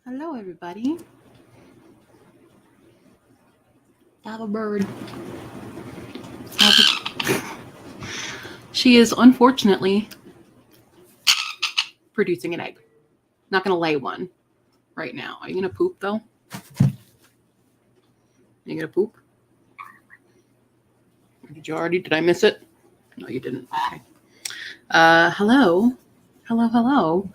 Hello, everybody. Have a bird. She is unfortunately producing an egg. Not going to lay one right now. Are you going to poop, though? You going to poop? Did I miss it? No, you didn't. Okay. Hello. Hello.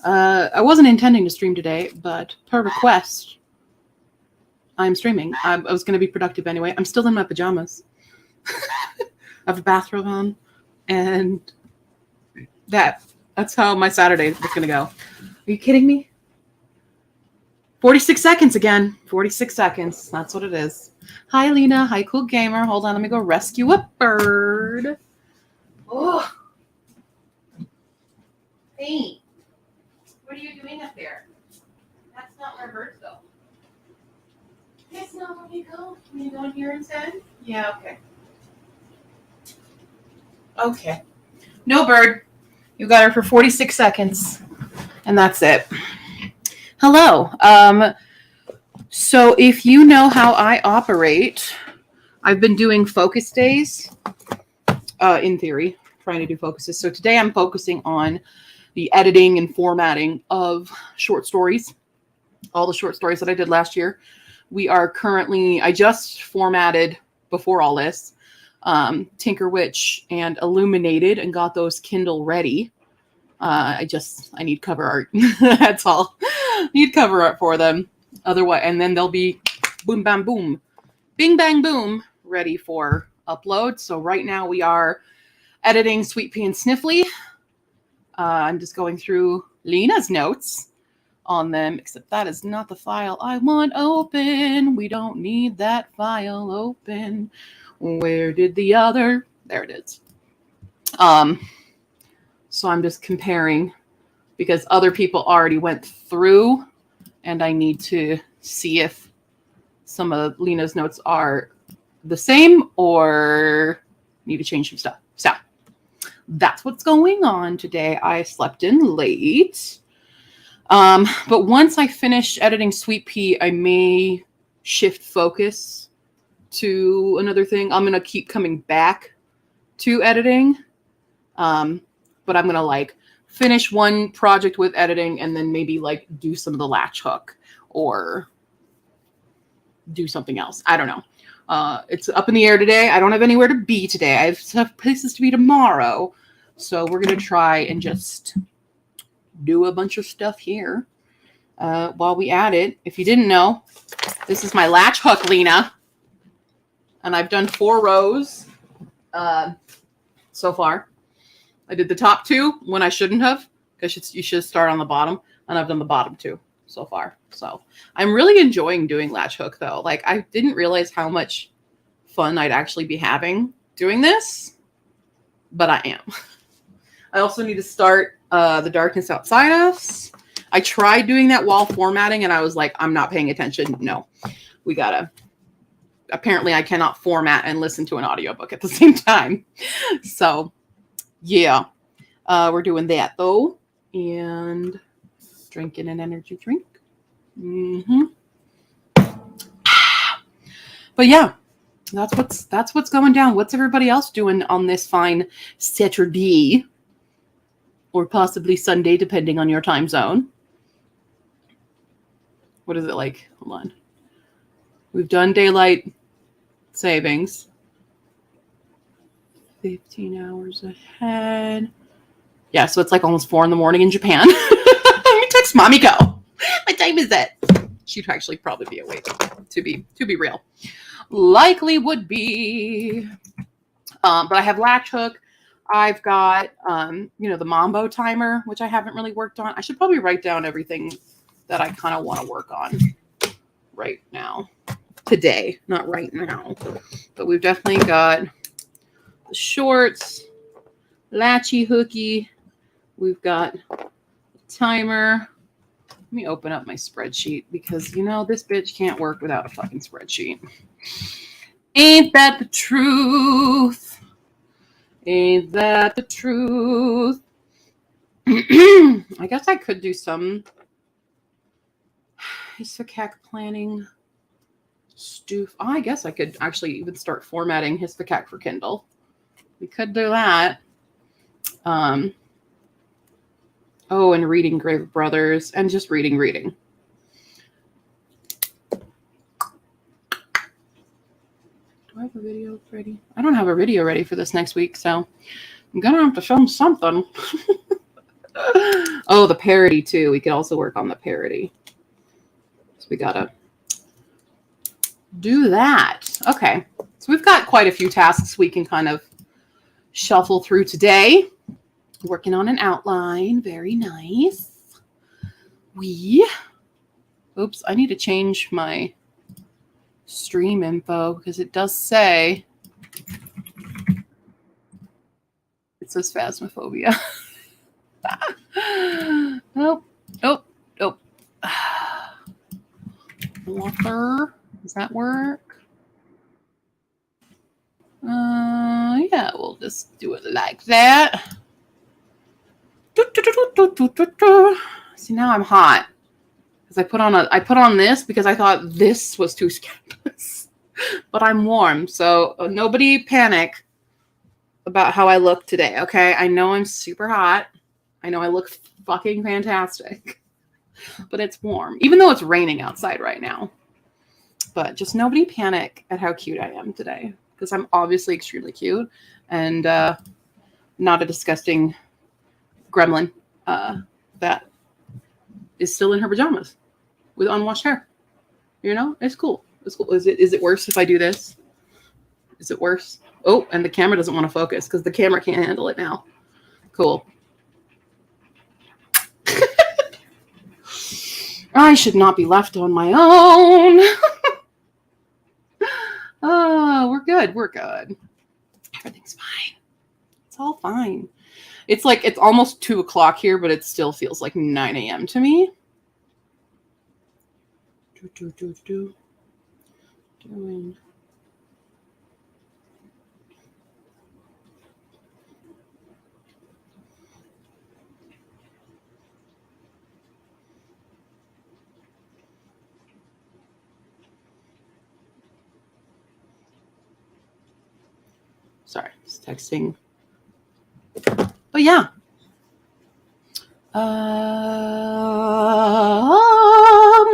I wasn't intending to stream today, but per request, I'm streaming. I was going to be productive anyway. I'm still in my pajamas. I have a bathrobe on, and that's how my Saturday is going to go. Are you kidding me? 46 seconds again. 46 seconds. That's what it is. Hi, Lena. Hi, Cool Gamer. Hold on. Let me go rescue a bird. Oh. Hey. What are you doing up there? That's not where birds go. That's not where they go. Can you go in here instead? Yeah, okay. Okay. No bird. You got her for 46 seconds. And that's it. Hello. So if you know how I operate, I've been doing focus days, in theory, trying to do focuses. So today I'm focusing on the editing and formatting of short stories, all the short stories that I did last year. I just formatted before all this, Tinker Witch and Illuminated and got those Kindle ready. I need cover art. That's all. Need cover art for them. Otherwise, and then they'll be boom, bam, boom, bing, bang, boom, ready for upload. So right now we are editing Sweet Pea and Sniffly. I'm just going through Lena's notes on them, except that is not the file I want open. We don't need that file open. Where did the other? There it is. So I'm just comparing because other people already went through, and I need to see if some of Lena's notes are the same or need to change some stuff. So that's what's going on today. I slept in late. But once I finish editing Sweet Pea, I may shift focus to another thing. I'm going to keep coming back to editing. But I'm going to finish one project with editing and then maybe do some of the latch hook or do something else. I don't know. It's up in the air today. I don't have anywhere to be today. I have places to be tomorrow. So we're going to try and just do a bunch of stuff here while we add it. If you didn't know, this is my latch hook, Lena. And I've done 4 rows so far. I did the top 2 when I shouldn't have, because you should start on the bottom. And I've done the bottom 2 so far. So I'm really enjoying doing latch hook, though. I didn't realize how much fun I'd actually be having doing this, but I am. I also need to start The Darkness Outside Us. I tried doing that while formatting, and I was like, I'm not paying attention. No, we gotta. Apparently, I cannot format and listen to an audiobook at the same time. So, yeah, we're doing that, though. And drinking an energy drink. But yeah, that's what's going down. What's everybody else doing on this fine Saturday? Or possibly Sunday, depending on your time zone. What is it like? Hold on. We've done daylight savings. 15 hours ahead. Yeah, so it's almost 4 a.m. in Japan. Let me text Mommy Go. What time is it? She'd actually probably be awake, to be real. Likely would be. But I have latch hook. I've got, the Mambo timer, which I haven't really worked on. I should probably write down everything that I kind of want to work on right now. Today, not right now. But we've definitely got the shorts, latchy hooky. We've got the timer. Let me open up my spreadsheet because, this bitch can't work without a fucking spreadsheet. Ain't that the truth? Ain't that the truth? I guess I could do some. Histocac planning. Stoof. Oh, I guess I could actually even start formatting Histocac for Kindle. We could do that. Oh, and reading Grave Brothers and just reading. Do I have a video ready? I don't have a video ready for this next week, so I'm gonna have to film something. Oh, the parody too. We could also work on the parody. So we gotta do that. Okay. So we've got quite a few tasks we can kind of shuffle through today. Working on an outline. Very nice. Oops, I need to change my stream info because it does say it says Phasmophobia. Nope. Author. Does that work? Yeah, we'll just do it like that. See, now I'm hot because I put on this because I thought this was too scandalous, but I'm warm, so nobody panic about how I look today. Okay, I know I'm super hot. I know I look fucking fantastic, but it's warm, even though it's raining outside right now. But just nobody panic at how cute I am today, because I'm obviously extremely cute and not a disgusting gremlin that is still in her pajamas with unwashed hair. You know, it's cool. It's cool. Is it worse if I do this? Is it worse? Oh, and the camera doesn't want to focus because the camera can't handle it now. Cool. I should not be left on my own. Oh, we're good. We're good. Everything's fine. It's all fine. It's like it's almost 2 o'clock here, but it still feels like 9 a.m. to me. Doing. Sorry, just texting. But yeah.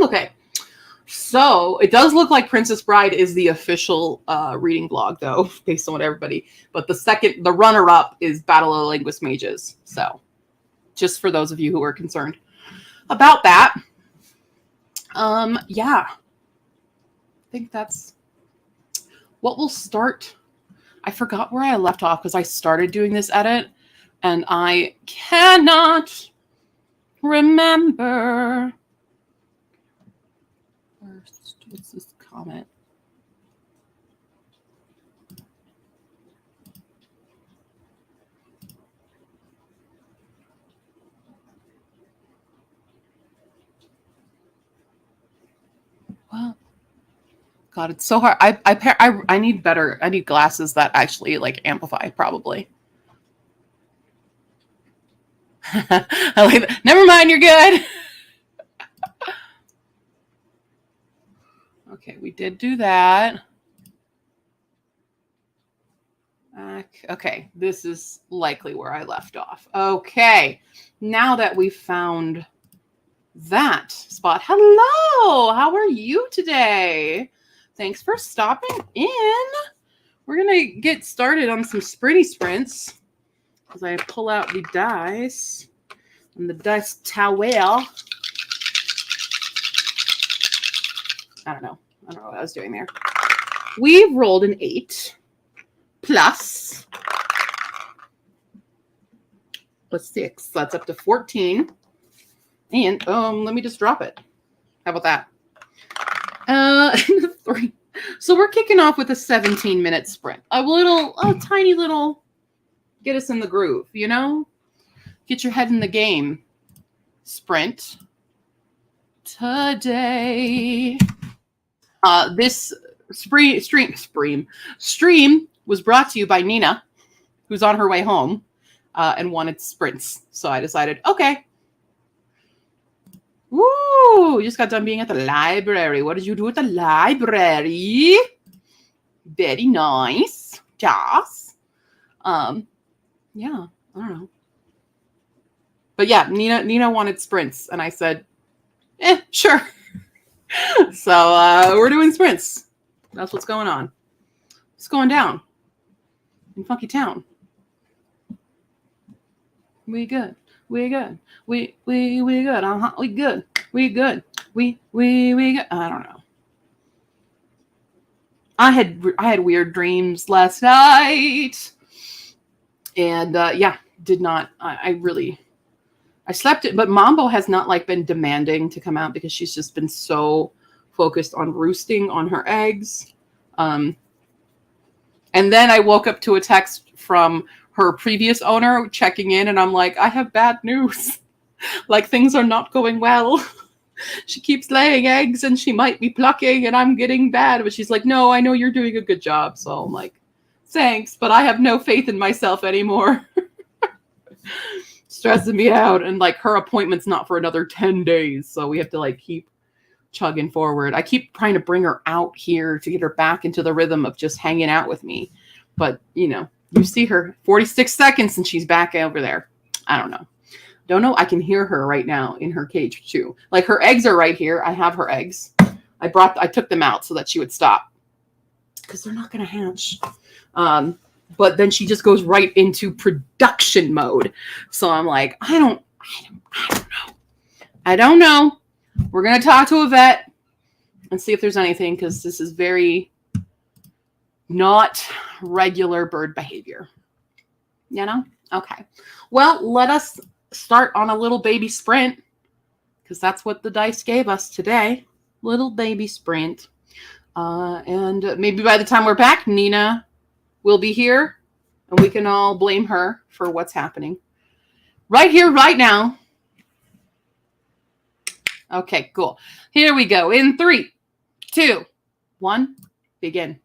Okay. So it does look like Princess Bride is the official reading blog, though, based on what everybody. But the runner-up is Battle of the Linguist Mages. So, just for those of you who are concerned about that, yeah, I think that's what we'll start. I forgot where I left off because I started doing this edit, and I cannot remember. First, what's this comment? Well, God, it's so hard. I need better. I need glasses that actually like amplify. Probably. Never mind. You're good. Okay, we did do that. Okay, this is likely where I left off. Okay, now that we've found that spot. Hello, how are you today? Thanks for stopping in. We're going to get started on some sprints as I pull out the dice and the dice towel. I don't know what I was doing there. We've rolled an 8 plus a 6. That's up to 14. And let me just drop it. How about that? 3. So we're kicking off with a 17-minute sprint. A tiny little, get us in the groove, you know? Get your head in the game. Sprint. Today. This stream was brought to you by Nina, who's on her way home and wanted sprints. So I decided, okay, Woo! You just got done being at the library. What did you do at the library? Very nice. Yes. Yeah, I don't know. But yeah, Nina wanted sprints, and I said, sure. So we're doing sprints. That's what's going on. It's going down in Funky Town. We good. We good. We good. We good. We good. We good. I don't know. I had weird dreams last night, and did not. I slept it, but Mambo has not like been demanding to come out because she's just been so focused on roosting on her eggs. And then I woke up to a text from her previous owner checking in, and I'm like, I have bad news. Like things are not going well. She keeps laying eggs and she might be plucking and I'm getting bad. But she's like, no, I know you're doing a good job. So I'm like, thanks, but I have no faith in myself anymore. Stressing me out. And like her appointment's not for another 10 days. So we have to like keep chugging forward. I keep trying to bring her out here to get her back into the rhythm of just hanging out with me. But, you see her 46 seconds and she's back over there. I don't know. Don't know. I can hear her right now in her cage too. Like her eggs are right here. I have her eggs. I took them out so that she would stop because they're not going to hatch. But then she just goes right into production mode. So I'm like, I don't know. I don't know. We're going to talk to a vet and see if there's anything because this is very not regular bird behavior. Okay. Well, let us start on a little baby sprint because that's what the dice gave us today. Little baby sprint. And maybe by the time we're back, Nina will be here and we can all blame her for what's happening right here, right now. Okay, cool. Here we go. In 3, 2, 1, begin.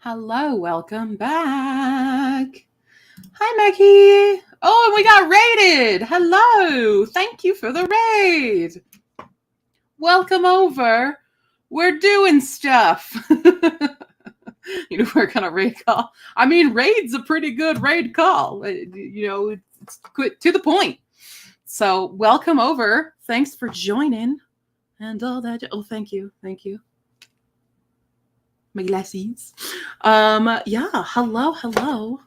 Hello, welcome back. Hi, Maggie. Oh, and we got raided. Hello. Thank you for the raid. Welcome over. We're doing stuff. You know, we're gonna raid call. I mean, raid's a pretty good raid call. You know, it's quick to the point. So welcome over. Thanks for joining and all that. Oh, thank you. Thank you. My glasses. Yeah. Hello.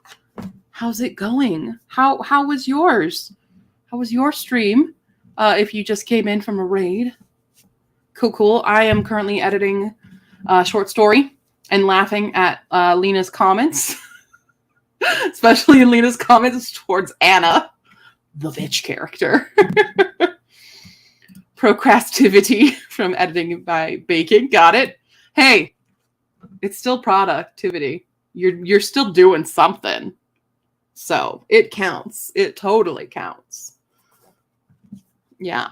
How's it going? How was yours? How was your stream? If you just came in from a raid. Cool. I am currently editing a short story and laughing at Lena's comments. Especially in Lena's comments towards Anna, the bitch character. Procrastivity from editing by baking. Got it. Hey, it's still productivity. You're still doing something. So it counts. It totally counts. Yeah.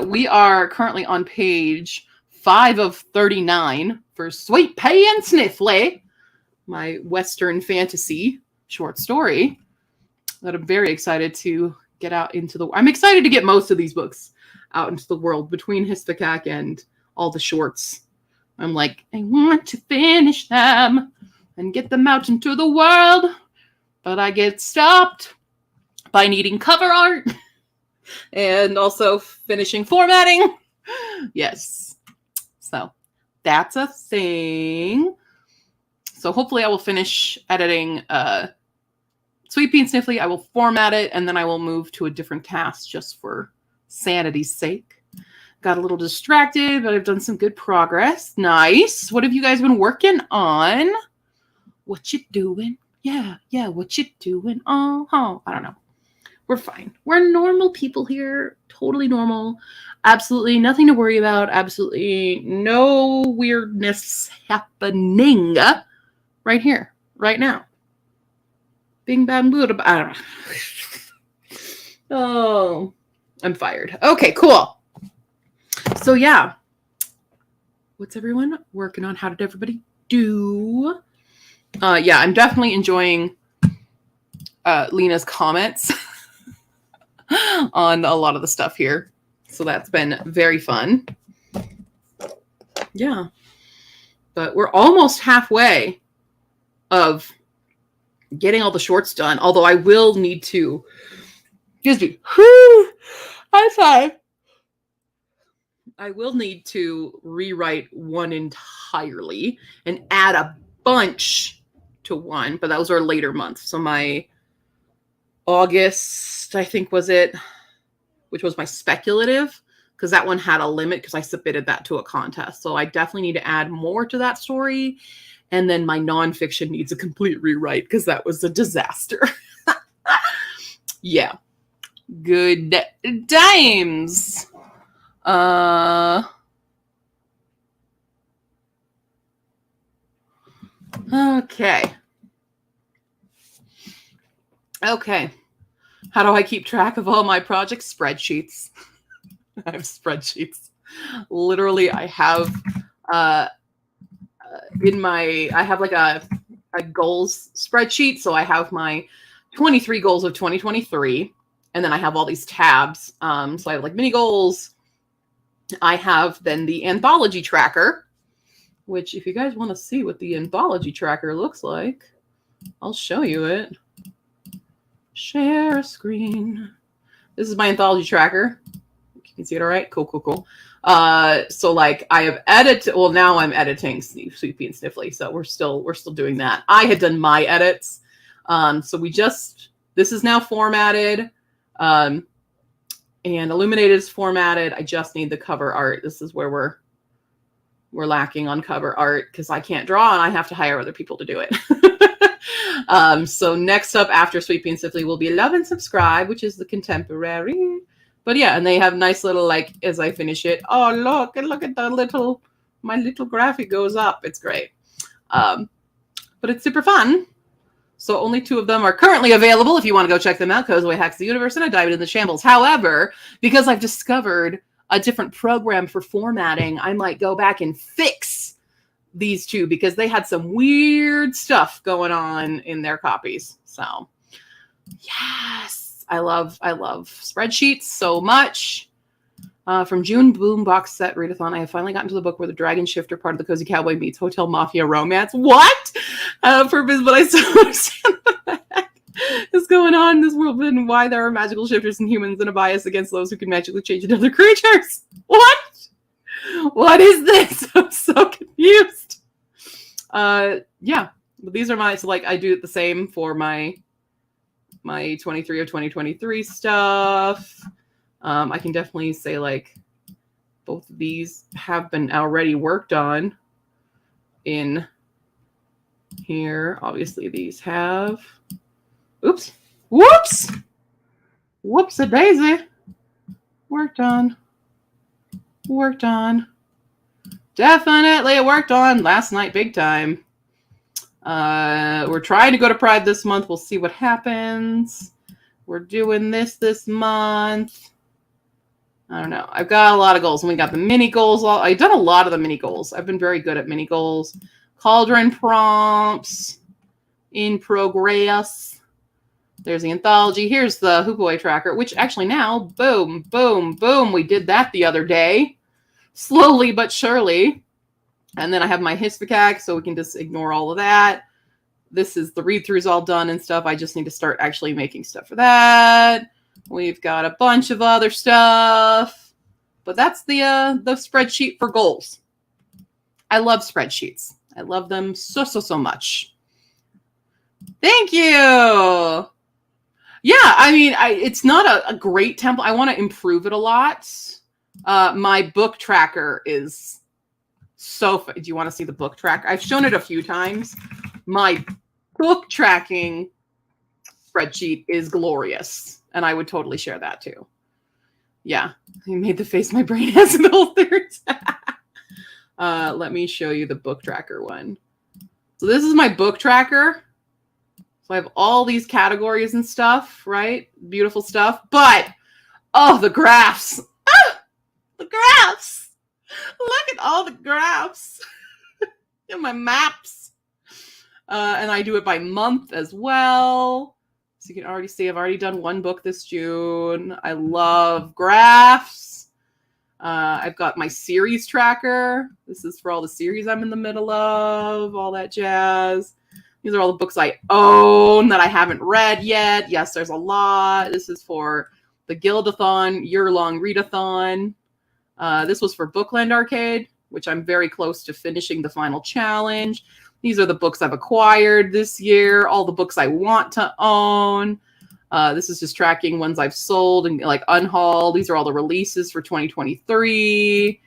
We are currently on page 5 of 39 for Sweet Pea and Sniffly, my Western fantasy short story that I'm very excited to get out into the... I'm excited to get most of these books out into the world between Hispakac and all the shorts. I'm like, I want to finish them and get them out into the world, but I get stopped by needing cover art and also finishing formatting. Yes. So that's a thing. So hopefully I will finish editing Sweet Pea and Sniffly. I will format it, and then I will move to a different task just for sanity's sake. Got a little distracted, but I've done some good progress. Nice. What have you guys been working on? What you doing? Yeah, what you doing? I don't know. We're fine. We're normal people here. Totally normal. Absolutely nothing to worry about. Absolutely no weirdness happening right here, right now. Bing, bam, boom. I don't know. Oh, I'm fired. Okay, cool. So yeah. What's everyone working on? How did everybody do? Yeah, I'm definitely enjoying Lena's comments on a lot of the stuff here. So that's been very fun. Yeah. But we're almost halfway of getting all the shorts done. Although I will need to... Excuse me. High five. I will need to rewrite one entirely and add a bunch to one. But those are later months. So my August, I think, was it, which was my speculative, because that one had a limit because I submitted that to a contest. So I definitely need to add more to that story. And then my nonfiction needs a complete rewrite because that was a disaster. Yeah. Good times. Okay. How do I keep track of all my projects? Spreadsheets. I have spreadsheets. Literally, I have I have like a goals spreadsheet. So I have my 23 goals of 2023. And then I have all these tabs. So I have like mini goals. I have then the anthology tracker, which if you guys want to see what the anthology tracker looks like, I'll show you it. Share a screen. This is my anthology tracker. You can see it all right? Cool. So like I have edited, well, now I'm editing Sweet Pea and Sniffly. So we're still doing that. I had done my edits. So this is now formatted. And Illuminated is formatted. I just need the cover art. This is where we're lacking on cover art because I can't draw and I have to hire other people to do it. So next up after Sweet Pea and Sniffly will be Love and Subscribe, which is the contemporary. But yeah, and they have nice little, like, as I finish it, oh, look at the my little graphic goes up. It's great. But it's super fun. So only 2 of them are currently available if you want to go check them out. Kozue Hacks the Universe and I Dive Into the Shambles. However, because I've discovered a different program for formatting, I might go back and fix these two because they had some weird stuff going on in their copies. So yes, I love spreadsheets so much. From June Boom box set readathon, I have finally gotten to the book where the dragon shifter part of the Cozy Cowboy meets Hotel Mafia romance. What? Purpose, but I still understand what the heck is going on in this world and why there are magical shifters and humans and a bias against those who can magically change into other creatures. What? What is this? I'm so confused. Yeah, but these are my, so like I do it the same for my 23 of 2023 stuff. I can definitely say like both of these have been already worked on in here. Obviously these have, oops, whoops, whoops a daisy. Worked on. Definitely worked on last night big time. We're trying to go to Pride this month. We'll see what happens. We're doing this month. I don't know. I've got a lot of goals, and we got the mini goals. I've done a lot of the mini goals. I've been very good at mini goals. Cauldron prompts in progress. There's the anthology. Here's the Hoop Away tracker, which actually now, boom, boom, boom. We did that the other day. Slowly but surely. And then I have my Hispicac, so we can just ignore all of that. This is the read-throughs all done and stuff. I just need to start actually making stuff for that. We've got a bunch of other stuff. But that's the spreadsheet for goals. I love spreadsheets. I love them so much. Thank you. Yeah, I mean, it's not a great template. I want to improve it a lot. My book tracker is so do you want to see the book tracker? I've shown it a few times. My book tracking spreadsheet is glorious, and I would totally share that too. Yeah, I made the face my brain has built there. Let me show you the book tracker one. So this is my book tracker. So I have all these categories and stuff, right? Beautiful stuff. But, oh, the graphs. Ah, the graphs. Look at all the graphs. And my maps. And I do it by month as well. So you can already see I've already done one book this June. I love graphs. I've got my series tracker. This is for all the series I'm in the middle of, all that jazz. These are all the books I own that I haven't read yet. Yes, there's a lot. This is for the Guildathon, year-long readathon. This was for Bookland Arcade, which I'm very close to finishing the final challenge. These are the books I've acquired this year, all the books I want to own. This is just tracking ones I've sold and like unhauled. These are all the releases for 2023.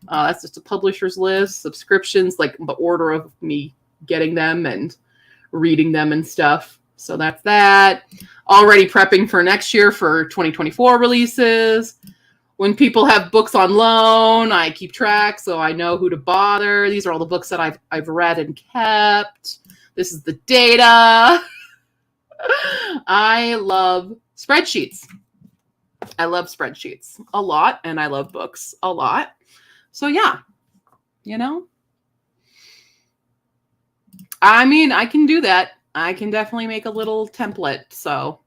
That's just a publisher's list, subscriptions, like the order of me getting them and reading them and stuff. So that's that. Already prepping for next year for 2024 releases. When people have books on loan, I keep track so I know who to bother. These are all the books that I've read and kept. This is the data. I love spreadsheets. I love spreadsheets a lot, and I love books a lot. So yeah, you know. I mean, I can do that. I can definitely make a little template. So,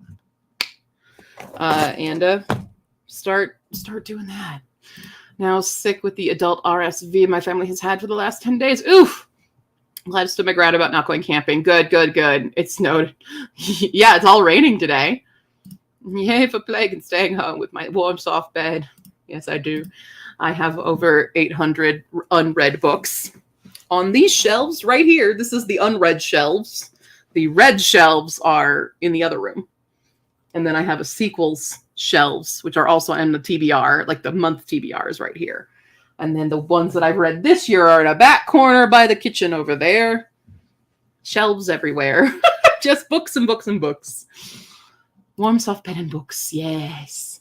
start doing that. Now sick with the adult RSV my family has had for the last 10 days. Oof. Glad to stood my ground about not going camping. Good. It snowed. Yeah, it's all raining today. Yay for plague and staying home with my warm, soft bed. Yes, I do. I have over 800 unread books on these shelves right here. This is the unread shelves. The red shelves are in the other room. And then I have a sequels shelves, which are also in the TBR, like the month TBRs right here. And then the ones that I've read this year are in a back corner by the kitchen over there. Shelves everywhere. Just books and books and books. Warm, soft bed and books. Yes.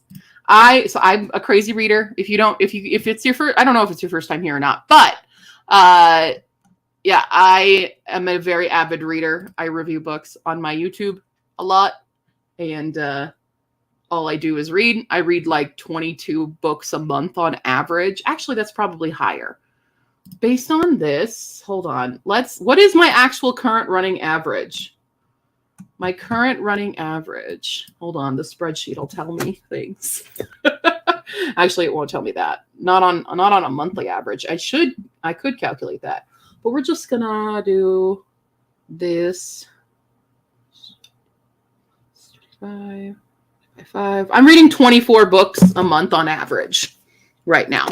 So I'm a crazy reader. If it's your first, I don't know if it's your first time here or not, but yeah, I am a very avid reader. I review books on my YouTube a lot. And all I do is read. I read like 22 books a month on average. Actually, that's probably higher. based on this, hold on. What is my actual current running average? My current running average. Hold on, the spreadsheet will tell me things. Actually, it won't tell me that. Not on a monthly average. I could calculate that. But we're just gonna do this. 5. I'm reading 24 books a month on average right now.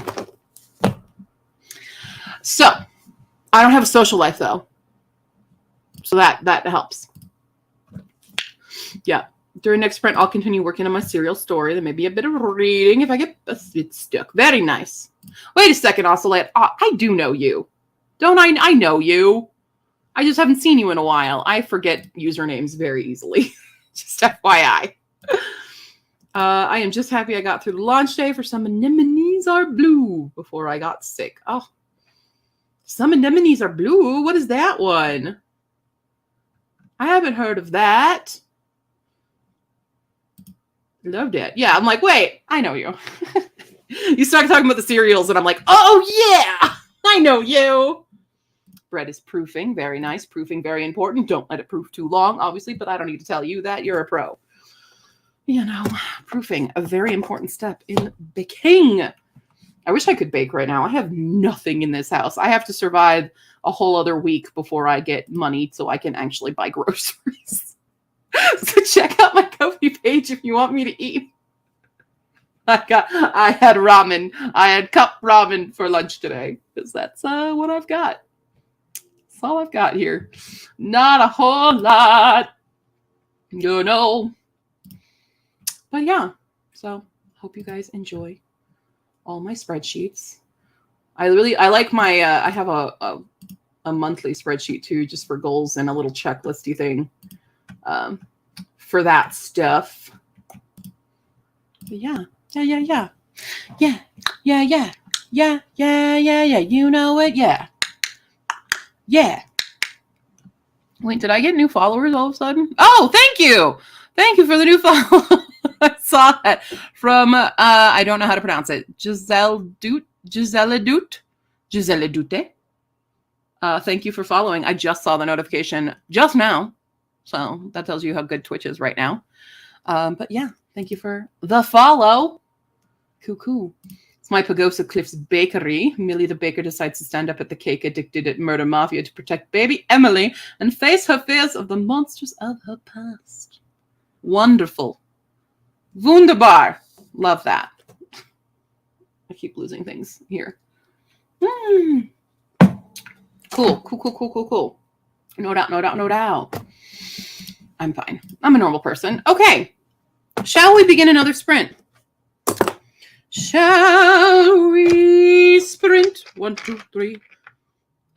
So, I don't have a social life though. So that helps. Yeah. During next sprint, I'll continue working on my serial story. There may be a bit of reading if I get a bit stuck. Very nice. Wait a second, Oscillate. I do know you. Don't I? I know you. I just haven't seen you in a while. I forget usernames very easily. Just FYI. I am just happy I got through the launch day for Some Anemones Are Blue before I got sick. Oh. Some Anemones Are Blue? What is that one? I haven't heard of that. Loved it. Yeah, I'm like, wait, I know you. You start talking about the cereals, and I'm like, oh, yeah, I know you. Bread is proofing. Very nice. Proofing, very important. Don't let it proof too long, obviously, but I don't need to tell you that. You're a pro. You know, proofing, a very important step in baking. I wish I could bake right now. I have nothing in this house. I have to survive a whole other week before I get money so I can actually buy groceries. So check out my Ko-fi page if you want me to eat. I had ramen. I had cup ramen for lunch today because that's what I've got. That's all I've got here. Not a whole lot. You know. But yeah. So hope you guys enjoy all my spreadsheets. I like my I have a monthly spreadsheet too, just for goals and a little checklisty thing for that stuff. But yeah. You know it. Yeah. Wait, did I get new followers all of a sudden? Oh, thank you for the new follow. I saw that from I don't know how to pronounce it. Giselle Dute. Thank you for following. I just saw the notification just now, so that tells you how good Twitch is right now. But yeah, thank you for the follow. Cool. It's my Pagosa Cliffs Bakery. Millie the baker decides to stand up at the cake-addicted murder mafia to protect baby Emily and face her fears of the monsters of her past. Wonderful. Wunderbar. Love that. I keep losing things here. Cool. No doubt. I'm fine. I'm a normal person. Okay. Shall we begin another sprint? Shall we sprint? 1, 2, 3.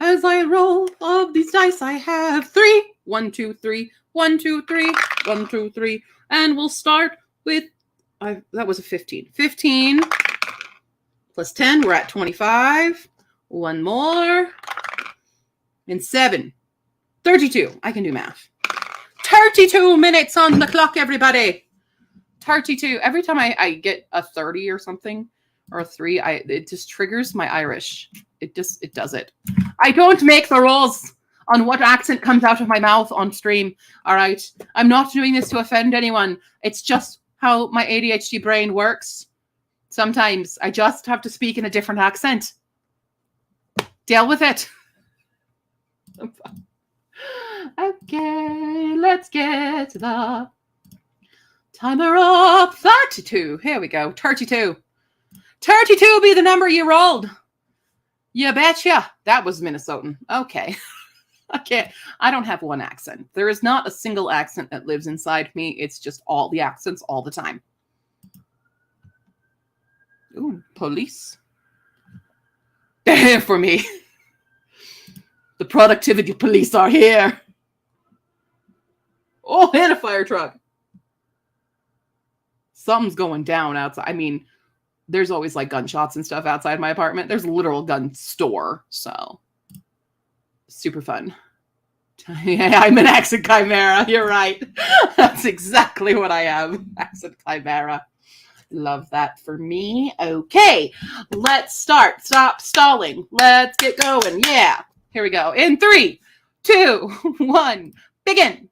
As I roll of these dice, I have 3. 1, 2, 3. 1, 2, 3. 1, 2, 3. And we'll start with, that was a 15. 15 plus 10, we're at 25. One more. And 7. 32. I can do math. 32 minutes on the clock, everybody. 32. Every time I get a 30 or something, or a 3, it just triggers my Irish. It does it. I don't make the rules on what accent comes out of my mouth on stream. All right. I'm not doing this to offend anyone. It's just how my ADHD brain works. Sometimes I just have to speak in a different accent. Deal with it. Okay, let's get the timer up. 32. Here we go. 32. 32 be the number you rolled. You betcha. That was Minnesotan. Okay. I don't have one accent. There is not a single accent that lives inside me. It's just all the accents all the time. Ooh, police. They're here for me. The productivity police are here. Oh, and a fire truck. Something's going down outside. I mean, there's always like gunshots and stuff outside my apartment. There's a literal gun store. So super fun. I'm an accent chimera. You're right. That's exactly what I am. Accent chimera. Love that for me. Okay, let's start. Stop stalling. Let's get going. Yeah. Here we go. In 3, 2, 1, begin.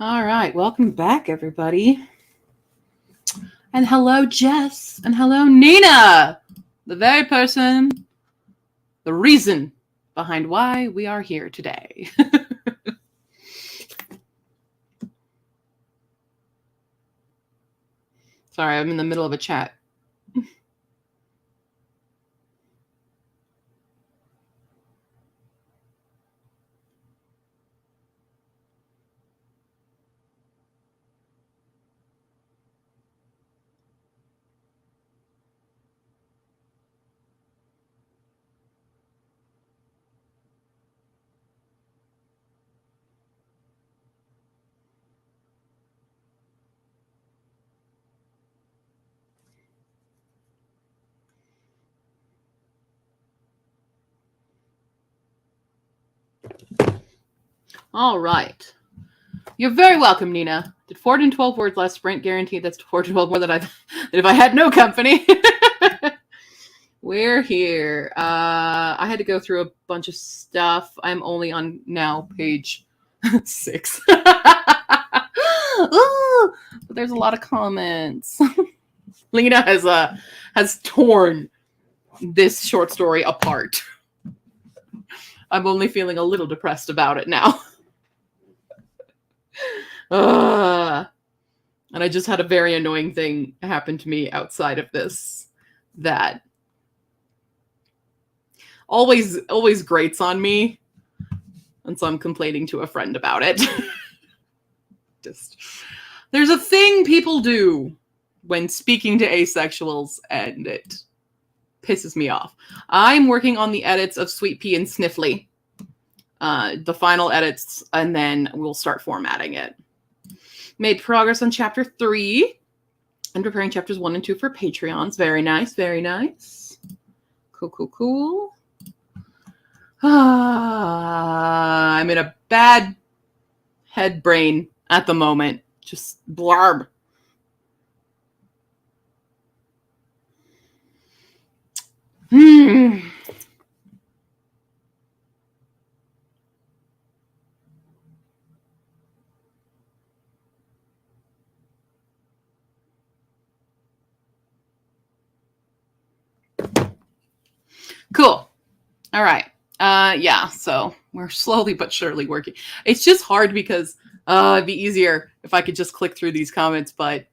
All right, welcome back, everybody. And hello, Jess. And hello, Nina. The very person, the reason behind why we are here today. Sorry, I'm in the middle of a chat. All right. You're very welcome, Nina. Did 412 words last sprint guarantee that's 412 more than if I had no company? We're here. I had to go through a bunch of stuff. I'm only on now page 6. Ooh, but there's a lot of comments. Lena has torn this short story apart. I'm only feeling a little depressed about it now. And I just had a very annoying thing happen to me outside of this that always grates on me. And so I'm complaining to a friend about it. There's a thing people do when speaking to asexuals, and it pisses me off. I'm working on the edits of Sweet Pea and Sniffly. The final edits, and then we'll start formatting it. Made progress on chapter 3 and preparing chapters 1 and 2 for Patreons. Very nice, very nice. Cool. I'm in a bad head brain at the moment. Just blarb. Cool. All right. Yeah, so we're slowly but surely working. It's just hard because it'd be easier if I could just click through these comments, but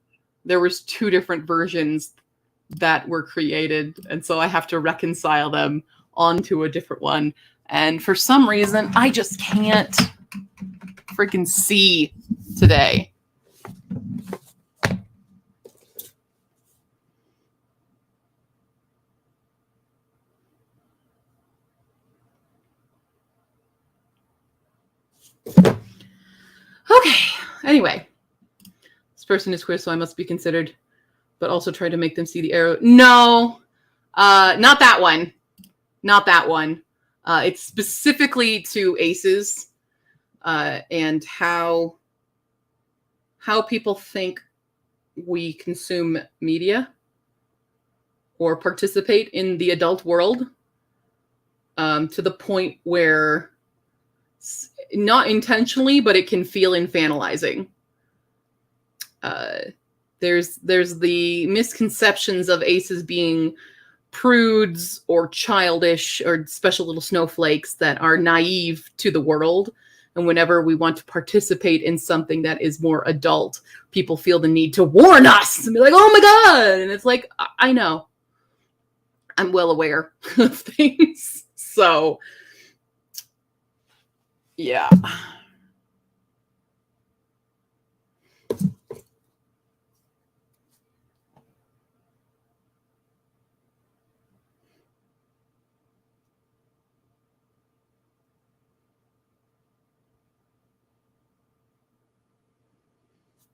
there was 2 different versions that were created, and so I have to reconcile them onto a different one. And for some reason, I just can't freaking see today. Okay, anyway. This person is queer, so I must be considered, but also try to make them see the arrow. No, not that one. Not that one. It's specifically to aces and how people think we consume media or participate in the adult world to the point where, not intentionally, but it can feel infantilizing. There's the misconceptions of aces being prudes or childish or special little snowflakes that are naive to the world. And whenever we want to participate in something that is more adult, people feel the need to warn us and be like, oh my God. And it's like, I know. I'm well aware of things. So, yeah.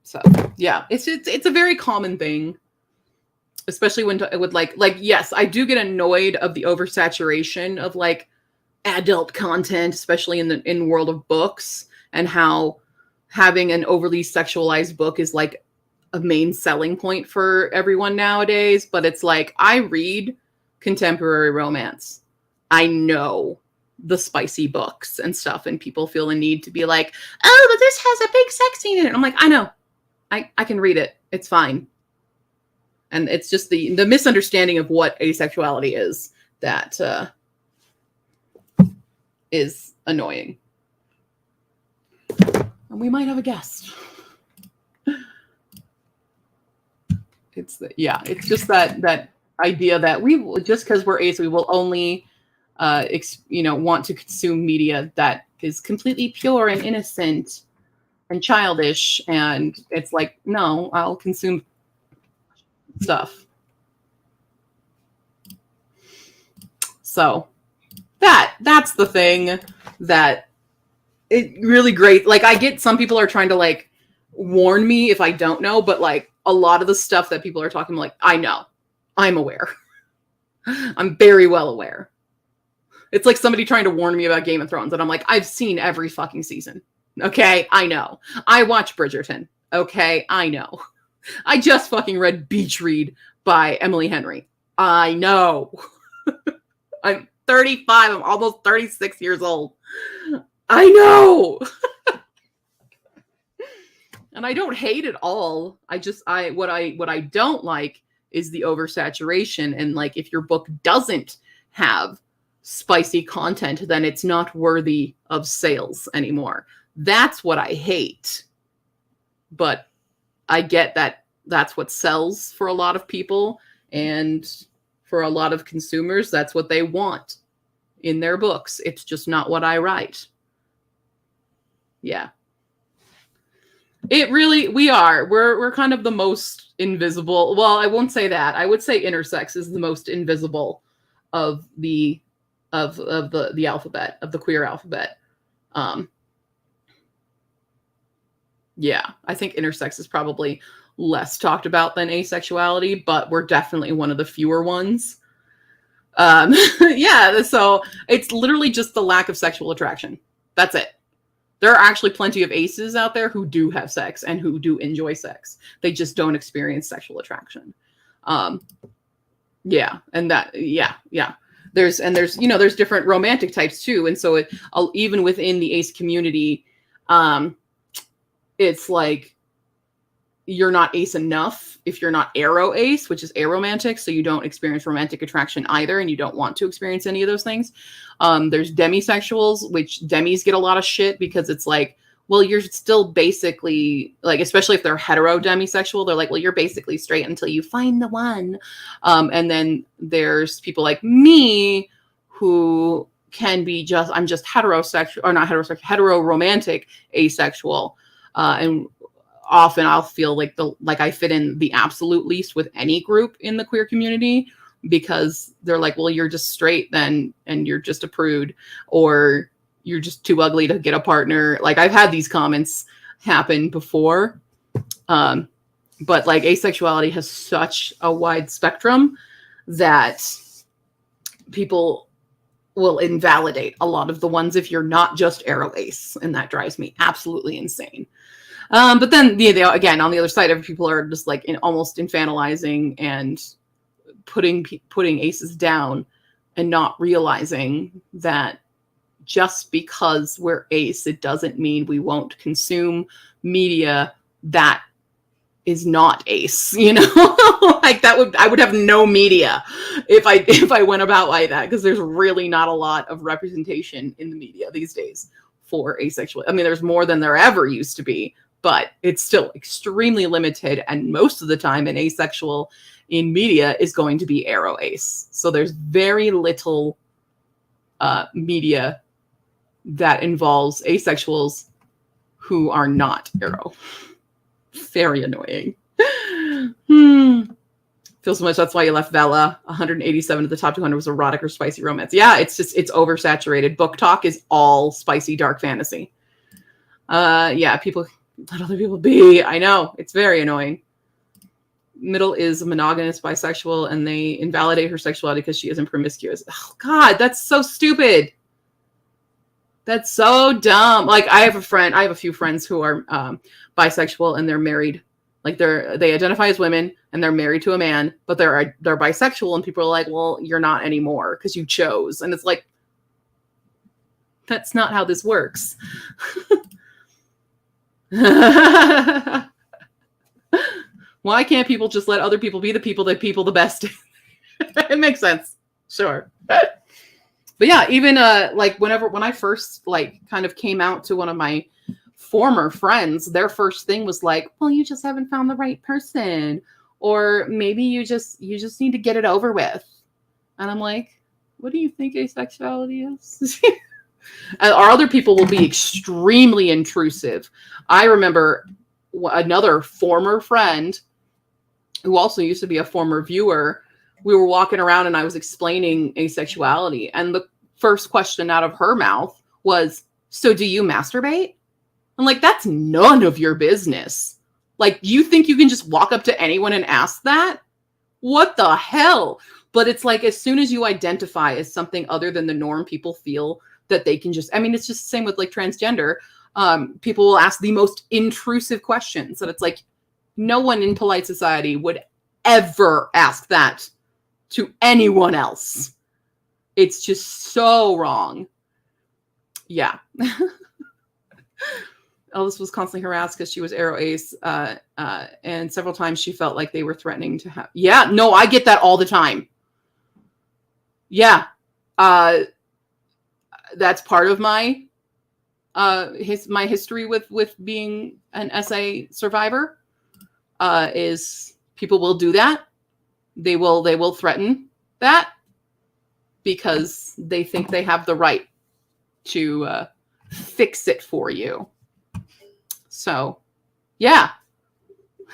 So yeah, it's a very common thing, especially when with like yes, I do get annoyed of the oversaturation of like adult content, especially in world of books, and how having an overly sexualized book is like a main selling point for everyone nowadays. But it's like, I read contemporary romance. I know the spicy books and stuff, and people feel the need to be like, oh, but this has a big sex scene in it. I'm like, I know. I can read it. It's fine. And it's just the misunderstanding of what asexuality is that is annoying. And we might have a guest. It's just that idea that we just because we're ace, we will only want to consume media that is completely pure and innocent and childish, and it's like, no, I'll consume stuff. So that's the thing that it really great. Like, I get some people are trying to like warn me if I don't know, but like a lot of the stuff that people are talking, like, I know, I'm aware. I'm very well aware. It's like somebody trying to warn me about Game of Thrones, and I'm like, I've seen every fucking season. Okay, I know. I watch Bridgerton. Okay, I know. I just fucking read Beach Read by Emily Henry. I know. I'm 35. I'm almost 36 years old. I know. And I don't hate it all. What I don't like is the oversaturation. And like, if your book doesn't have spicy content, then it's not worthy of sales anymore. That's what I hate. But I get that that's what sells for a lot of people, and for a lot of consumers, that's what they want in their books. It's just not what I write. Yeah. We're kind of the most invisible. Well, I won't say that. I would say intersex is the most invisible of the alphabet, of the queer alphabet. Yeah, I think intersex is probably less talked about than asexuality, but we're definitely one of the fewer ones. Yeah, so it's literally just the lack of sexual attraction. That's it. There are actually plenty of aces out there who do have sex and who do enjoy sex. They just don't experience sexual attraction. Yeah, and yeah. There's different romantic types too, and so even within the ace community, it's like you're not ace enough if you're not aro ace, which is aromantic, so you don't experience romantic attraction either, and you don't want to experience any of those things. There's demisexuals, which demis get a lot of shit because it's like, well, you're still basically, like, especially if they're hetero demisexual, they're like, well, you're basically straight until you find the one. And then there's people like me who can be I'm just heterosexual, or not heterosexual, hetero-romantic asexual. And often I'll feel like I fit in the absolute least with any group in the queer community, because they're like, well, you're just straight then, and you're just a prude, or you're just too ugly to get a partner. Like, I've had these comments happen before. But like, asexuality has such a wide spectrum that people will invalidate a lot of the ones if you're not just aro ace, and that drives me absolutely insane. But then again, on the other side, people are just like almost infantilizing and putting aces down, and not realizing that just because we're ace, it doesn't mean we won't consume media that is not ace, like I would have no media if I went about like that, because there's really not a lot of representation in the media these days for asexual. I mean, there's more than there ever used to be, but it's still extremely limited, and most of the time an asexual in media is going to be aro ace. So there's very little media that involves asexuals who are not aro. Very annoying. Feels so much. That's why you left Vela. 187 of the top 200 was erotic or spicy romance. Yeah, it's oversaturated. Book talk is all spicy dark fantasy. Yeah, people let other people be. I know, it's very annoying. Middle is a monogamous bisexual, and they invalidate her sexuality because she isn't promiscuous. Oh God, that's so stupid. That's so dumb. Like, I have a few friends who are bisexual, and they're married. Like, they identify as women and they're married to a man, but they're bisexual, and people are like, well, you're not anymore because you chose. And it's like, That's not how this works. Why can't people just let other people be the people that people the best? It makes sense. Sure. But yeah, even like when I first like kind of came out to one of my former friends, their first thing was like, well, you just haven't found the right person, or maybe you just need to get it over with. And I'm like, what do you think asexuality is? Our other people will be extremely intrusive. I remember another former friend who also used to be a former viewer. We were walking around and I was explaining asexuality. And the first question out of her mouth was, so do you masturbate? I'm like, that's none of your business. Like, you think you can just walk up to anyone and ask that? What the hell? But it's like, as soon as you identify as something other than the norm, people feel that they can just, I mean, it's just the same with like transgender. People will ask the most intrusive questions. And it's like, no one in polite society would ever ask that to anyone else. It's just so wrong. Yeah. Elvis was constantly harassed because she was aro ace. And several times she felt like they were threatening to have. Yeah, no, I get that all the time. Yeah. That's part of my my history with being an SA survivor. Is people will do that. They will threaten that because they think they have the right to fix it for you. So, yeah,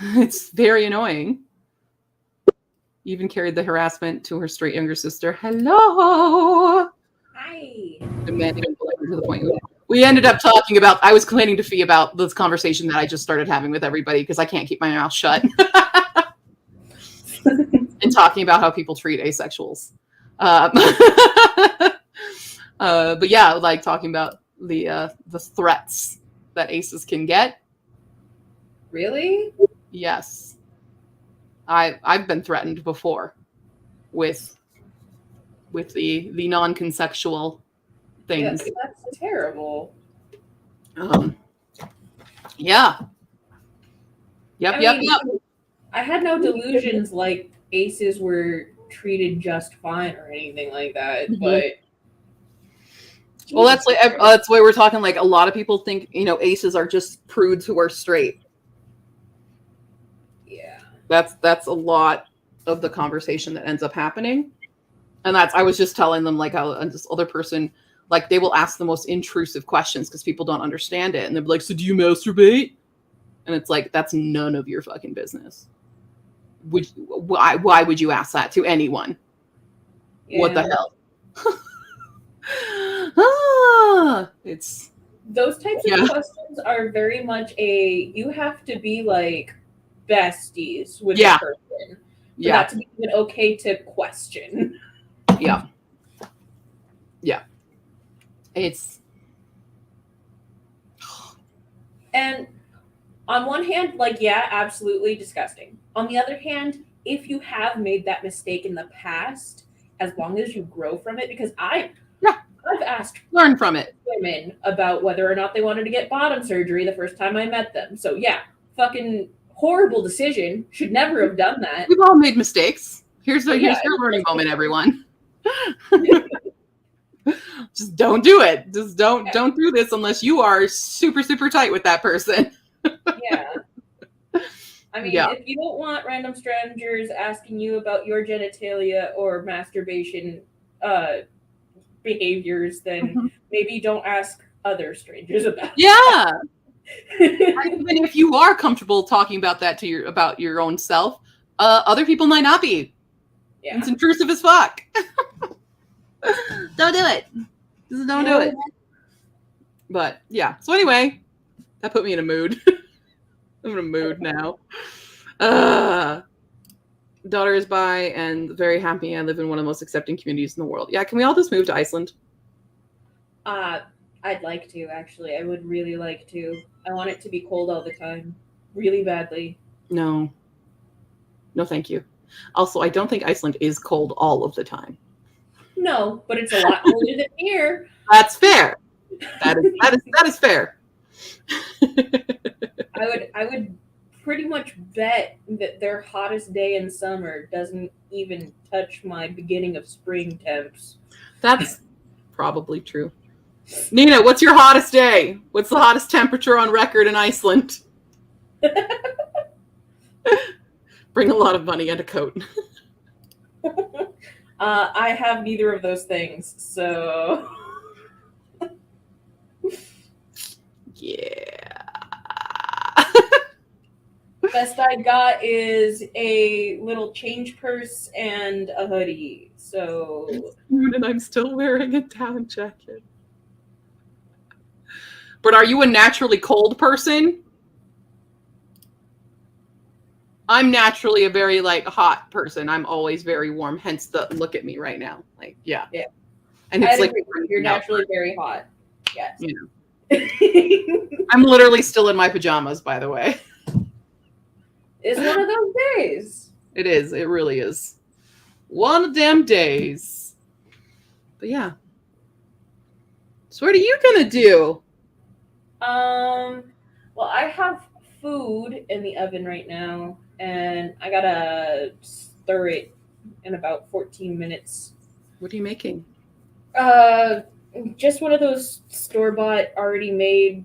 it's very annoying. Even carried the harassment to her straight younger sister. Hello. Hi. Demanding to the point we ended up talking about. I was complaining to Fee about this conversation that I just started having with everybody because I can't keep my mouth shut. And talking about how people treat asexuals. But yeah, like talking about the threats that aces can get. Really? Yes. I've been threatened before with the non-consensual things. Yes, that's terrible. Yeah. Yep. I had no delusions like aces were treated just fine or anything like that, but well, that's why we're talking. Like, a lot of people think, aces are just prudes who are straight. Yeah, that's a lot of the conversation that ends up happening. And I was just telling them, like, how this other person, like, they will ask the most intrusive questions because people don't understand it, and they'll be like, so do you masturbate? And it's like, that's none of your fucking business. Why would you ask that to anyone? Yeah. What the hell? It's those types of questions are very much you have to be like besties with the person for that to be even okay to question. Yeah. It's, and on one hand, like, yeah, absolutely disgusting. On the other hand, if you have made that mistake in the past, as long as you grow from it, because I've asked learn from it women about whether or not they wanted to get bottom surgery the first time I met them. So yeah, fucking horrible decision. Should never have done that. We've all made mistakes. Here's your learning moment, everyone. Just don't do it. Just don't do this unless you are super, super tight with that person. Yeah. I mean, if you don't want random strangers asking you about your genitalia or masturbation behaviors, then maybe don't ask other strangers about that. Even if you are comfortable talking about that about your own self, other people might not be. Yeah. It's intrusive as fuck. Don't do it. Just don't do it. But yeah. So anyway, that put me in a mood. I'm in a mood now. Daughter is bi and very happy. I live in one of the most accepting communities in the world. Yeah, can we all just move to Iceland? I'd like to, actually. I would really like to. I want it to be cold all the time. Really badly. No, thank you. Also, I don't think Iceland is cold all of the time. No, but it's a lot colder than here. That's fair. That is fair. I would pretty much bet that their hottest day in summer doesn't even touch my beginning of spring temps. That's probably true. Nina, what's your hottest day? What's the hottest temperature on record in Iceland? Bring a lot of money and a coat. I have neither of those things, so Yeah. best I got is a little change purse and a hoodie. So And I'm still wearing a down jacket. But are you a naturally cold person? I'm naturally a very hot person. I'm always very warm. Hence the look at me right now. Yeah. And it's agree. You're naturally very hot. Yes. I'm literally still in my pajamas, by the way. It's one of those days. It is. It really is. One of them days. But yeah. So what are you gonna do? Well, I have food in the oven right now, and I gotta stir it in about 14 minutes. What are you making? Just one of those store-bought, already made,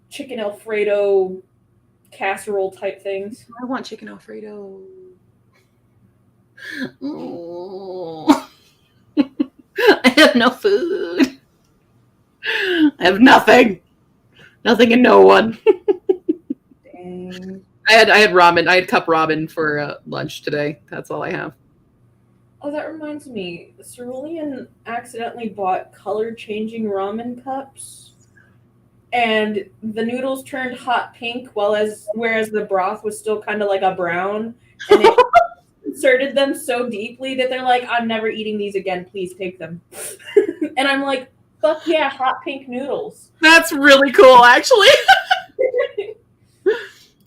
chicken Alfredo casserole type things. I want chicken Alfredo. Oh. I have no food. I have nothing. Nothing and no one. Dang. I had ramen. I had cup ramen for lunch today. That's all I have. Oh, that reminds me. Cerulean accidentally bought color-changing ramen cups, and the noodles turned hot pink, whereas the broth was still kind of like a brown, and it inserted them so deeply that they're like, "I'm never eating these again. Please take them." And I'm like, "Fuck yeah, hot pink noodles." That's really cool, actually.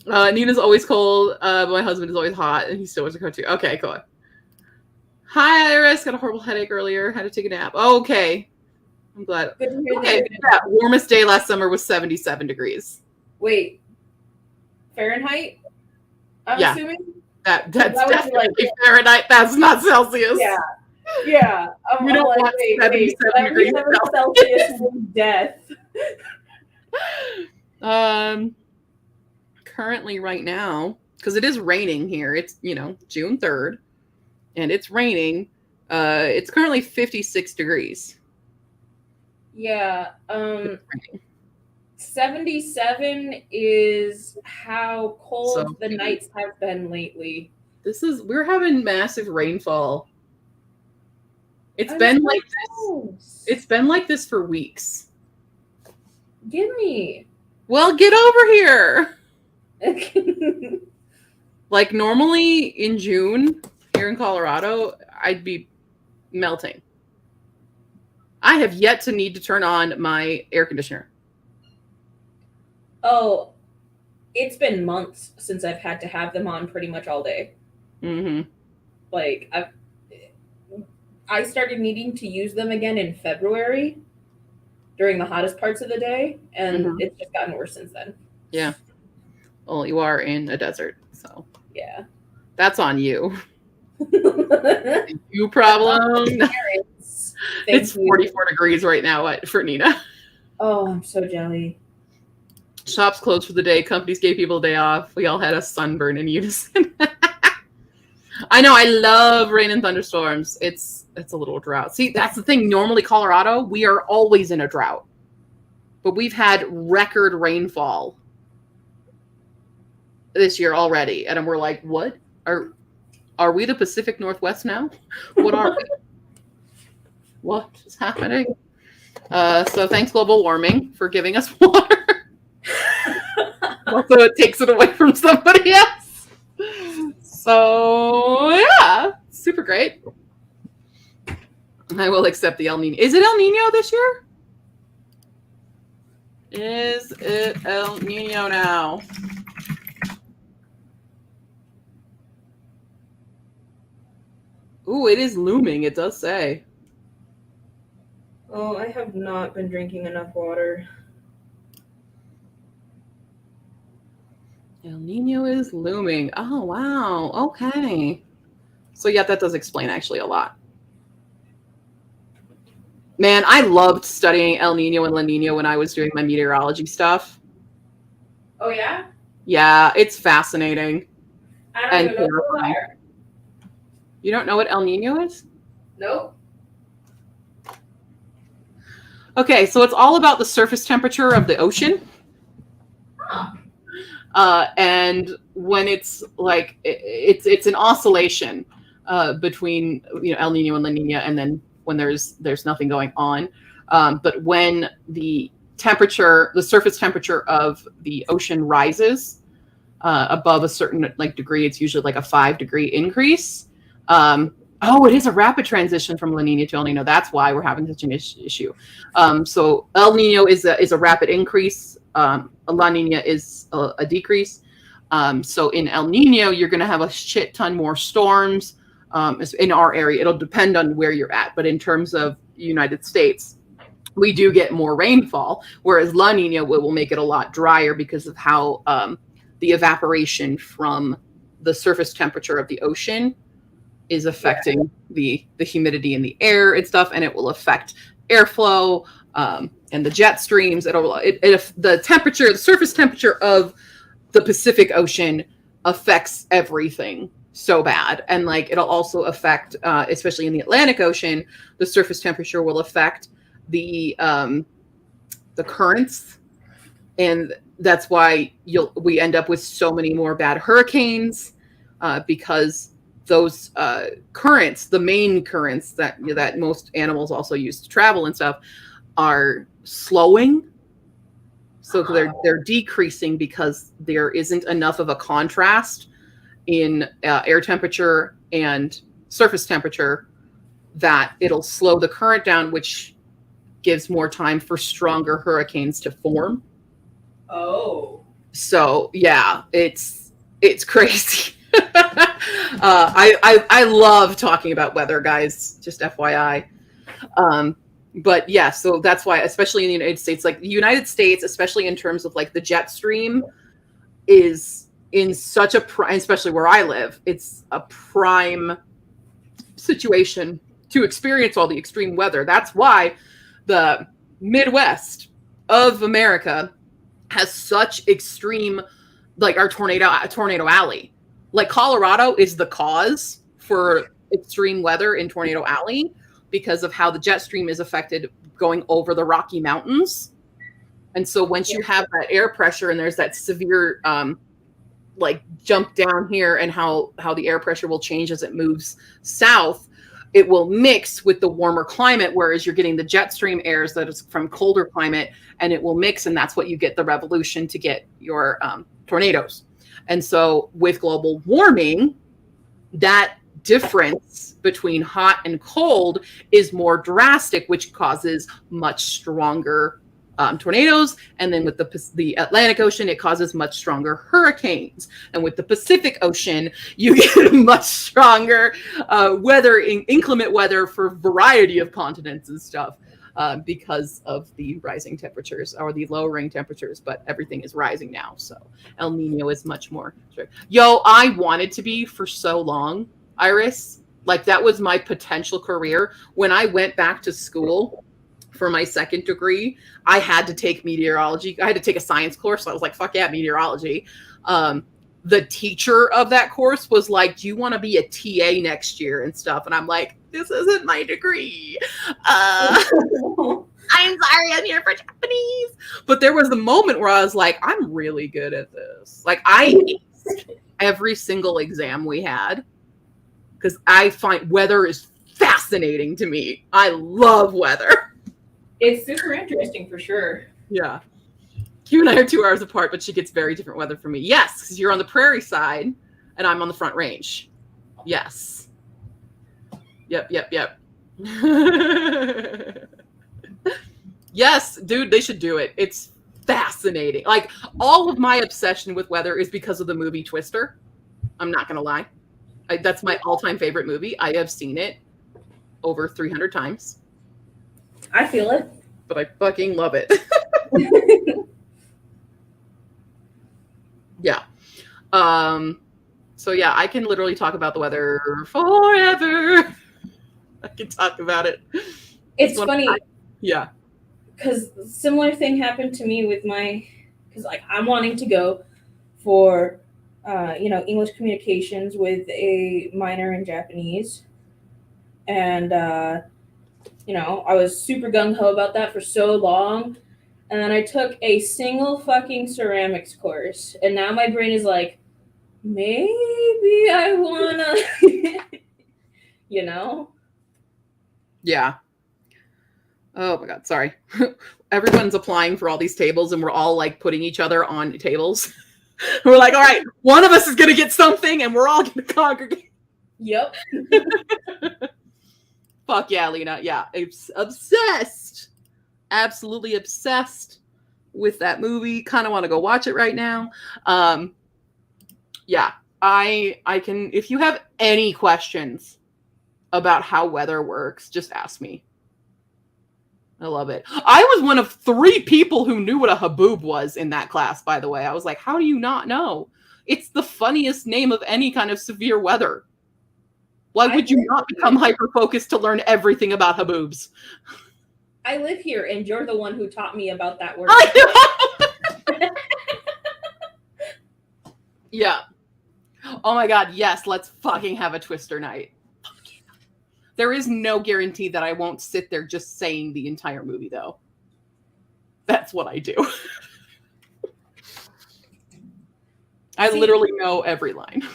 Nina's always cold. My husband is always hot, and he still wants to go too. Okay, cool. Hi, Iris. Got a horrible headache earlier. Had to take a nap. Oh, okay. I'm glad. Good to hear Okay, that. yeah, warmest day last summer was 77 degrees. Wait, Fahrenheit? I'm Yeah. assuming? That's That was definitely Fahrenheit. That's not Celsius. Yeah. Yeah. We don't want 77 degrees 77 Celsius with death. Currently right now, because it is raining here, it's June 3rd, and it's raining. It's currently 56 degrees. Yeah. 77 is how cold So- the nights have been lately. We're having massive rainfall. It's I'm been so like close. this. It's been like this for weeks. Gimme. Well, get over here. Like normally in June here in Colorado, I'd be melting. I have yet to need to turn on my air conditioner. Oh, it's been months since I've had to have them on pretty much all day. Mm-hmm. Like I started needing to use them again in February during the hottest parts of the day, and Mhm. it's just gotten worse since then. Yeah. Well, you are in a desert, so Yeah. that's on you. You problem. It's 44 degrees right now for Nina. Oh, I'm so jelly. Shops closed for the day. Companies gave people a day off. We all had a sunburn in unison. I know. I love rain and thunderstorms. It's a little drought. See, that's the thing. Normally, Colorado, we are always in a drought, but we've had record rainfall this year already, and we're like, what are we the Pacific Northwest now? What are we? What is happening? So thanks, global warming, for giving us water. Also, it takes it away from somebody else. So yeah, super great. I will accept the El Nino. Is it El Nino this year? Is it El Nino now? Ooh, it is looming. It does say. Oh, I have not been drinking enough water. El Nino is looming. Oh, wow. Okay. So, yeah, that does explain actually a lot. Man, I loved studying El Nino and La Nina when I was doing my meteorology stuff. Oh yeah? Yeah, it's fascinating. I don't And even know what those terrifying. are. You don't know what El Nino is? Nope. Okay, so it's all about the surface temperature of the ocean. Huh. And when it's like it's an oscillation between El Nino and La Nina, and then when there's nothing going on. But when the temperature, the surface temperature of the ocean rises above a certain degree, it's usually like a 5-degree increase. Oh, it is a rapid transition from La Nina to El Nino. That's why we're having such an issue. So El Nino is a rapid increase. La Nina is a decrease. So in El Nino, you're going to have a shit ton more storms. In our area, it'll depend on where you're at. But in terms of United States, we do get more rainfall, whereas La Nina will make it a lot drier because of how the evaporation from the surface temperature of the ocean is affecting the humidity in the air and stuff, and it will affect airflow and the jet streams. The temperature, the surface temperature of the Pacific Ocean affects everything so bad, and it'll also affect, especially in the Atlantic Ocean, the surface temperature will affect the currents, and that's why we end up with so many more bad hurricanes because those currents, the main currents that most animals also use to travel and stuff, are slowing. So they're decreasing because there isn't enough of a contrast in air temperature and surface temperature that it'll slow the current down, which gives more time for stronger hurricanes to form. Oh. So yeah, it's crazy. I love talking about weather, guys, just FYI. But yeah, so that's why, especially in the United States, the United States, especially in terms of the jet stream, is in such a prime, especially where I live, it's a prime situation to experience all the extreme weather. That's why the Midwest of America has such extreme, our tornado alley. Colorado is the cause for extreme weather in Tornado Alley because of how the jet stream is affected going over the Rocky Mountains. And so once you have that air pressure and there's that severe jump down here, and how the air pressure will change as it moves south, it will mix with the warmer climate, whereas you're getting the jet stream airs that is from colder climate, and it will mix, and that's what you get the revolution to get your tornadoes. And so with global warming, that difference between hot and cold is more drastic, which causes much stronger tornadoes. And then with the Atlantic Ocean, it causes much stronger hurricanes. And with the Pacific Ocean, you get much stronger inclement weather for a variety of continents and stuff. Because of the rising temperatures or the lowering temperatures, but everything is rising now. So El Nino is much more strict. I wanted to be for so long, Iris. That was my potential career. When I went back to school for my second degree, I had to take meteorology. I had to take a science course. So I was like, fuck yeah, meteorology. The teacher of that course was like, do you want to be a TA next year and stuff? And I'm like, this isn't my degree. I'm sorry, I'm here for Japanese. But there was a moment where I was like, I'm really good at this. I aced every single exam we had because I find weather is fascinating to me. I love weather. It's super interesting for sure. Yeah. Q and I are 2 hours apart, but she gets very different weather from me. Yes, because you're on the prairie side and I'm on the Front Range. Yes. Yep. Yes, dude, they should do it. It's fascinating. All of my obsession with weather is because of the movie Twister. I'm not going to lie. That's my all-time favorite movie. I have seen it over 300 times. I feel it. but I fucking love it. Yeah. So yeah, I can literally talk about the weather forever. I can talk about it. It's funny. Yeah. Because similar thing happened to me with because like I'm wanting to go for English communications with a minor in Japanese, and I was super gung-ho about that for so long, and then I took a single fucking ceramics course, and now my brain is like, maybe I wanna Yeah. Oh my God, sorry. Everyone's applying for all these tables and we're all like putting each other on tables. We're like, all right, one of us is going to get something and we're all going to congregate. Yep. Fuck yeah, Lena. Yeah, it's obsessed. Absolutely obsessed with that movie. Kind of want to go watch it right now. Yeah, I can, if you have any questions about how weather works, just ask me. I love it. I was one of 3 people who knew what a haboob was in that class, by the way. I was like, how do you not know? It's the funniest name of any kind of severe weather. Why would you not become hyper-focused to learn everything about haboobs? I live here, and you're the one who taught me about that word. Yeah. Oh my God, yes, let's fucking have a Twister night. There is no guarantee that I won't sit there just saying the entire movie, though. That's what I do. I literally know every line.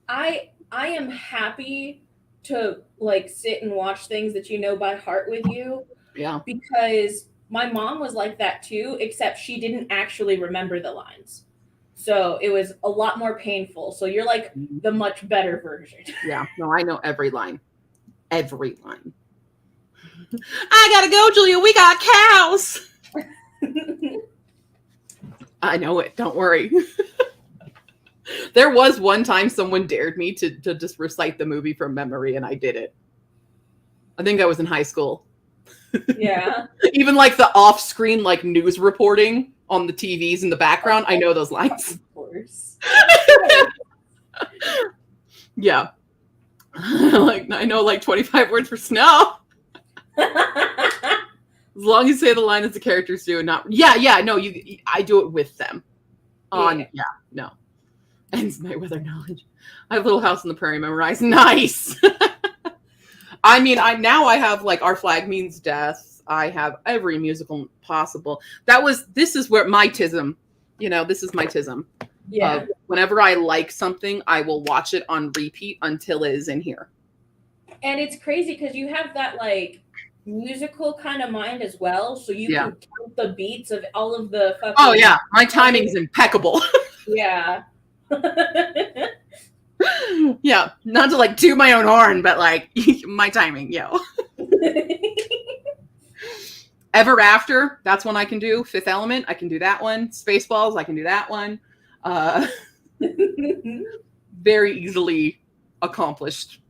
I am happy to like sit and watch things that you know by heart with you. Yeah. Because my mom was like that too, except she didn't actually remember the lines. So it was a lot more painful. So you're like the much better version. Yeah. No, I know every line. Every line. I gotta go, Julia. We got cows. I know it. Don't worry. There was one time someone dared me to just recite the movie from memory, and I did it. I think I was in high school. Yeah. Even like the off-screen like news reporting on the TVs in the background, I know those lines. Of course. Yeah. Like I know like 25 words for snow. As long as you say the line as the characters do, and not no, I do it with them. No. And my weather knowledge. I have Little House on the Prairie memorized. Nice. I mean, I have like Our Flag Means Death. I have every musical possible. This is where my tism, this is my tism. Yeah. Whenever I like something, I will watch it on repeat until it is in here. And it's crazy because you have that like musical kind of mind as well. So you can count the beats of all of the fucking... Oh yeah, my timing's impeccable. Yeah. Yeah, not to like toot my own horn, but like my timing, yo. Ever After, that's one I can do. Fifth Element, I can do that one. Spaceballs, I can do that one. Very easily accomplished.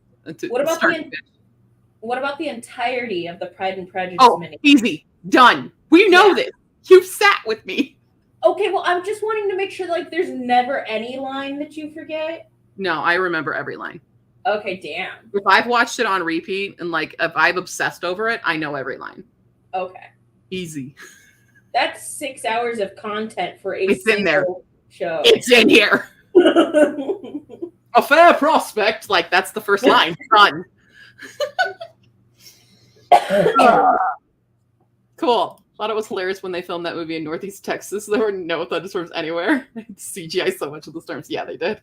What about the entirety of the Pride and Prejudice mini? Easy. Done. We know this. You've sat with me. Okay, well, I'm just wanting to make sure like there's never any line that you forget. No, I remember every line. Okay, damn. If I've watched it on repeat and like if I've obsessed over it, I know every line. Okay. Easy. That's 6 hours of content for a single show. It's in here. A fair prospect. Like that's the first line. Done. Cool. Thought it was hilarious when they filmed that movie in Northeast Texas. There were no thunderstorms anywhere. CGI so much of the storms. Yeah, they did.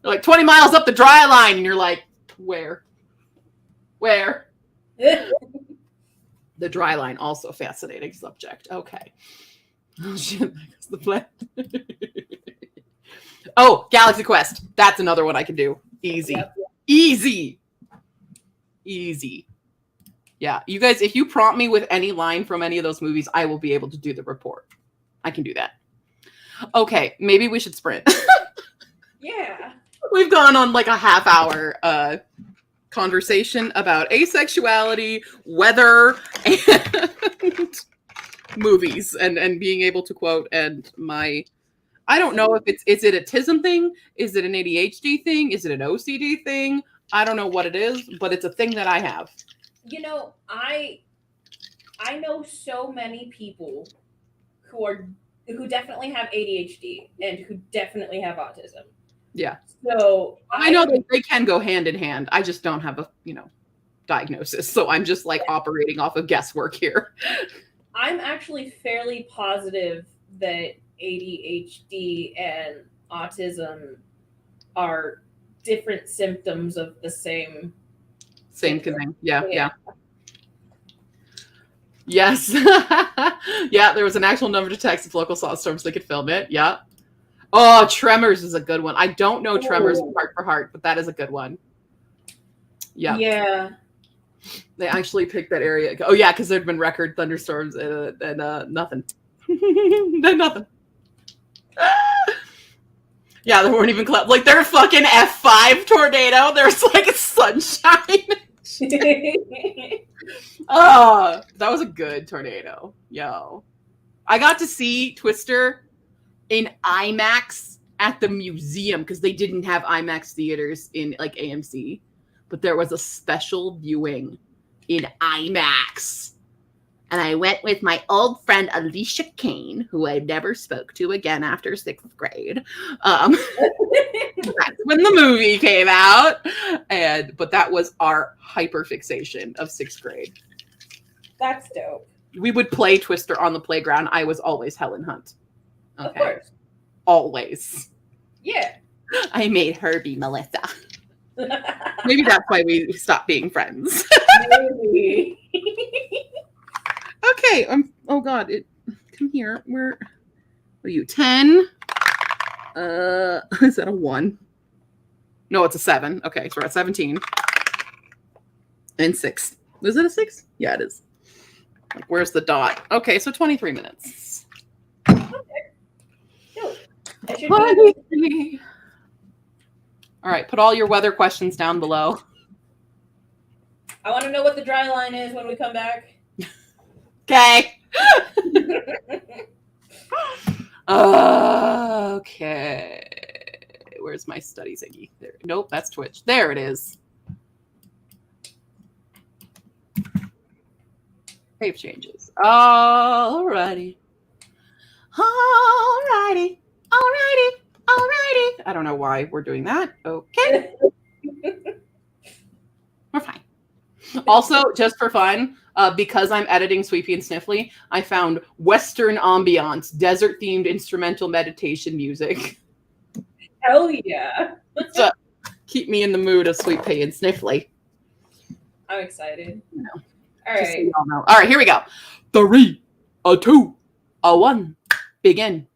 They're like 20 miles up the dry line, and you're like, where? Where? The dry line, also a fascinating subject. Okay. Oh shit, that's the plan. Oh, Galaxy Quest. That's another one I can do. Easy. Yep. Easy. Yeah, you guys, if you prompt me with any line from any of those movies, I will be able to do the report. I can do that. Okay, maybe we should sprint. Yeah. We've gone on like a half-hour conversation about asexuality, weather, and movies and being able to quote. And I don't know if is it a TISM thing? Is it an ADHD thing? Is it an OCD thing? I don't know what it is, but it's a thing that I have. You know, I know so many people who definitely have ADHD and who definitely have autism. Yeah. So I know that they can go hand in hand. I just don't have a, diagnosis. So I'm just like operating off of guesswork here. I'm actually fairly positive that ADHD and autism are different symptoms of the same thing. Yeah. Yeah. Yes. Yeah, there was an actual number to text if local saw storms they could film it. Yeah. Oh, Tremors is a good one. I don't know Tremors heart for heart, but that is a good one. Yeah. Yeah. They actually picked that area. Oh yeah, because there'd been record thunderstorms and nothing. Then nothing. Yeah, there weren't even like they're fucking F5 tornado. There's like sunshine. Oh, that was a good tornado. Yo. I got to see Twister in IMAX at the museum because they didn't have IMAX theaters in like AMC, but there was a special viewing in IMAX. And I went with my old friend Alicia Kane, who I never spoke to again after 6th grade. That's when the movie came out. But that was our hyperfixation of 6th grade. That's dope. We would play Twister on the playground. I was always Helen Hunt. Okay. Of course. Always. Yeah. I made her be Melissa. Maybe that's why we stopped being friends. Maybe. Okay. Oh God. Come here. Where are you? 10. Is that a 1? No, it's a 7. Okay, so we're at 17. And 6. Is it a 6? Yeah, it is. Like, where's the dot? Okay, so 23 minutes. Okay. Cool. All right, put all your weather questions down below. I want to know what the dry line is when we come back. Okay. Okay. Where's my study thingy? There. Nope, that's Twitch. There it is. Save changes. Alrighty. Alrighty. I don't know why we're doing that. Okay. We're fine. Also, just for fun, because I'm editing Sweepy and Sniffly, I found Western ambiance, desert-themed instrumental meditation music. Hell yeah. So, keep me in the mood of Sweet Pea and Sniffly. I'm excited. No. All Just so right. you all know. All right, here we go. 3, a 2, a 1. Begin.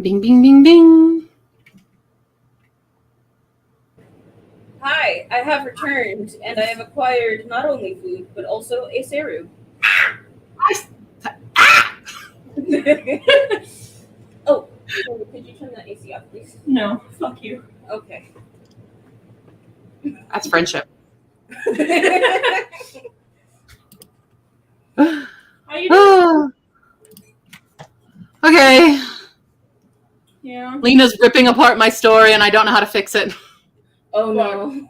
Bing, bing, bing, bing. Hi, I have returned, and I have acquired not only food, but also a Seru. Oh, could you turn that AC off, please? No, fuck you. Okay. That's friendship. How you doing? Ah. Okay. Yeah. Lena's ripping apart my story and I don't know how to fix it. Oh no.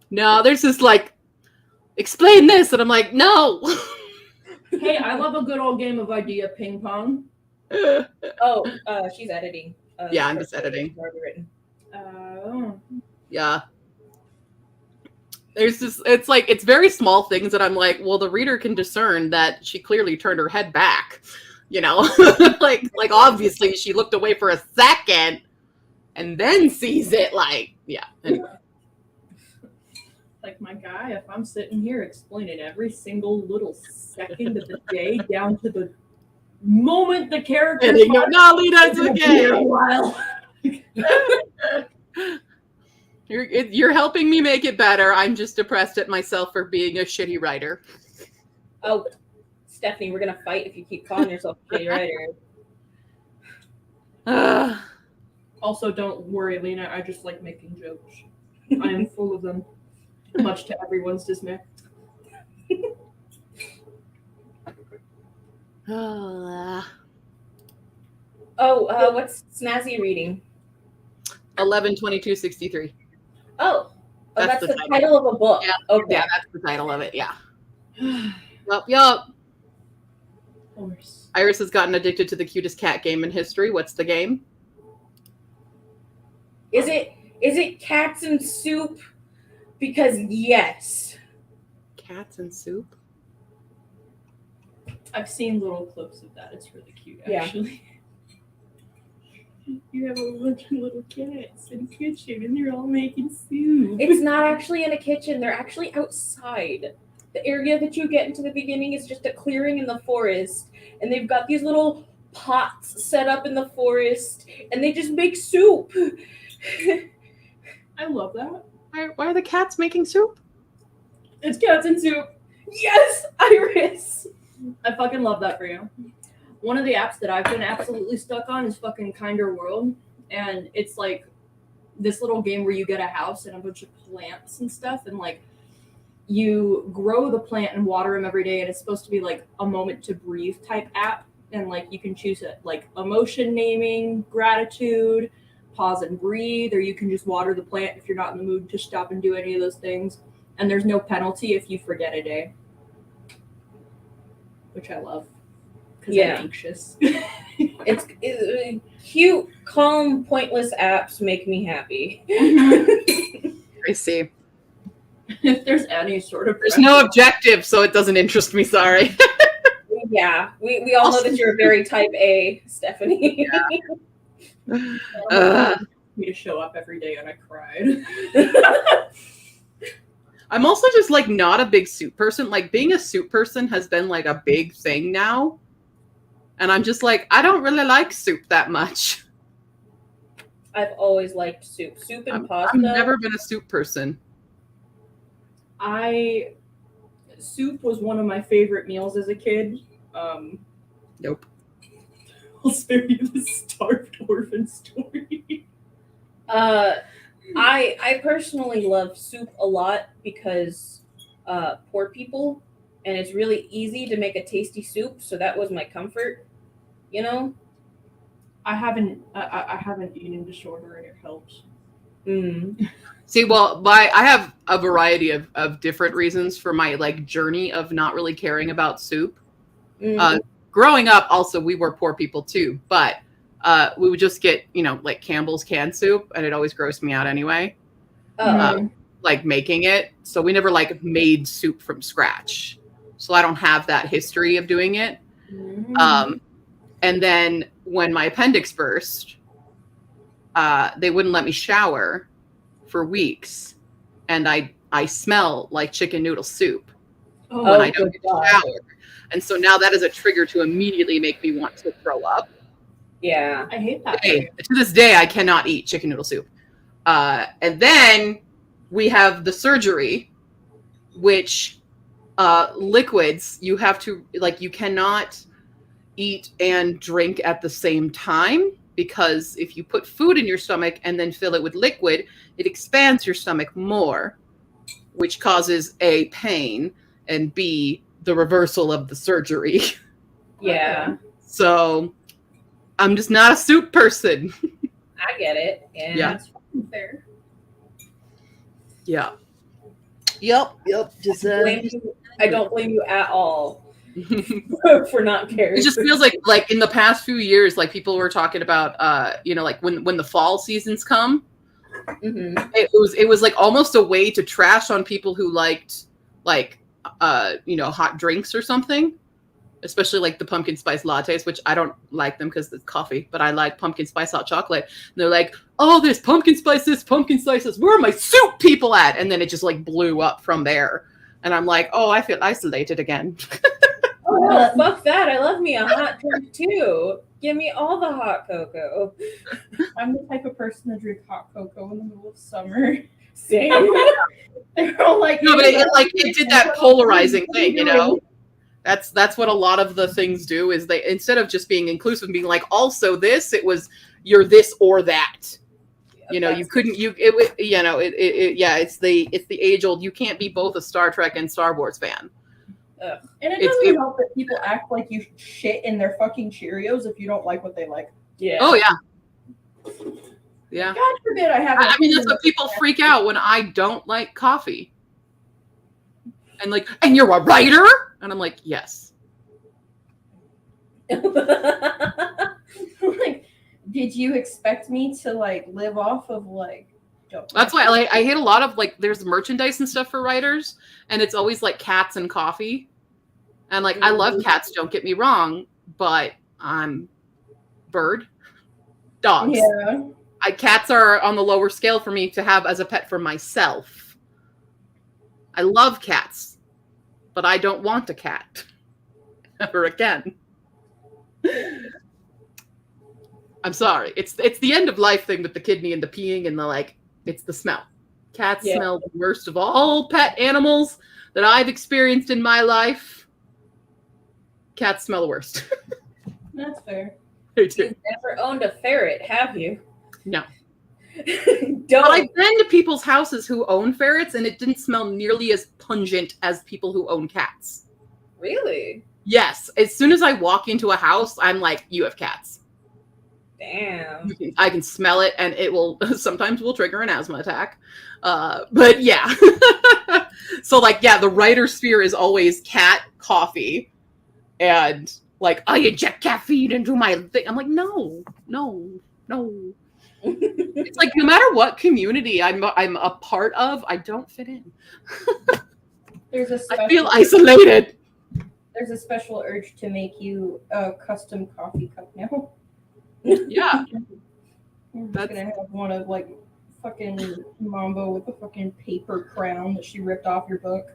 No, there's this like, explain this. And I'm like, no. Hey, I love a good old game of idea ping pong. Oh, she's editing. Yeah, I'm just editing. It's already written. Oh. Yeah. There's this, it's like, it's very small things that I'm like, well, the reader can discern that she clearly turned her head back, you know, like obviously she looked away for a second and then sees it like, yeah. Anyway. Like my guy, if I'm sitting here explaining every single little second of the day down to the moment the character And you go, no, Lena, it's okay. a while. You're helping me make it better. I'm just depressed at myself for being a shitty writer. Oh, Stephanie, we're gonna fight if you keep calling yourself a shitty writer. Also, don't worry, Lena. I just like making jokes. I am full of them, much to everyone's dismay. What's Snazzy reading? 11/22/63. Oh, That's that's the the title of a book. Yeah, Okay. yeah, that's the title of it. Yeah. Yup. Horse. Iris has gotten addicted to the cutest cat game in history. What's the game? Is it Cats and Soup? Because yes. Cats and soup. I've seen little clips of that. It's really cute, Yeah. actually. You have a bunch of little cats in a kitchen, and they're all making soup. It's not actually in a kitchen. They're actually outside. The area that you get into the beginning is just a clearing in the forest, and they've got these little pots set up in the forest, and they just make soup. I love that. Why are the cats making soup? It's cats and soup. Yes, Iris. I fucking love that for you. One of the apps that I've been absolutely stuck on is fucking Kinder World. And it's like this little game where you get a house and a bunch of plants and stuff. And like you grow the plant and water them every day. And it's supposed to be like a moment to breathe type app. And like you can choose it like emotion naming, gratitude, pause and breathe. Or you can just water the plant if you're not in the mood to stop and do any of those things. And there's no penalty if you forget a day. Which I love. Because Yeah. I'm anxious. It's cute, calm, pointless apps make me happy. I see. If there's any sort of There's no objective, so it doesn't interest me. Sorry. Yeah, we all know that you're very type A, Stephanie. Me to show up every day and I cried. I'm also just like not a big soup person. Like being a soup person has been like a big thing now. And I'm just like, I don't really like soup that much. I've always liked soup. Soup and pasta. I've never been a soup person. Soup was one of my favorite meals as a kid. Nope. I'll spare you the starved orphan story. I personally love soup a lot because poor people, and it's really easy to make a tasty soup. So that was my comfort, you know. I haven't eaten disorder and it helps. See, well, I have a variety of different reasons for my like journey of not really caring about soup. Growing up, also, we were poor people too, but we would just get, like Campbell's canned soup, and it always grossed me out anyway. Like making it. So we never like made soup from scratch. So I don't have that history of doing it. And then when my appendix burst, they wouldn't let me shower for weeks, and I smell like chicken noodle soup. Oh, when I don't good get to God. shower. And so now that is a trigger to immediately make me want to throw up. Yeah. I hate that. To this day, I cannot eat chicken noodle soup. And then we have the surgery, which liquids, you have to, like, you cannot eat and drink at the same time, because if you put food in your stomach and then fill it with liquid, it expands your stomach more, which causes A, pain, and B, the reversal of the surgery. Yeah. So I'm just not a soup person. I get it. Yeah. Yeah. That's fucking fair. Yeah. Yep. Just I don't blame you at all for not caring. it just feels like in the past few years, like people were talking about like when the fall seasons come, Mhm. it was like almost a way to trash on people who liked hot drinks or something, especially like the pumpkin spice lattes, which I don't like them because it's coffee, but I like pumpkin spice hot chocolate. And they're like, oh, there's pumpkin spice this, pumpkin spice this, where are my soup people at? And then it just like blew up from there. And I'm like, oh, I feel isolated again. Oh, no, fuck that. I love me a hot drink too. Give me all the hot cocoa. I'm the type of person to drink hot cocoa in the middle of summer. Same. They're all like, No, but it did that polarizing thing, you know? That's what a lot of the things do, is they, instead of just being inclusive and being like, also this, it was, you're this or that. You know, you couldn't, it's the age old, you can't be both a Star Trek and Star Wars fan. And it doesn't help that people act like you shit in their fucking Cheerios if you don't like what they like. Yeah. Oh, yeah. Yeah. God forbid I have. I mean, that's what people freak out when I don't like coffee. And like, and you're a writer? And I'm like, yes. Like, did you expect me to like live off of like? That's why I hate a lot of like, there's merchandise and stuff for writers, and it's always like cats and coffee. And like, I love cats, don't get me wrong, but I'm bird, dogs. Yeah. Cats are on the lower scale for me to have as a pet for myself. I love cats, but I don't want a cat ever again. I'm sorry. It's the end of life thing with the kidney and the peeing and the like. It's the smell. Cats smell the worst of all pet animals that I've experienced in my life. Cats smell the worst. That's fair. They do. You've never owned a ferret, have you? No. Don't. But I've been to people's houses who own ferrets, and it didn't smell nearly as pungent as people who own cats. Really? Yes. As soon as I walk into a house, I'm like, you have cats. Damn. I can smell it, and it will sometimes will trigger an asthma attack. But yeah. So like, yeah, the writer sphere is always cat, coffee, and like, I inject caffeine into my thing. I'm like, no. It's like, no matter what community I'm a part of, I don't fit in. I feel isolated. There's a special urge to make you a custom coffee cup now. Yeah. I'm just gonna have one of like fucking Mambo with the fucking paper crown that she ripped off your book.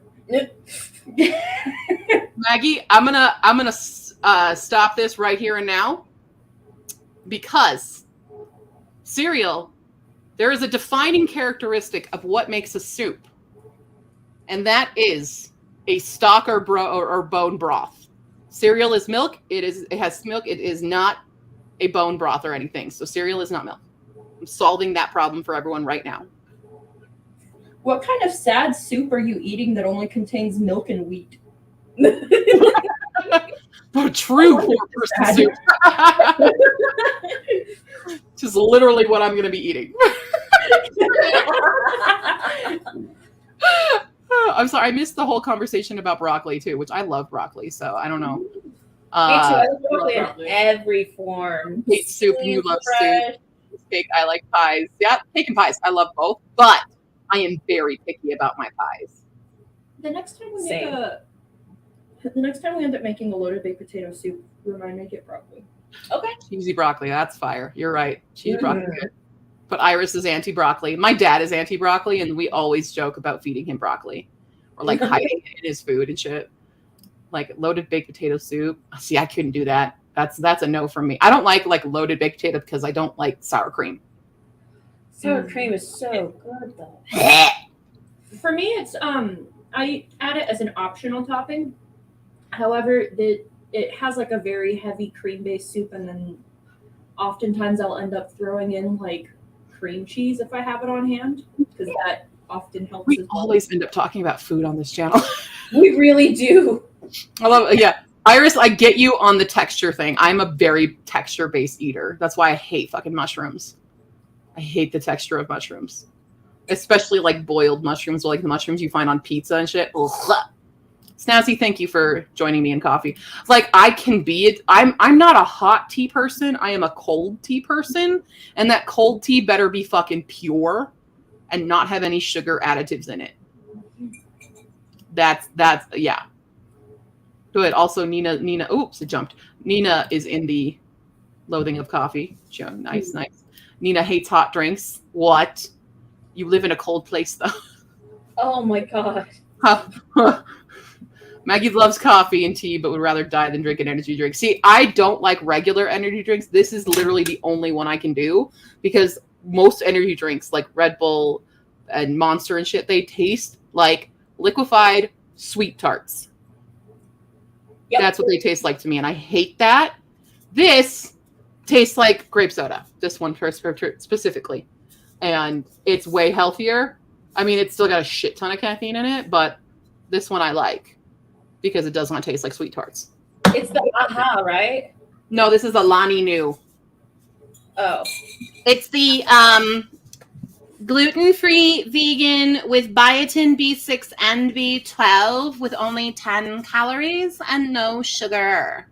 Maggie, I'm gonna stop this right here and now, because cereal, there is a defining characteristic of what makes a soup, and that is a stock or bone broth. Cereal is milk. It has milk. It is not a bone broth or anything. So cereal is not milk. I'm solving that problem for everyone right now. What kind of sad soup are you eating that only contains milk and wheat? True poor person soup. Which is literally what I'm going to be eating. I'm sorry, I missed the whole conversation about broccoli too, which I love broccoli, so I don't know. Me too. I love broccoli in broccoli. every form. Hate soup, you love Fresh. soup. Cake, I like pies. Yeah, cake and pies. I love both, but I am very picky about my pies. The next time we Same. end up making a loaded baked potato soup, remind me to get broccoli. Okay. Cheesy broccoli, that's fire. You're right. Cheesy Mhm. broccoli. Good. But Iris is anti-broccoli. My dad is anti-broccoli, and we always joke about feeding him broccoli. or like hiding it in his food and shit. Like loaded baked potato soup. See, I couldn't do that. That's a no from me. I don't like loaded baked potato because I don't like sour cream. Sour cream is so good though. For me, it's I add it as an optional topping. However, it has like a very heavy cream-based soup, and then oftentimes I'll end up throwing in like cream cheese if I have it on hand, because that often helps. We as well. always end up talking about food on this channel. We really do. I love it. Yeah. Iris, I get you on the texture thing. I'm a very texture-based eater. That's why I hate fucking mushrooms. I hate the texture of mushrooms. Especially like boiled mushrooms, or like the mushrooms you find on pizza and shit. Ugh. Snazzy, thank you for joining me in coffee. Like I can be, I'm not a hot tea person. I am a cold tea person, and that cold tea better be fucking pure and not have any sugar additives in it. That's yeah. Good. Also, Nina. Oops, it jumped. Nina is in the loathing of coffee. Nice. Nina hates hot drinks. What? You live in a cold place, though. Oh my god. Maggie loves coffee and tea, but would rather die than drink an energy drink. See, I don't like regular energy drinks. This is literally the only one I can do, because most energy drinks, like Red Bull and Monster and shit, they taste like liquefied sweet tarts. Yep. That's what they taste like to me, and I hate that. This tastes like grape soda. This one specifically, and it's way healthier. I mean, it's still got a shit ton of caffeine in it, but this one I like because it does not taste like sweet tarts. It's the aha, right? No, this is a Lonnie New. Oh. It's the gluten-free vegan with biotin B6 and B12 with only 10 calories and no sugar.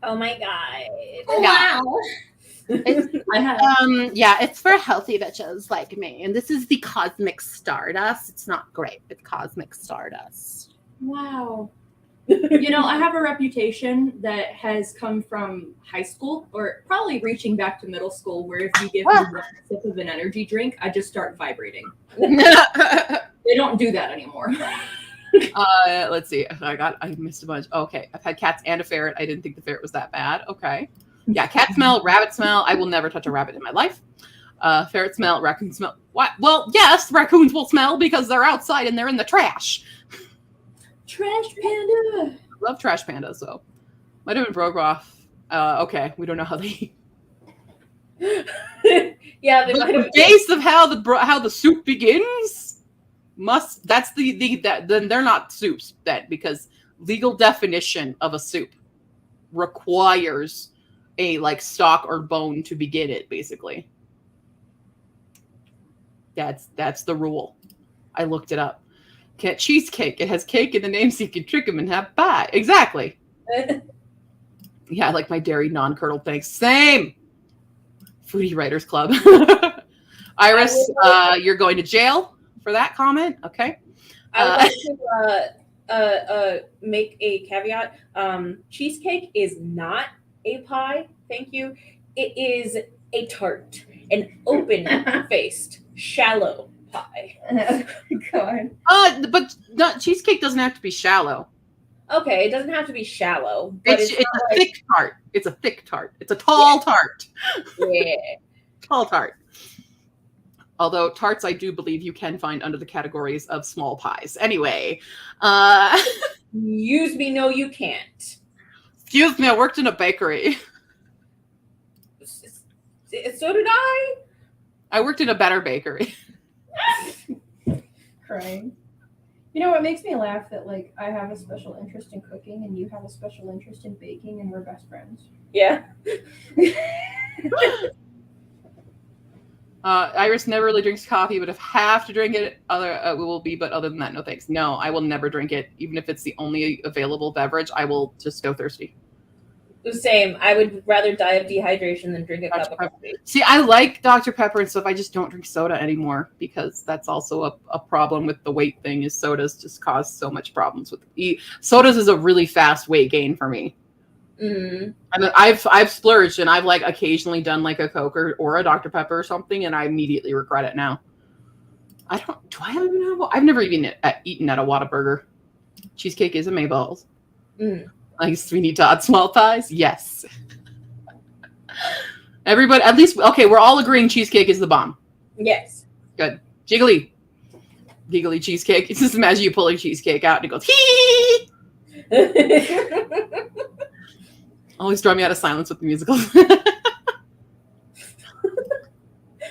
Oh my god. Yeah. Wow. It's for healthy bitches like me. And this is the Cosmic Stardust. It's not grape, it's Cosmic Stardust. Wow. I have a reputation that has come from high school, or probably reaching back to middle school, where if you give me one sip of an energy drink, I just start vibrating. They don't do that anymore. Let's see. I missed a bunch. Okay. I've had cats and a ferret. I didn't think the ferret was that bad. Okay. Yeah. Cat smell, rabbit smell. I will never touch a rabbit in my life. Ferret smell, raccoon smell. What? Well, yes, raccoons will smell because they're outside and they're in the trash. Trash panda. Love trash pandas though. Might have been Brogroff. Okay. We don't know how they. Yeah, they might The have. base of how the soup begins that's then they're not soups then, because legal definition of a soup requires a like stock or bone to begin it, basically. That's the rule. I looked it up. Cheesecake. It has cake in the name, so you can trick them and have pie. Exactly. Yeah, I like my dairy non-curdled things. Same. Foodie Writers Club. Iris, you're going to jail for that comment. Okay. I would like to make a caveat. Cheesecake is not a pie. Thank you. It is a tart, an open-faced, shallow pie. God. But cheesecake doesn't have to be shallow. Okay, it doesn't have to be shallow, but It's it's a thick tart. It's a thick tart. It's a tall tart. yeah. Tall tart. Although tarts, I do believe you can find under the categories of small pies. Anyway, Use me, no, you can't. excuse me, I worked in a bakery. So did I. I worked in a better bakery. Crying. You know what makes me laugh? That like I have a special interest in cooking and you have a special interest in baking, and we're best friends. Yeah. Iris never really drinks coffee, but if I have to drink it, will be. But other than that, no thanks. No, I will never drink it, even if it's the only available beverage. I will just go thirsty. The same. I would rather die of dehydration than drink a cup of coffee. See, I like Dr. Pepper and stuff. I just don't drink soda anymore, because that's also a problem with the weight thing. Is sodas just cause so much problems with sodas is a really fast weight gain for me. Mm. I mean, I've splurged, and I've like occasionally done like a Coke or a Dr. Pepper or something, and I immediately regret it now. I've never even eaten at a Whataburger. Cheesecake is a Mabel's. Like Sweeney Todd small pies? Yes. Everybody, at least, okay, we're all agreeing cheesecake is the bomb. Yes. Good. Giggly cheesecake. Just imagine you pull a cheesecake out and it goes, hee! Always draw me out of silence with the musical.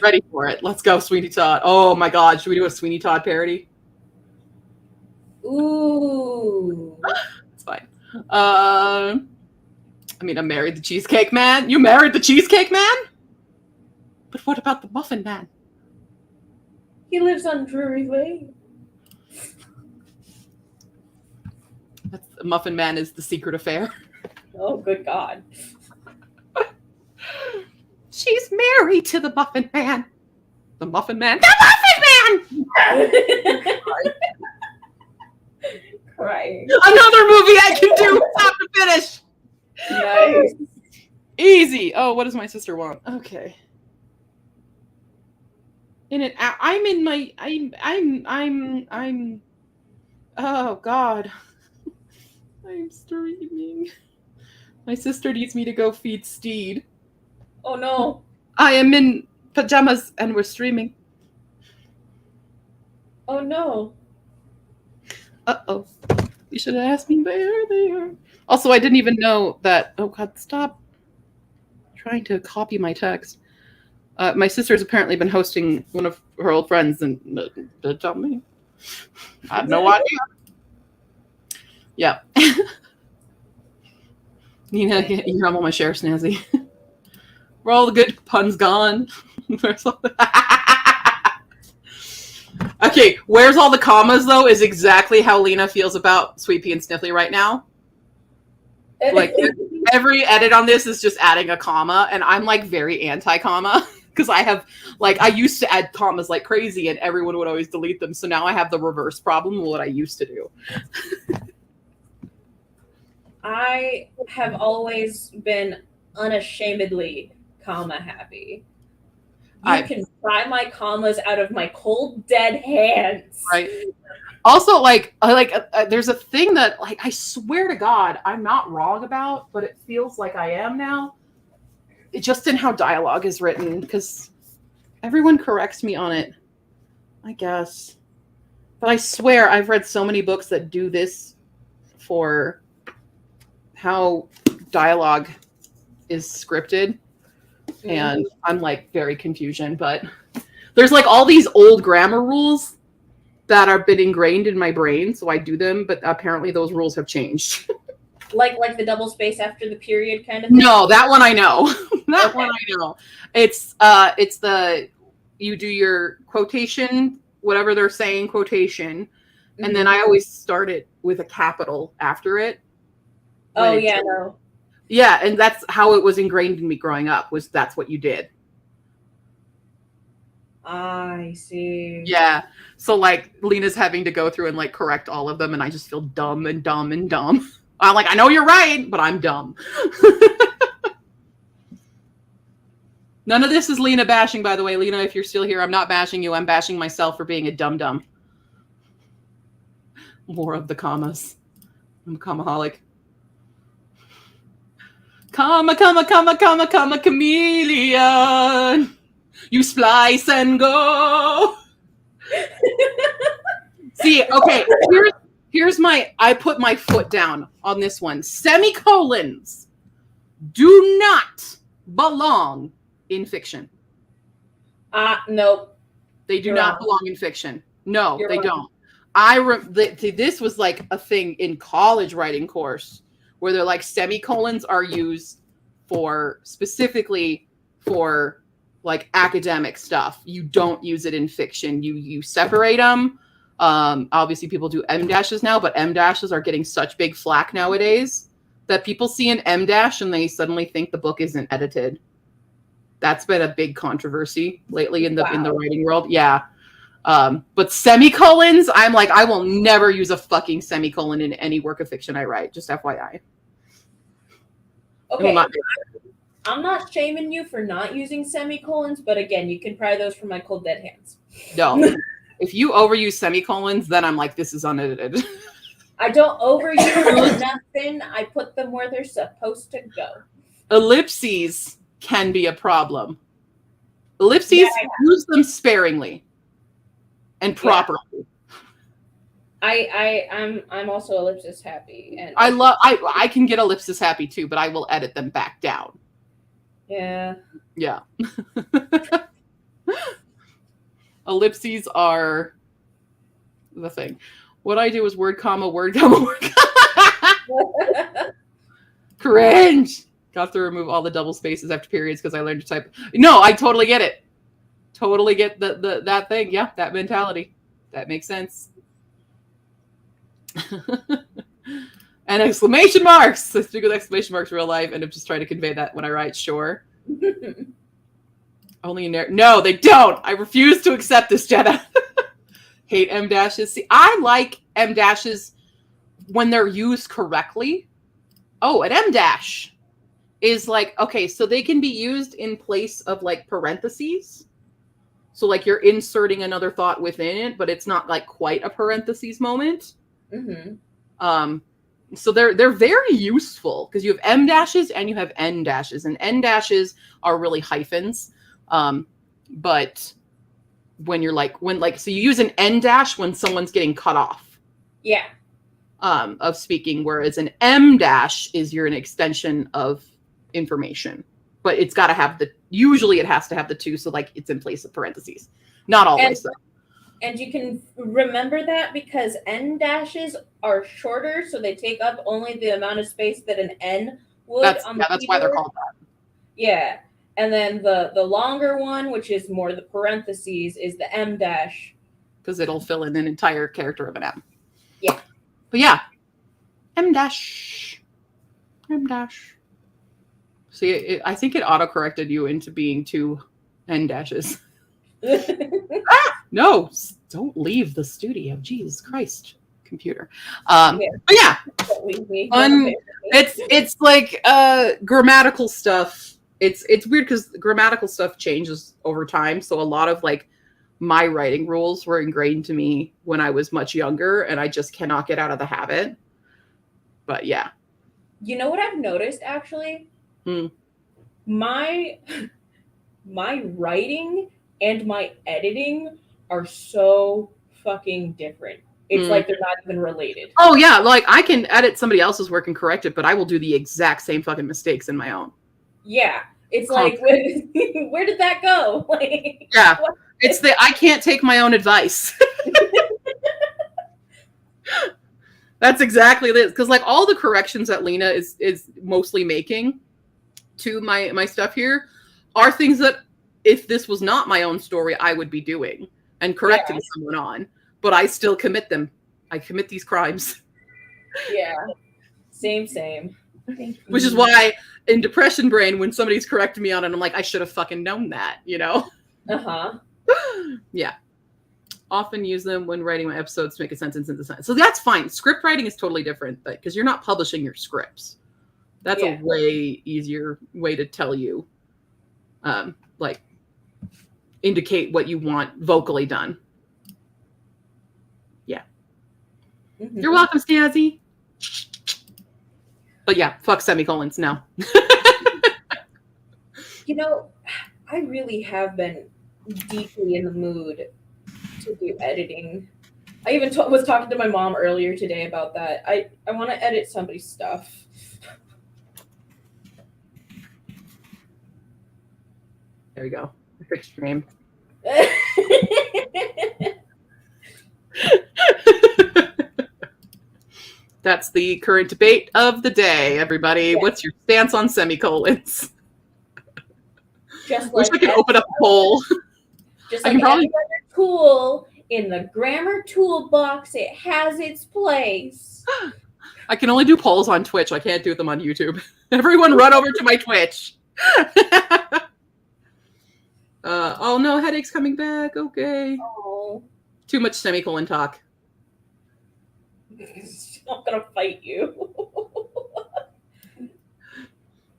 Ready for it. Let's go, Sweeney Todd. Oh my God. Should we do a Sweeney Todd parody? Ooh. It's fine. I married the Cheesecake Man. You married the Cheesecake Man? But what about the Muffin Man? He lives on Drury Lane. The Muffin Man is the secret affair. Oh, good God. She's married to the Muffin Man. The Muffin Man. The Muffin Man! Crying. Another movie I can do top to finish. Nice. Easy. Oh, what does my sister want? Okay. Oh God. I'm streaming. My sister needs me to go feed Steed. Oh no. I am in pajamas and we're streaming. Oh no. Uh-oh. You should have asked me where they are. Also, I didn't even know that. Oh God, stop trying to copy my text. My sister's apparently been hosting one of her old friends and tell me. I have no idea. Yeah. Nina, you're on my share, Snazzy. Where all the good puns gone? Okay, where's all the commas though is exactly how Lena feels about Sweet Pea and Sniffly right now. Like every edit on this is just adding a comma, and I'm like very anti-comma because I used to add commas like crazy, and everyone would always delete them. So now I have the reverse problem of what I used to do. I have always been unashamedly comma happy. You can pry my commas out of my cold, dead hands. Right. Also, there's a thing that, I swear to God, I'm not wrong about, but it feels like I am now. Just in how dialogue is written, because everyone corrects me on it, I guess. But I swear I've read so many books that do this for how dialogue is scripted. And I'm very confusion, but there's all these old grammar rules that are been ingrained in my brain, so I do them, but apparently those rules have changed. like the double space after the period kind of thing? No, that one I know. That one I know. It's you do your quotation, whatever they're saying, quotation, and then I always start it with a capital after it. Oh yeah, no. Yeah, and that's how it was ingrained in me growing up, that's what you did. I see. Yeah. So Lena's having to go through and correct all of them, and I just feel dumb and dumb and dumb. I'm I know you're right, but I'm dumb. None of this is Lena bashing, by the way. Lena, if you're still here, I'm not bashing you. I'm bashing myself for being a dum-dum. More of the commas. I'm a commaholic. Comma, chameleon. You splice and go. See, okay, here's I put my foot down on this one. Semicolons do not belong in fiction. Nope. They do not belong in fiction. No, You're they wrong. don't. This was a thing in college writing course where they're semicolons are used specifically for academic stuff. You don't use it in fiction. You separate them. Obviously people do M dashes now, but M dashes are getting such big flack nowadays that people see an M dash and they suddenly think the book isn't edited. That's been a big controversy lately in the writing world. Yeah. But semicolons, I'm I will never use a fucking semicolon in any work of fiction I write. Just FYI. Okay. I'm not shaming you for not using semicolons, but again, you can pry those from my cold dead hands. No. If you overuse semicolons, then I'm like, this is unedited. I don't overuse nothing. I put them where they're supposed to go. Ellipses can be a problem. Ellipses, use them sparingly and properly. I'm also ellipsis happy, and I can get ellipsis happy too, but I will edit them back down. Yeah. Ellipses are the thing. What I do is word comma, word comma, word comma. Cringe. Got to remove all the double spaces after periods because I learned to type. No, I totally get it. Totally get the that thing. Yeah, that mentality. That makes sense. And exclamation marks. I speak with exclamation marks real life, and I'm just trying to convey that when I write. Sure. Only in there. No, they don't. I refuse to accept this, Jenna. Hate M dashes. See, I like M dashes when they're used correctly. Oh, an M dash is like, okay, so they can be used in place of like parentheses. So like you're inserting another thought within it, but it's not like quite a parentheses moment. Mm-hmm. So they're very useful because you have M dashes and you have N dashes, and N dashes are really hyphens. But when you're like, so you use an N dash when someone's getting cut off. Yeah. Of speaking, whereas an M dash is you're an extension of information, but it's got to have usually it has to have the two. So like it's in place of parentheses, not always though. And you can remember that because N dashes are shorter, so they take up only the amount of space that an N would. That's why they're called that. Yeah. And then the longer one, which is more the parentheses, is the M dash. Because it'll fill in an entire character of an M. Yeah. But yeah. M dash. M dash. See, I think it auto-corrected you into being two N dashes. No, don't leave the studio. Jesus Christ, computer. But yeah, it's like grammatical stuff. It's weird because grammatical stuff changes over time. So a lot of like my writing rules were ingrained to me when I was much younger, and I just cannot get out of the habit. But yeah. You know what I've noticed actually? My writing and my editing are so fucking different. It's like they're not even related. Oh yeah, like I can edit somebody else's work and correct it, but I will do the exact same fucking mistakes in my own. Yeah, it's like where did that go? Like, yeah, it's I can't take my own advice. That's exactly this, because like all the corrections that Lena is mostly making to my stuff here are things that if this was not my own story, I would be doing and correcting someone on, but I still commit them. I commit these crimes. Yeah. Same. Which is why in Depression Brain, when somebody's correcting me on it, I'm like, I should have fucking known that, you know? Uh-huh. Yeah. Often use them when writing my episodes to make a sentence into sentence. So that's fine. Script writing is totally different because you're not publishing your scripts. That's a way easier way to tell you, like, indicate what you want vocally done. Yeah. Mm-hmm. You're welcome, Snazzy. But yeah, fuck semicolons now. You know, I really have been deeply in the mood to do editing. I even was talking to my mom earlier today about that. I want to edit somebody's stuff. There we go. I fixed your name. That's the current debate of the day, everybody. Yeah. What's your stance on semicolons? Just wish I could open up a poll. Just like every other tool in the grammar toolbox, it has its place. I can only do polls on Twitch. I can't do them on YouTube. Everyone run over to my Twitch. Oh no, headache's coming back. Okay. Oh. Too much semicolon talk. I'm gonna fight you.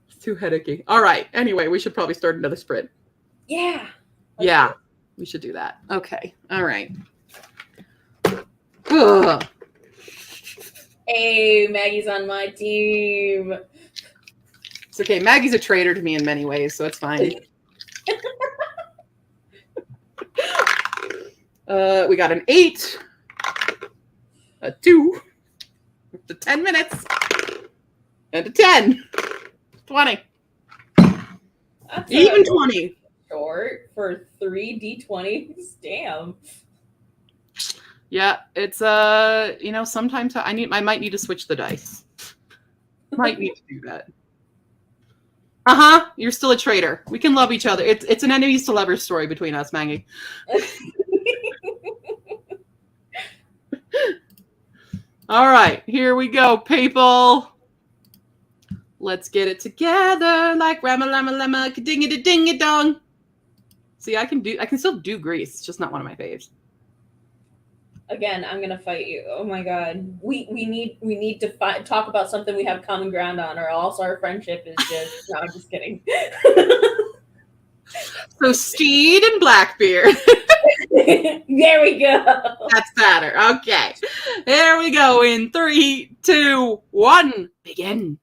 It's too headachy. All right. Anyway, we should probably start another sprint. Yeah. Yeah. We should do that. Okay. All right. Ugh. Hey, Maggie's on my team. It's okay. Maggie's a traitor to me in many ways, so it's fine. We got an 8, a 2, the 10 minutes, and a 10. 20. That's Even 20. short for 3d20s. Damn. Yeah, it's sometimes I might need to switch the dice. Might need to do that. You're still a traitor. We can love each other. It's an enemies to lovers story between us, Maggie. All right, here we go, people. Let's get it together like Rama Lama Lama ding it ding it dong. See, I can still do Grease. It's just not one of my faves. Again, I'm gonna fight you. Oh my god, we need to talk about something we have common ground on, or else our friendship is just. No, I'm just kidding. So Steed and Blackbeard. There we go. That's better. Okay, here we go in 3, 2, 1. Begin.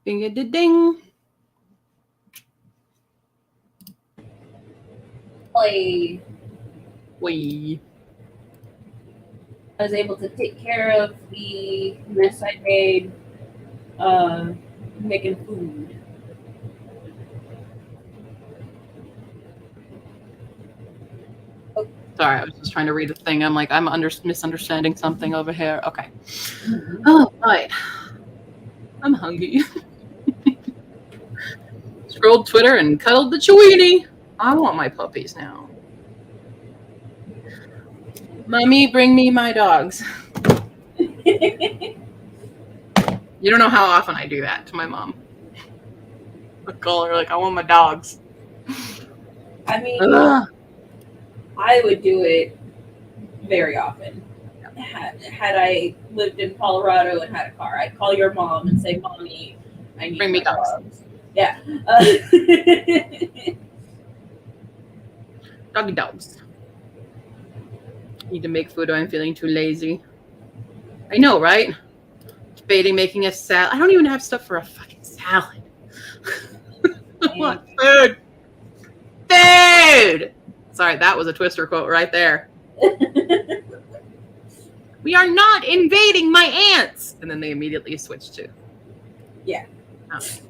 Ding a ding. I Wee. was able to take care of the mess I made making food. Sorry, I was just trying to read a thing. I'm like, I'm misunderstanding something over here. Okay. Oh, right. I'm hungry. Scrolled Twitter and cuddled the Chewini. I want my puppies now. Mommy, bring me my dogs. You don't know how often I do that to my mom. I call her like, I want my dogs. I mean, Ugh. I would do it very often. Had I lived in Colorado and had a car, I'd call your mom and say, "Mommy, I need Bring me my dogs." Yeah. Doggy dogs. Need to make food or I'm feeling too lazy. I know, right? Debating making a salad. I don't even have stuff for a fucking salad. I want food. Food! Sorry, that was a Twister quote right there. We are not invading my ants! And then they immediately switched to. Yeah. Okay.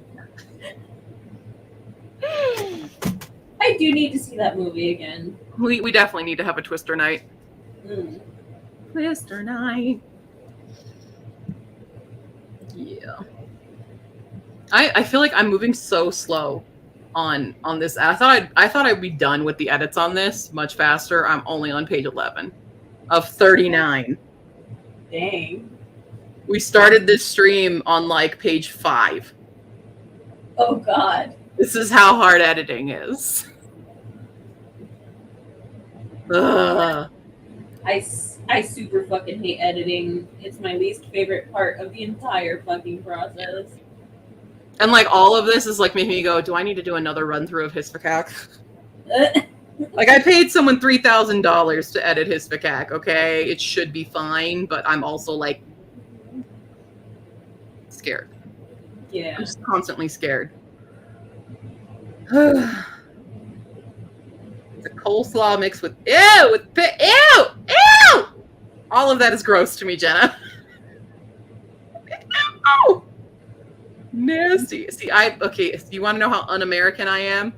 I do need to see that movie again. We definitely need to have a Twister night. Mm. Twister night. Yeah. I feel like I'm moving so slow on this. I thought I'd be done with the edits on this much faster. I'm only on page 11 of 39. Dang. We started this stream on like page 5. Oh God. This is how hard editing is. Ugh. I super fucking hate editing. It's my least favorite part of the entire fucking process. And like all of this is like making me go, do I need to do another run through of Hisfacac? Like I paid someone $3,000 to edit Hisfacac, okay? It should be fine, but I'm also like scared. Yeah. I'm just constantly scared. The coleslaw mixed with ew. All of that is gross to me, Jenna. Ew. Nasty. See, you want to know how un-American I am?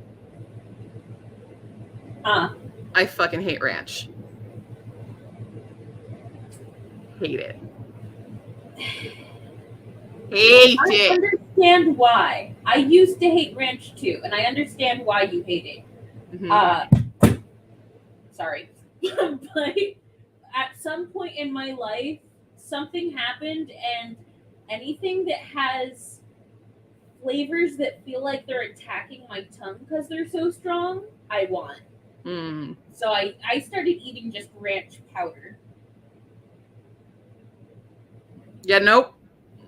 I fucking hate ranch. Hate it. Hate I it. understand why. I used to hate ranch too, and I understand why you hate it. Mhm. Sorry. But at some point in my life, something happened, and anything that has flavors that feel like they're attacking my tongue because they're so strong, I want. Mm. So I started eating just ranch powder. Yeah, nope.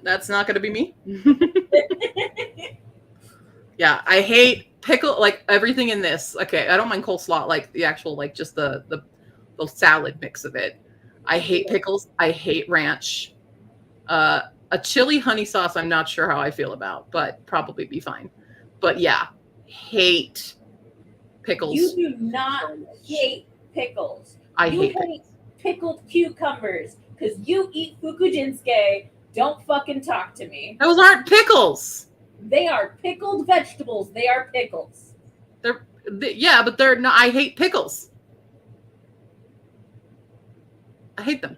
That's not going to be me. Yeah, I hate pickle, like everything in this. Okay, I don't mind coleslaw, like the actual, like just the salad mix of it. I hate pickles. I hate ranch. A chili honey sauce, I'm not sure how I feel about, but probably be fine. But yeah, hate pickles. You do not hate pickles. I You hate hate pickled cucumbers because you eat fukujinsuke. Don't fucking talk to me. Those aren't pickles. They are pickled vegetables. They are pickles. Yeah, but they're not. I hate pickles. I hate them.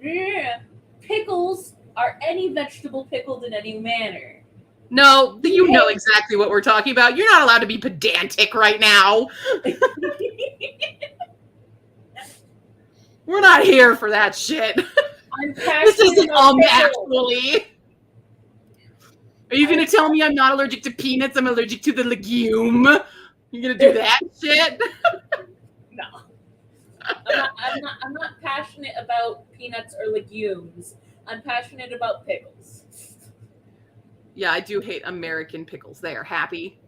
Yeah. Pickles are any vegetable pickled in any manner. No, you know exactly what we're talking about. You're not allowed to be pedantic right now. We're not here for that shit. This isn't actually. Are you going to tell me I'm not allergic to peanuts? I'm allergic to the legume. You're going to do that shit? No. I'm not passionate about peanuts or legumes. I'm passionate about pickles. Yeah, I do hate American pickles. They are happy.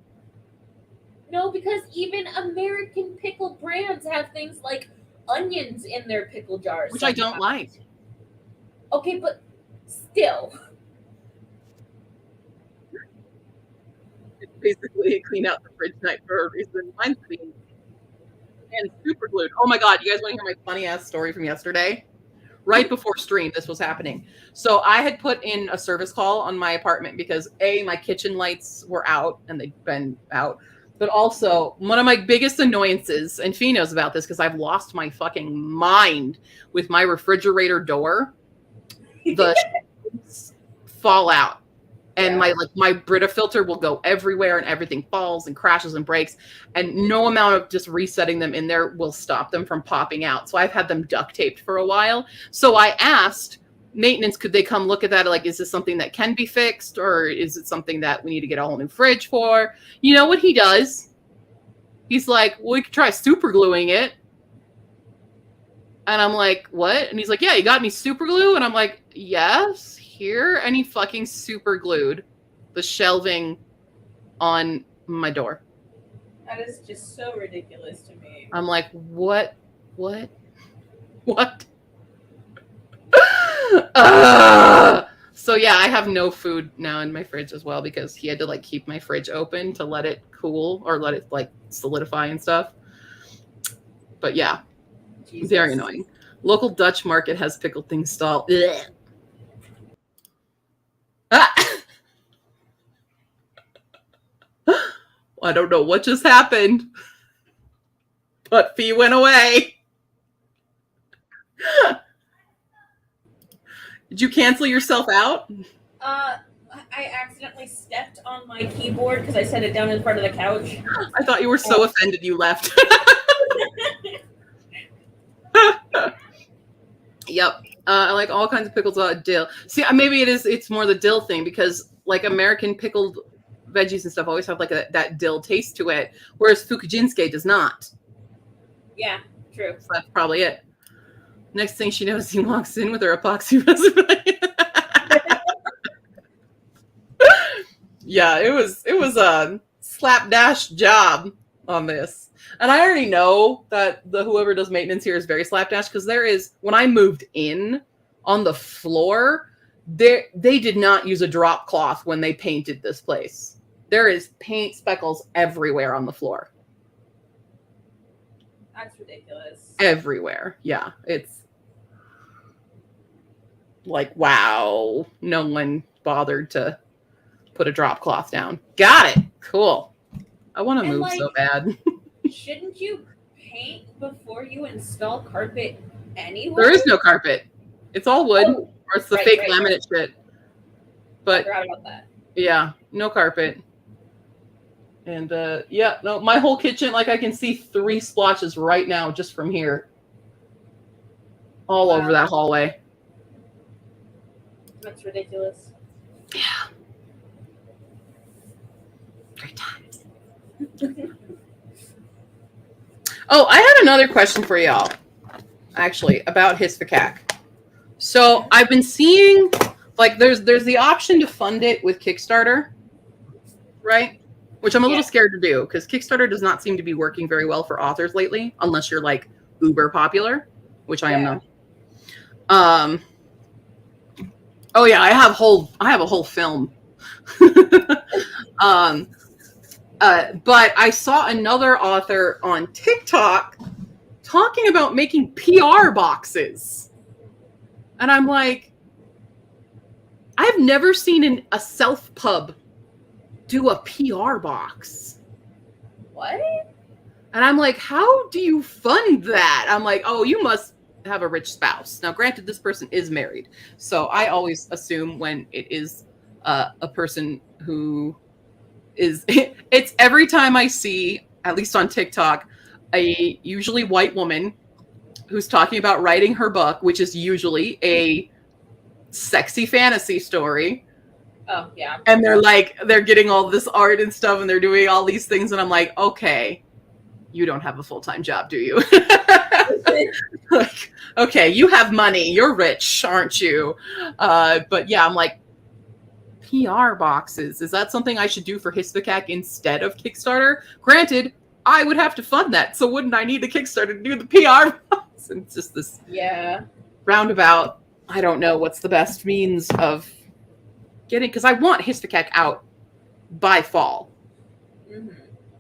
No, because even American pickle brands have things like onions in their pickle jars. Which I don't like. Okay, but still. basically clean out the fridge night for a reason. Mine's clean and super glued. Oh my god, you guys want to hear my funny ass story from yesterday? Right before stream, this was happening. So I had put in a service call on my apartment because my kitchen lights were out and they'd been out. But also, one of my biggest annoyances, and Fee knows about this because I've lost my fucking mind with my refrigerator door. The fall out. And my Brita filter will go everywhere and everything falls and crashes and breaks. And no amount of just resetting them in there will stop them from popping out. So I've had them duct taped for a while. So I asked maintenance, could they come look at that? Like, is this something that can be fixed? Or is it something that we need to get a whole new fridge for? You know what he does? He's like, well, we could try super gluing it. And I'm like, what? And he's like, yeah, you got me super glue? And I'm like, yes, here. And he fucking super glued the shelving on my door. That is just so ridiculous to me. I'm like, what? So yeah, I have no food now in my fridge as well because he had to like keep my fridge open to let it cool or let it like solidify and stuff. But yeah, Jesus. very annoying. Local Dutch market has pickled things stalled. Ugh. Ah! I don't know what just happened, but Fee went away. Did you cancel yourself out? I accidentally stepped on my keyboard because I set it down in front of the couch. I thought you were so offended you left. Yep. I like all kinds of pickles dill. See, maybe it's more the dill thing because like American pickled veggies and stuff always have like that dill taste to it, whereas Fukujinsuke does not. Yeah, true. So that's probably it. Next thing she knows, he walks in with her epoxy resume. Yeah, it was a slapdash job on this. And I already know that whoever does maintenance here is very slapdash because when I moved in on the floor, they did not use a drop cloth when they painted this place. There is paint speckles everywhere on the floor. That's ridiculous. Everywhere. Yeah, it's like, wow, no one bothered to put a drop cloth down. Got it. Cool. I want to move so bad. Shouldn't you paint before you install carpet anyway? There is no carpet. It's all wood, or it's the fake laminate shit. But I forgot about that. Yeah, no carpet. And yeah, no, my whole kitchen, like I can see 3 splotches right now just from here. All over that hallway. That's ridiculous. Yeah. Great times. Oh, I had another question for y'all, actually, about Hisphacac. So I've been seeing, like, there's the option to fund it with Kickstarter, right? Which I'm a little scared to do, because Kickstarter does not seem to be working very well for authors lately, unless you're, like, uber popular, which I am not. Oh yeah, I have a whole film. But I saw another author on TikTok talking about making PR boxes. And I'm like, I've never seen a self-pub do a PR box. What? And I'm like, how do you fund that? I'm like, oh, you must have a rich spouse. Now, granted, this person is married. So I always assume when it is a person who is, it's every time I see, at least on TikTok, a usually white woman who's talking about writing her book, which is usually a sexy fantasy story. Oh, yeah. And they're getting all this art and stuff and they're doing all these things. And I'm like, okay, you don't have a full-time job, do you? Like, okay, you have money. You're rich, aren't you? But yeah, I'm like, PR boxes. Is that something I should do for Hisphacac instead of Kickstarter? Granted, I would have to fund that. So wouldn't I need the Kickstarter to do the PR box? And it's just this roundabout. I don't know what's the best means of getting, because I want Hisphacac out by fall.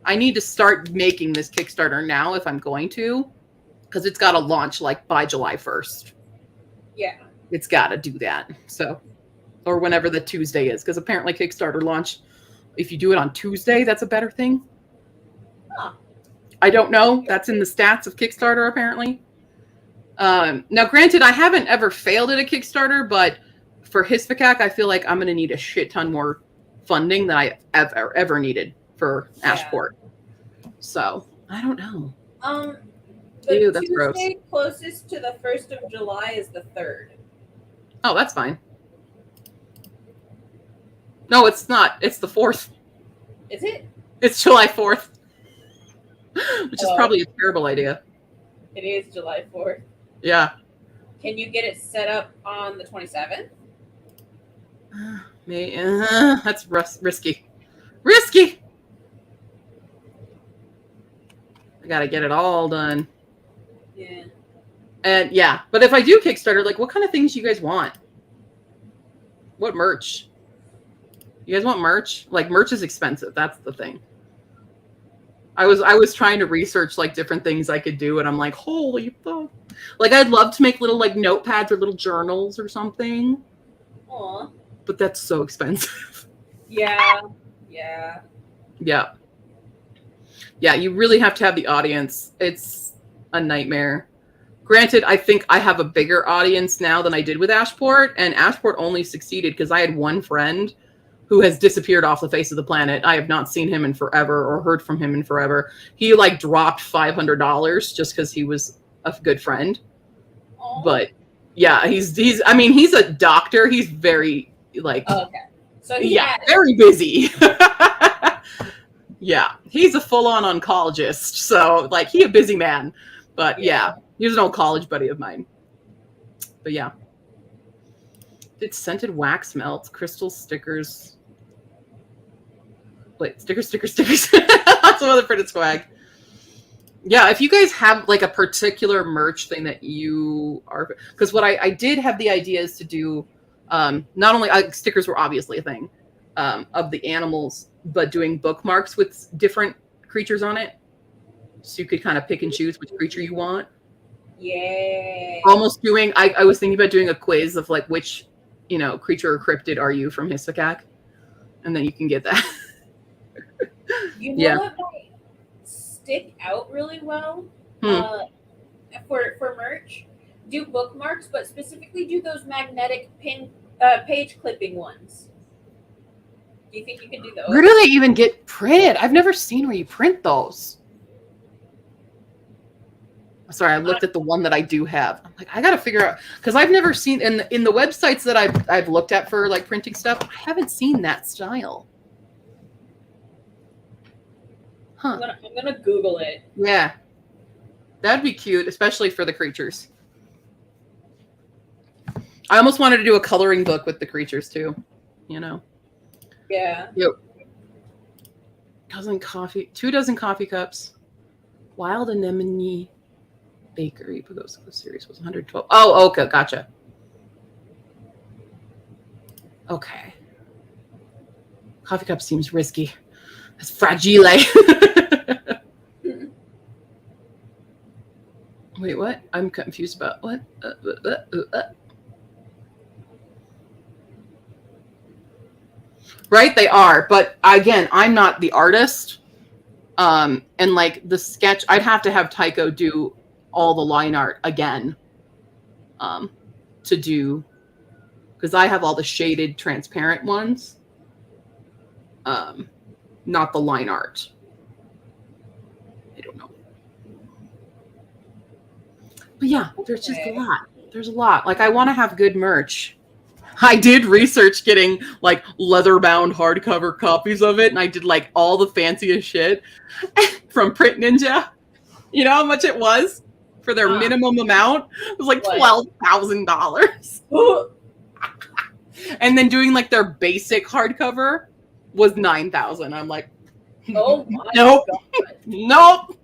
I need to start making this Kickstarter now if I'm going to, because it's got to launch like by July 1st. Yeah. It's got to do that. So, or whenever the Tuesday is, because apparently Kickstarter launch, if you do it on Tuesday, that's a better thing. Huh. I don't know. That's in the stats of Kickstarter, apparently. Now, granted, I haven't ever failed at a Kickstarter, but for Hisvikac, I feel like I'm going to need a shit ton more funding than I ever needed for Ashport. So, I don't know. The Ew, that's gross. Tuesday closest to the 1st of July is the 3rd. Oh, that's fine. No, it's not. It's the 4th. Is it? It's July 4th. Which is probably a terrible idea. It is July 4th. Yeah. Can you get it set up on the 27th? That's risky. Risky! I gotta get it all done. Yeah. And yeah, but if I do Kickstarter, like, what kind of things do you guys want? What merch? You guys want merch? Like, merch is expensive. That's the thing. I was trying to research like different things I could do, and I'm like, holy fuck! Like, I'd love to make little like notepads or little journals or something. Aw. But that's so expensive. Yeah. Yeah. Yeah. Yeah, you really have to have the audience. It's a nightmare. Granted, I think I have a bigger audience now than I did with Ashport, and Ashport only succeeded because I had one friend who has disappeared off the face of the planet. I have not seen him in forever or heard from him in forever. He like dropped $500 just because he was a good friend. Aww. But yeah, he's a doctor. He's very like, okay. So very busy. Yeah, he's a full-on oncologist. So like, he a busy man. But yeah, he was an old college buddy of mine. But yeah. It's scented wax melts, crystal stickers. Wait, stickers. Lots of other printed swag. Yeah, if you guys have like a particular merch thing that you are, because what I did have the ideas to do, not only stickers were obviously a thing of the animals, but doing bookmarks with different creatures on it, so you could kind of pick and choose which creature you want. Yeah. Almost doing. I was thinking about doing a quiz of like which, creature or cryptid are you from Hisvikac, and then you can get that. You know what might stick out really well for merch? Do bookmarks, but specifically do those magnetic page clipping ones. Do you think you can do those? Where do they even get printed? I've never seen where you print those. Sorry, I looked at the one that I do have. I'm like, I gotta figure out, because I've never seen in the websites that I've looked at for like printing stuff, I haven't seen that style. Huh. I'm gonna Google it. Yeah. That'd be cute, especially for the creatures. I almost wanted to do a coloring book with the creatures too. Yeah. Yep. 2 dozen coffee cups. Wild anemone bakery. Pagosa series was 112. Oh, okay, gotcha. Okay. Coffee cup seems risky. That's fragile. Wait, what? I'm confused about what? Right, they are, but again, I'm not the artist. And like the sketch, I'd have to have Tycho do all the line art again. To do, because I have all the shaded, transparent ones. Not the line art. I don't know. But yeah, there's just a lot. There's a lot. Like, I want to have good merch. I did research getting like leather-bound hardcover copies of it, and I did like all the fanciest shit from Print Ninja. You know how much it was for their minimum amount? It was like $12,000. And then doing like their basic hardcover was $9,000. I'm like, oh my nope, God. Nope.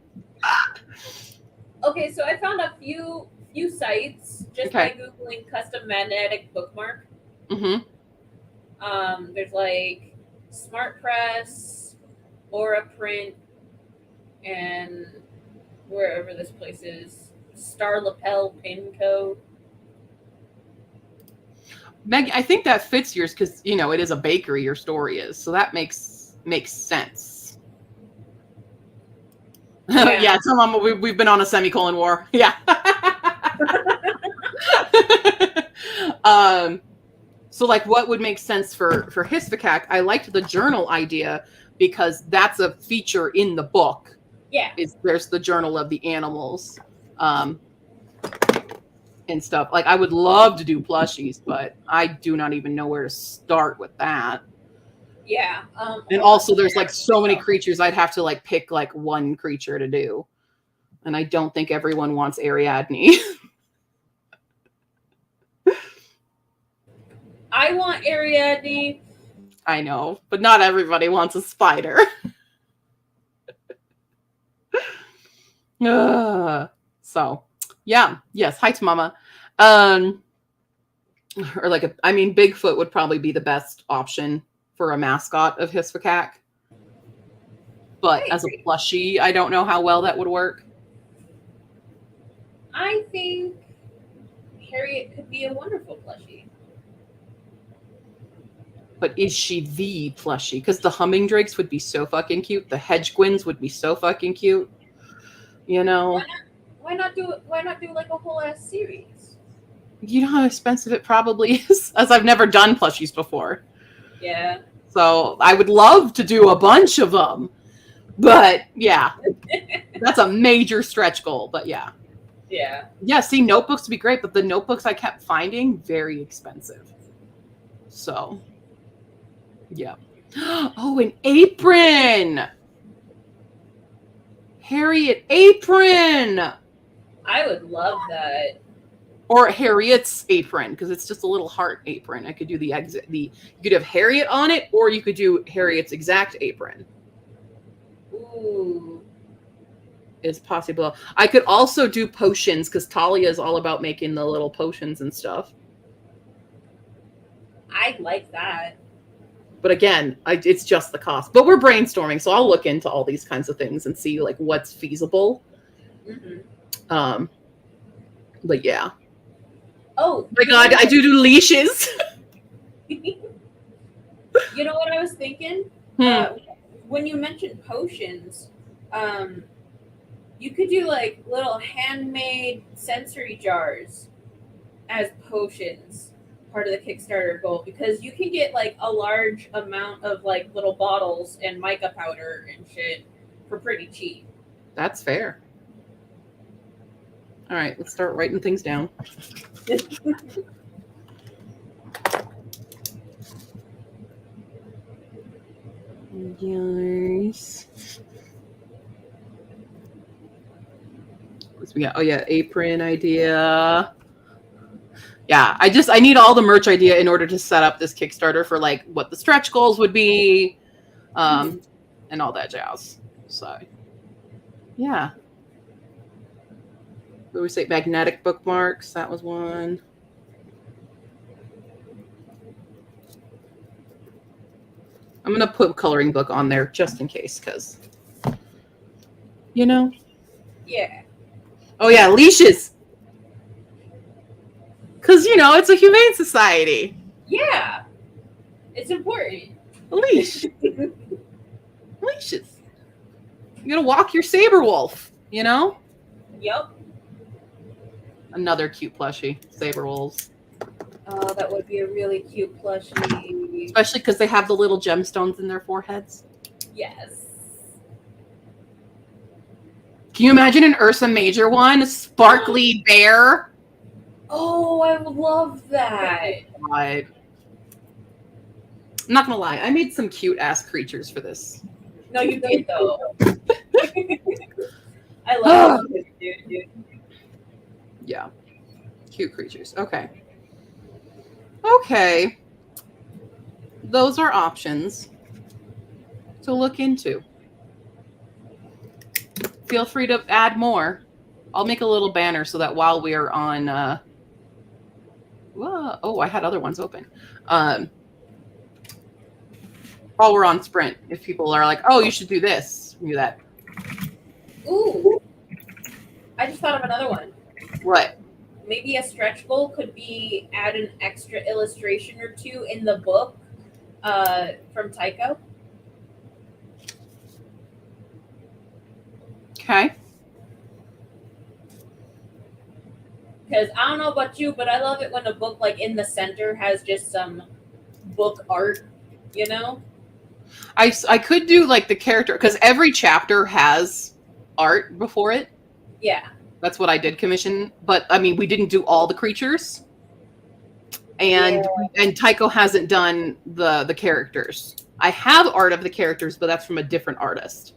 Okay, so I found a few sites just by Googling custom magnetic bookmark. Mm-hmm. There's like Smart Press, Aura Print, and wherever this place is, Star Lapel Pin Co. Meg, I think that fits yours because it is a bakery. Your story is, so that makes sense. Yeah, tell Mama we've been on a semicolon war. Yeah. So like, what would make sense for Histocac? I liked the journal idea because that's a feature in the book. Yeah. There's the journal of the animals. And stuff. Like, I would love to do plushies, but I do not even know where to start with that. Yeah. And also there's like so many creatures, I'd have to like pick like one creature to do. And I don't think everyone wants Ariadne. I want Ariadne. I know, but not everybody wants a spider. So yeah, yes. Hi to Mama. Or like Bigfoot would probably be the best option for a mascot of Histocac. But as a plushie, I don't know how well that would work. I think Harriet could be a wonderful plushie. But is she the plushie? Because the humming drakes would be so fucking cute. The hedgewins would be so fucking cute. Why not do like a whole ass series? You know how expensive it probably is? As I've never done plushies before. Yeah. So I would love to do a bunch of them. But yeah, that's a major stretch goal. But yeah. Yeah. Yeah, see, notebooks would be great, but the notebooks I kept finding, very expensive. So, yeah. Oh, an apron! Harriet apron! I would love that. Or Harriet's apron, because it's just a little heart apron. I could do you could have Harriet on it, or you could do Harriet's exact apron. Ooh. It's possible. I could also do potions, because Talia is all about making the little potions and stuff. I like that. But again, it's just the cost. But we're brainstorming, so I'll look into all these kinds of things and see like what's feasible. Mm-hmm. But yeah. Oh my God, I do leashes. You know what I was thinking? When you mentioned potions, you could do like little handmade sensory jars as potions, part of the Kickstarter goal, because you can get like a large amount of like little bottles and mica powder and shit for pretty cheap. That's fair. All right, let's start writing things down. Yes. We got, apron idea. Yeah, I need all the merch idea in order to set up this Kickstarter for like what the stretch goals would be, and all that jazz. So, yeah. What do we say? Magnetic bookmarks. That was one. I'm gonna put coloring book on there just in case, because Yeah. Oh yeah, leashes. Because it's a humane society. Yeah. It's important. A leash. Leashes. You gotta walk your saber wolf. Yep. Another cute plushie, saber wolves. Oh, that would be a really cute plushie. Especially because they have the little gemstones in their foreheads. Yes. Can you imagine an Ursa Major one? A sparkly bear? Oh, I would love that. I'm not gonna lie, I made some cute ass creatures for this. No, you did though. I love it, dude. Yeah. Cute creatures. Okay. Those are options to look into. Feel free to add more. I'll make a little banner so that while we are on I had other ones open. While while we're on Sprint, if people are like, oh, you should do this, do that. Ooh. I just thought of another one. What? Maybe a stretch goal could be add an extra illustration or two in the book from Tycho. Okay. Because I don't know about you, but I love it when a book, like, in the center has just some book art, you know? I could do like the character, because every chapter has art before it. Yeah. That's what I did commission. But I mean, we didn't do all the creatures. And Tycho hasn't done the characters. I have art of the characters, but that's from a different artist.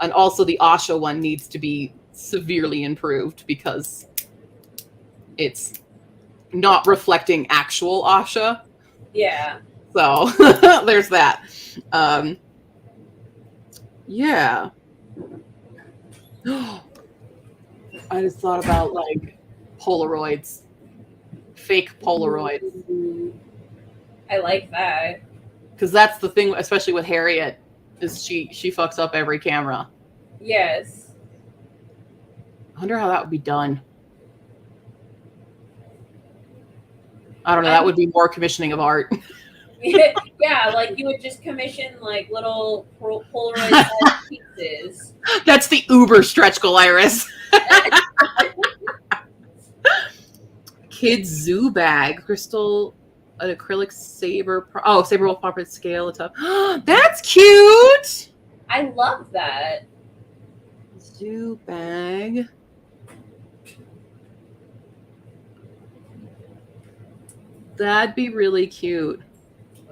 And also the Asha one needs to be severely improved because it's not reflecting actual Asha. Yeah. So there's that. Yeah. I just thought about like Polaroids, fake Polaroids. I like that. Because that's the thing, especially with Harriet, is she fucks up every camera. Yes. I wonder how that would be done. I don't know. That would be more commissioning of art. Yeah, like you would just commission like little Polaroid pieces. That's the Uber stretch goal, Iris. Kids zoo bag, crystal, an acrylic saber. Saber wolf proper scale. That's cute. I love that. Zoo bag. That'd be really cute.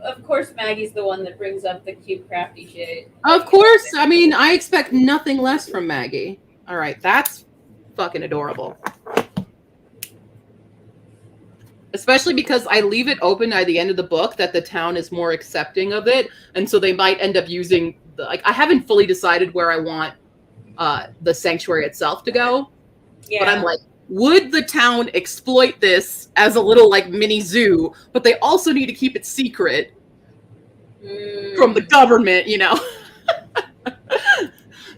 Of course, Maggie's the one that brings up the cute, crafty shit. Of course. I mean, I expect nothing less from Maggie. All right, that's fucking adorable. Especially because I leave it open at the end of the book that the town is more accepting of it, and so they might end up using I haven't fully decided where I want the sanctuary itself to go. Yeah. But I'm like, would the town exploit this as a little like mini zoo, but they also need to keep it secret from the government, you know?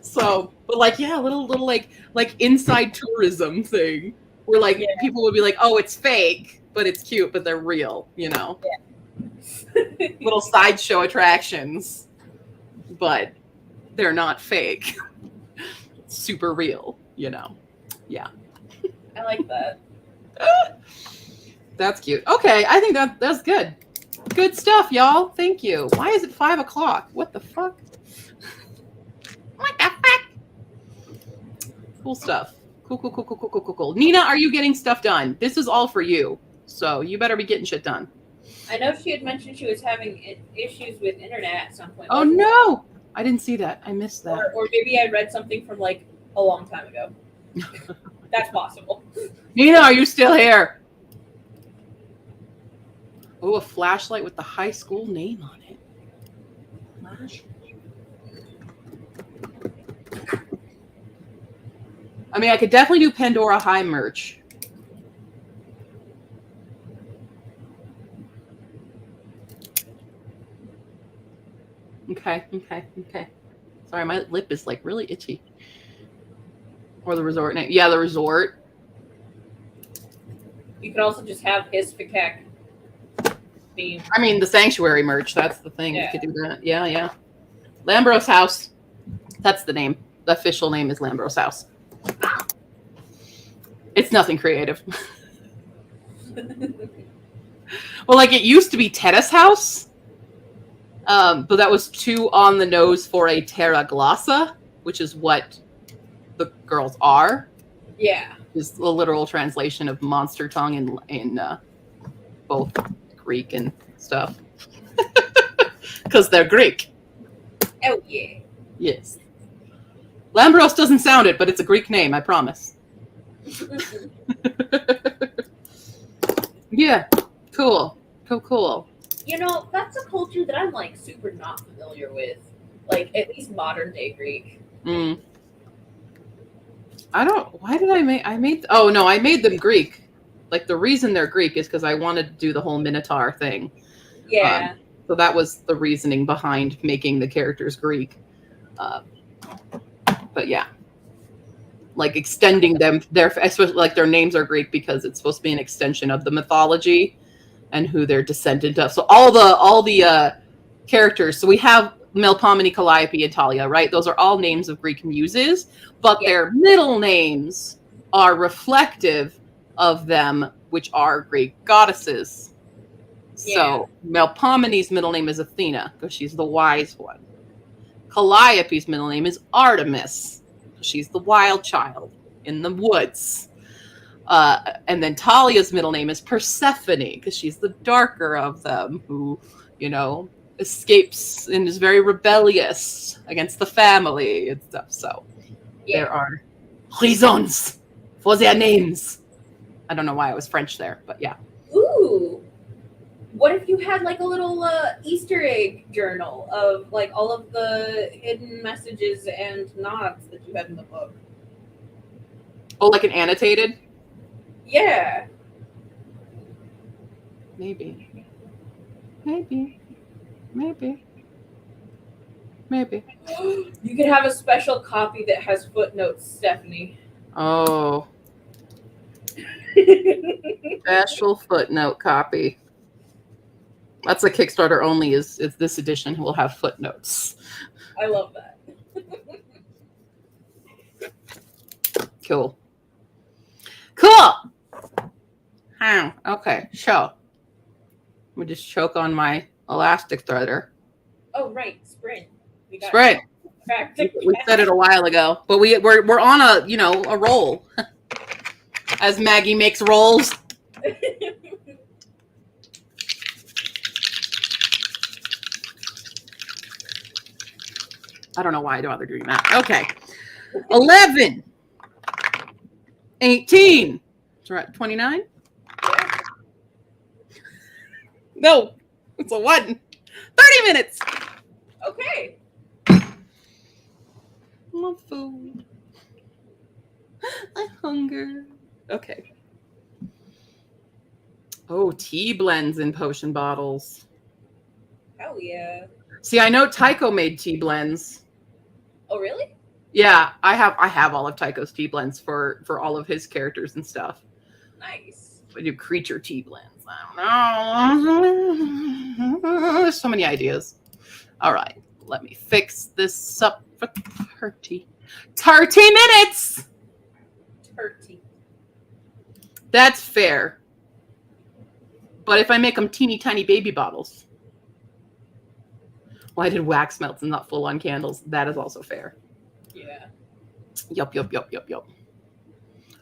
So, but like, yeah, little like inside tourism thing where like people would be like, oh, it's fake, but it's cute, but they're real, you know? Yeah. Little sideshow attractions, but they're not fake. Super real, you know? Yeah. I like that. That's cute. Okay, I think that's good. Good stuff, y'all. Thank you. Why is it 5 o'clock? What the fuck? What the fuck? Cool stuff. Cool. Nina, are you getting stuff done? This is all for you. So you better be getting shit done. I know she had mentioned she was having issues with internet at some point. Oh, no. I didn't see that. I missed that. Or maybe I read something from like a long time ago. That's possible. Nina, are you still here? Oh, a flashlight with the high school name on it. I mean, I could definitely do Pandora High merch. Okay. Sorry, my lip is like really itchy. Or the resort name. Yeah, the resort. You could also just have his Fikek theme. I mean, the sanctuary merch. That's the thing. Yeah. You could do that. Yeah. Lambros House. That's the name. The official name is Lambros House. It's nothing creative. Well, like it used to be Tennis House. But that was too on the nose for a Terra Glossa, which is what the girls are. Yeah. Is the literal translation of monster tongue in both Greek and stuff. Because they're Greek. Oh, yeah. Yes. Lambros doesn't sound it, but it's a Greek name, I promise. Yeah. Cool. You know, that's a culture that I'm like super not familiar with. Like, at least modern day Greek. I made them Greek. Like the reason they're Greek is because I wanted to do the whole Minotaur thing. Yeah. So that was the reasoning behind making the characters Greek. But yeah, like extending them, especially like their names are Greek because it's supposed to be an extension of the mythology and who they're descendant of. So all the characters. So we have Melpomene, Calliope, and Talia, right? Those are all names of Greek muses, but their middle names are reflective of them, which are Greek goddesses. So Melpomene's middle name is Athena because she's the wise one. Calliope's middle name is Artemis. She's the wild child in the woods. And then Talia's middle name is Persephone because she's the darker of them who, escapes and is very rebellious against the family and stuff. So there are reasons for their names. I don't know why I was French there, but yeah. Ooh. What if you had like a little Easter egg journal of like all of the hidden messages and nods that you had in the book? Oh, like an annotated? Yeah. Maybe. You could have a special copy that has footnotes, Stephanie. Oh. Special footnote copy. That's a Kickstarter only. Is this edition will have footnotes. I love that. Cool. Okay, so we just choke on my elastic threader. Oh right, Sprint. We got Sprint. Practically. We said it a while ago, but we're on a roll. As Maggie makes rolls. I don't know why I don't bother doing that. Okay. 11. 18. So we're at 29? Yeah. No, it's a 1. 30 minutes. Okay. My food. I hunger. Okay. Oh, tea blends in potion bottles. Hell yeah. See, I know Tycho made tea blends. Oh really? Yeah, I have all of Tycho's tea blends for all of his characters and stuff. Nice. I do creature tea blends. I don't know. There's so many ideas. All right, let me fix this up for 30 minutes. 30. That's fair. But if I make them teeny tiny baby bottles, well, I did wax melts and not full on candles. That is also fair. Yeah. Yup.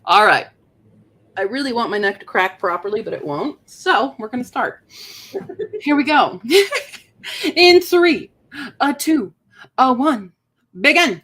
All right. I really want my neck to crack properly, but it won't. So we're going to start. Here we go. In 3, 2, 1, begin.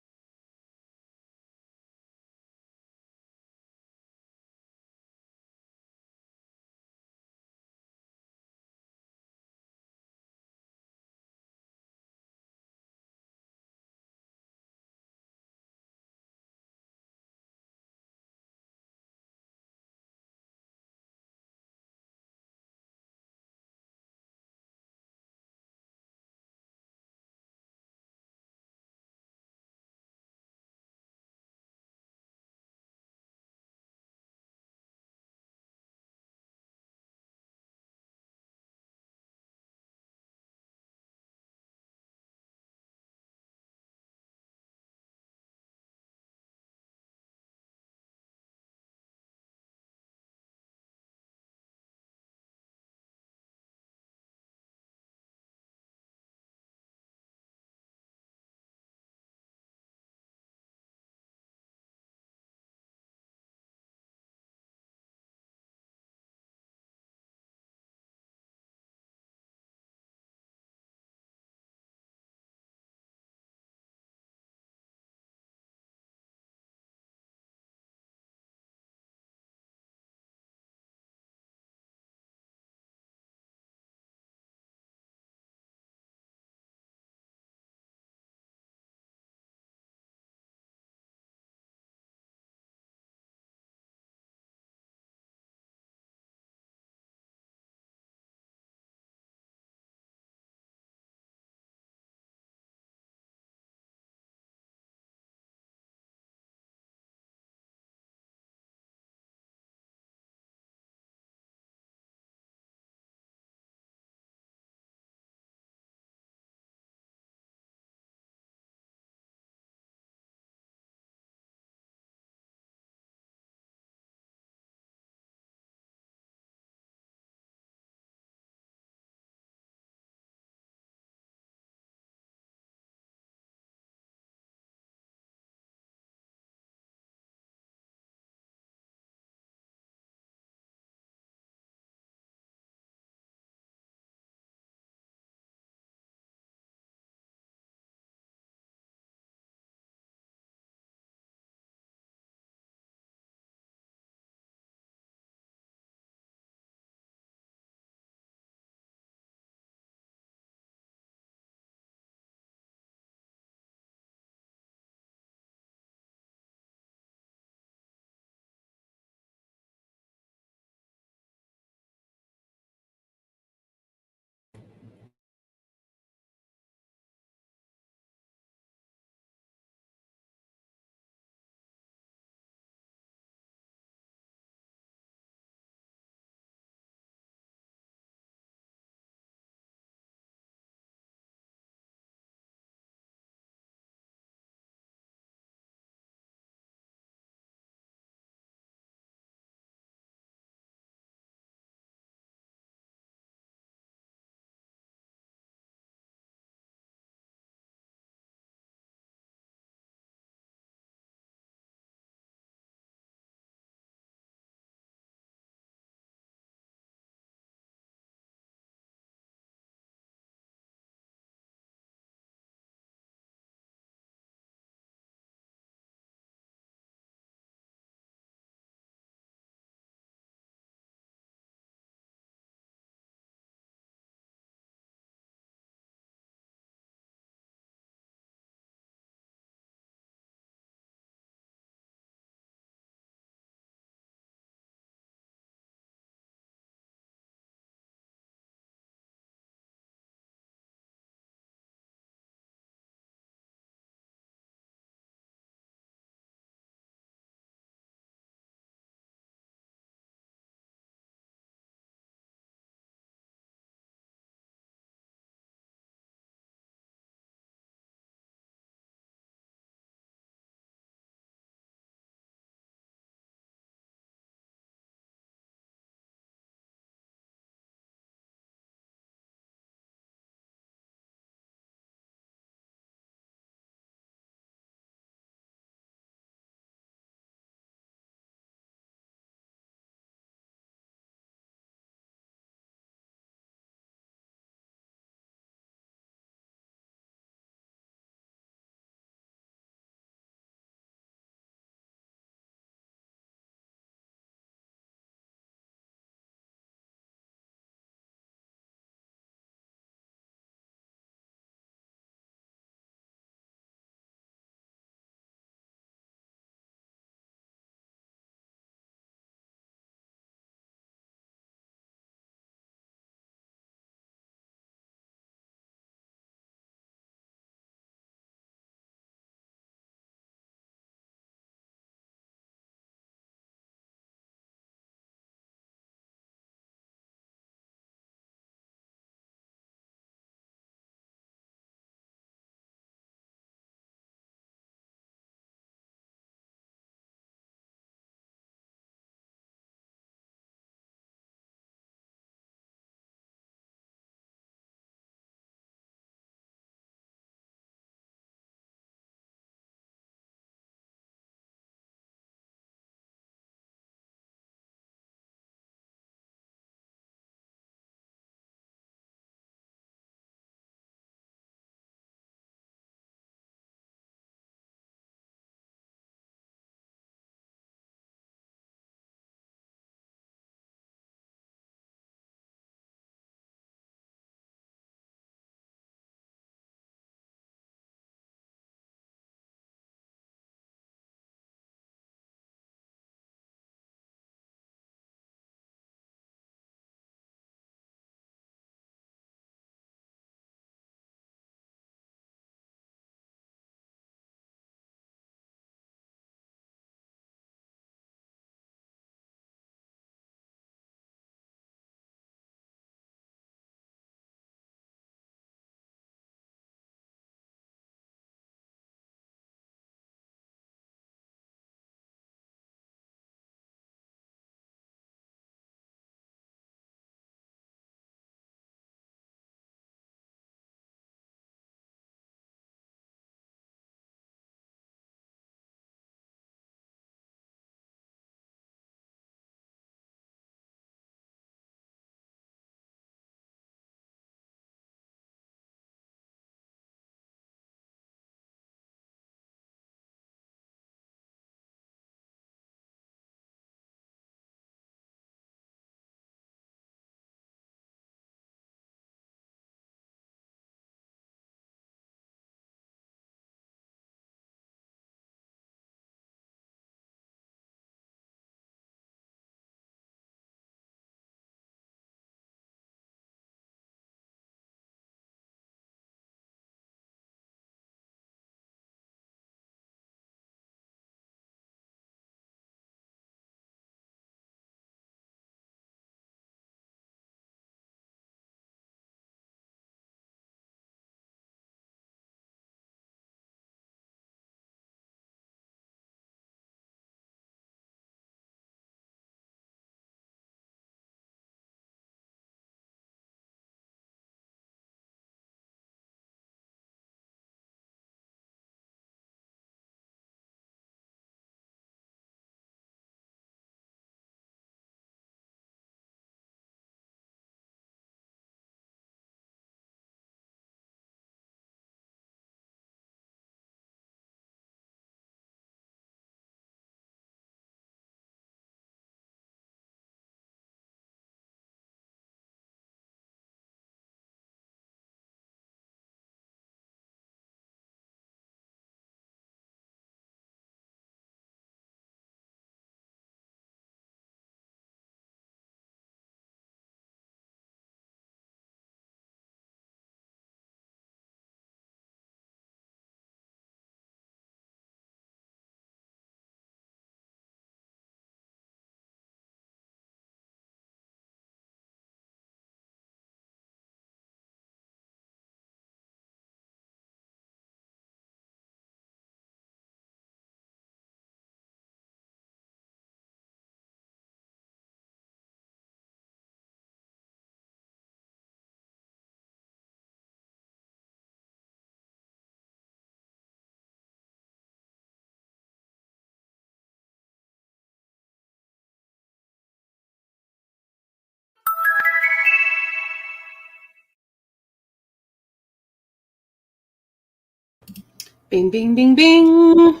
Bing, bing, bing, bing.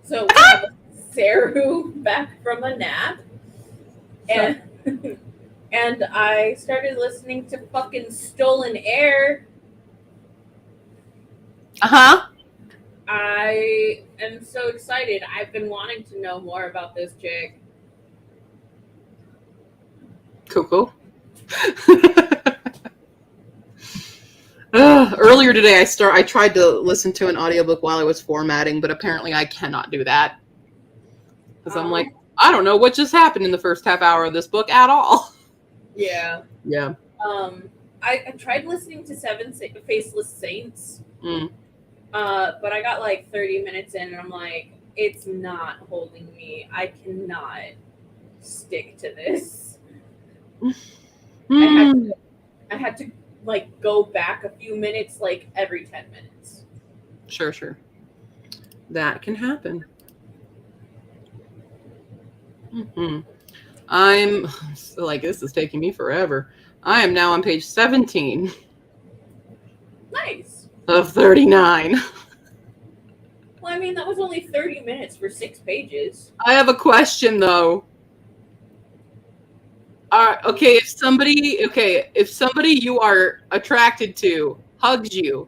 So we have Saru back from a nap, and and I started listening to fucking Stolen Air. Uh-huh. I am so excited. I've been wanting to know more about this chick. Cool. Earlier today, I tried to listen to an audiobook while I was formatting, but apparently I cannot do that. Because I'm like, I don't know what just happened in the first half hour of this book at all. Yeah. Yeah. I tried listening to Faceless Saints, Mm. but I got like 30 minutes in, and I'm like, it's not holding me. I cannot stick to this. Mm. I had to like go back a few minutes, like every 10 minutes. Sure. That can happen. I'm like, this is taking me forever. I am now on page 17 Nice. of 39. Well, I mean, that was only 30 minutes for 6 pages. I have a question though. If somebody you are attracted to hugs you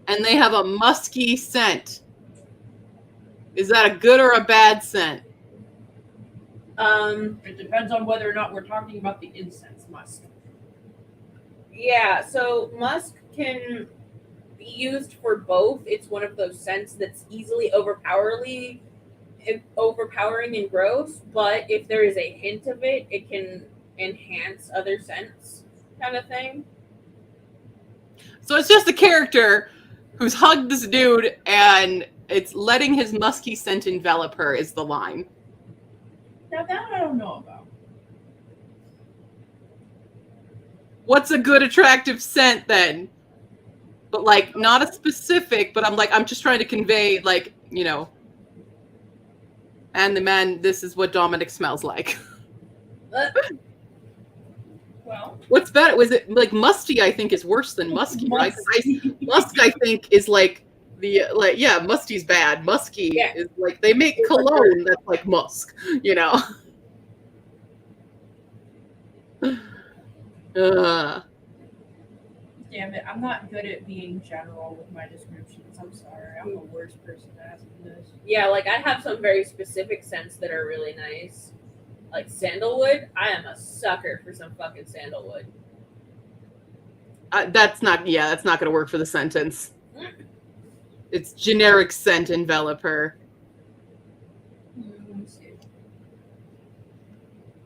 and they have a musky scent, is that a good or a bad scent? It depends on whether or not we're talking about the incense musk. Yeah, so musk can be used for both. It's one of those scents that's easily overpowering and gross, but if there is a hint of it, it can enhance other scents, kind of thing. So it's just a character who's hugged this dude and it's letting his musky scent envelop her is the line. Now that I don't know about. What's a good attractive scent then? But like not a specific, but I'm just trying to convey like, and the man, this is what Dominic smells like. Well, What's better? Was it like musty? I think is worse than musky, right? Musk, I think, is like musty's bad. Musky is like they make cologne that's like musk, Damn it, I'm not good at being general with my descriptions. I'm sorry. I'm the worst person to ask for this. Yeah, like I have some very specific scents that are really nice. Like sandalwood, I am a sucker for some fucking sandalwood. That's not going to work for the sentence. It's generic scent enveloper. Let me see.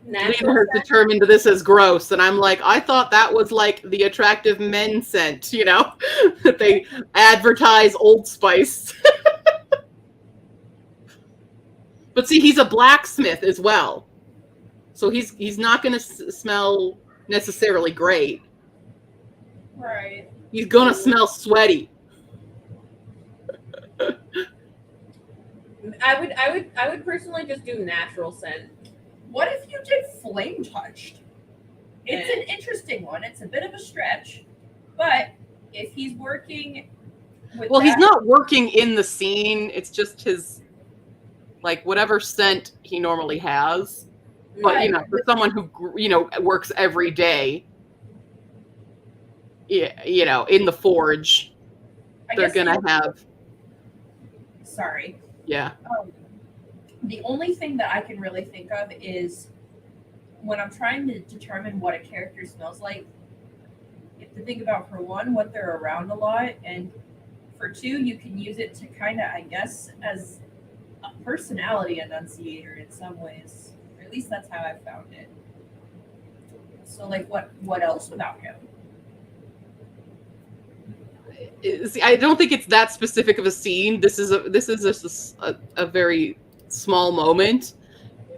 Lena has determined this as gross, and I'm like, I thought that was like the attractive men scent, that they advertise Old Spice. But see, he's a blacksmith as well, so he's not going to smell necessarily great. Right. He's going to smell sweaty. I would personally just do natural scent. What if you did flame touched? It's an interesting one. It's a bit of a stretch, but if he's working with he's not working in the scene. It's just his, like, whatever scent he normally has. But, for someone who, works every day, in the forge, they're going to have. Sorry. Yeah. The only thing that I can really think of is when I'm trying to determine what a character smells like, you have to think about, for one, what they're around a lot, and for two, you can use it to kind of, I guess, as a personality enunciator in some ways. Or at least that's how I found it. So, like, what else about him? See, I don't think it's that specific of a scene. This is just a very small moment.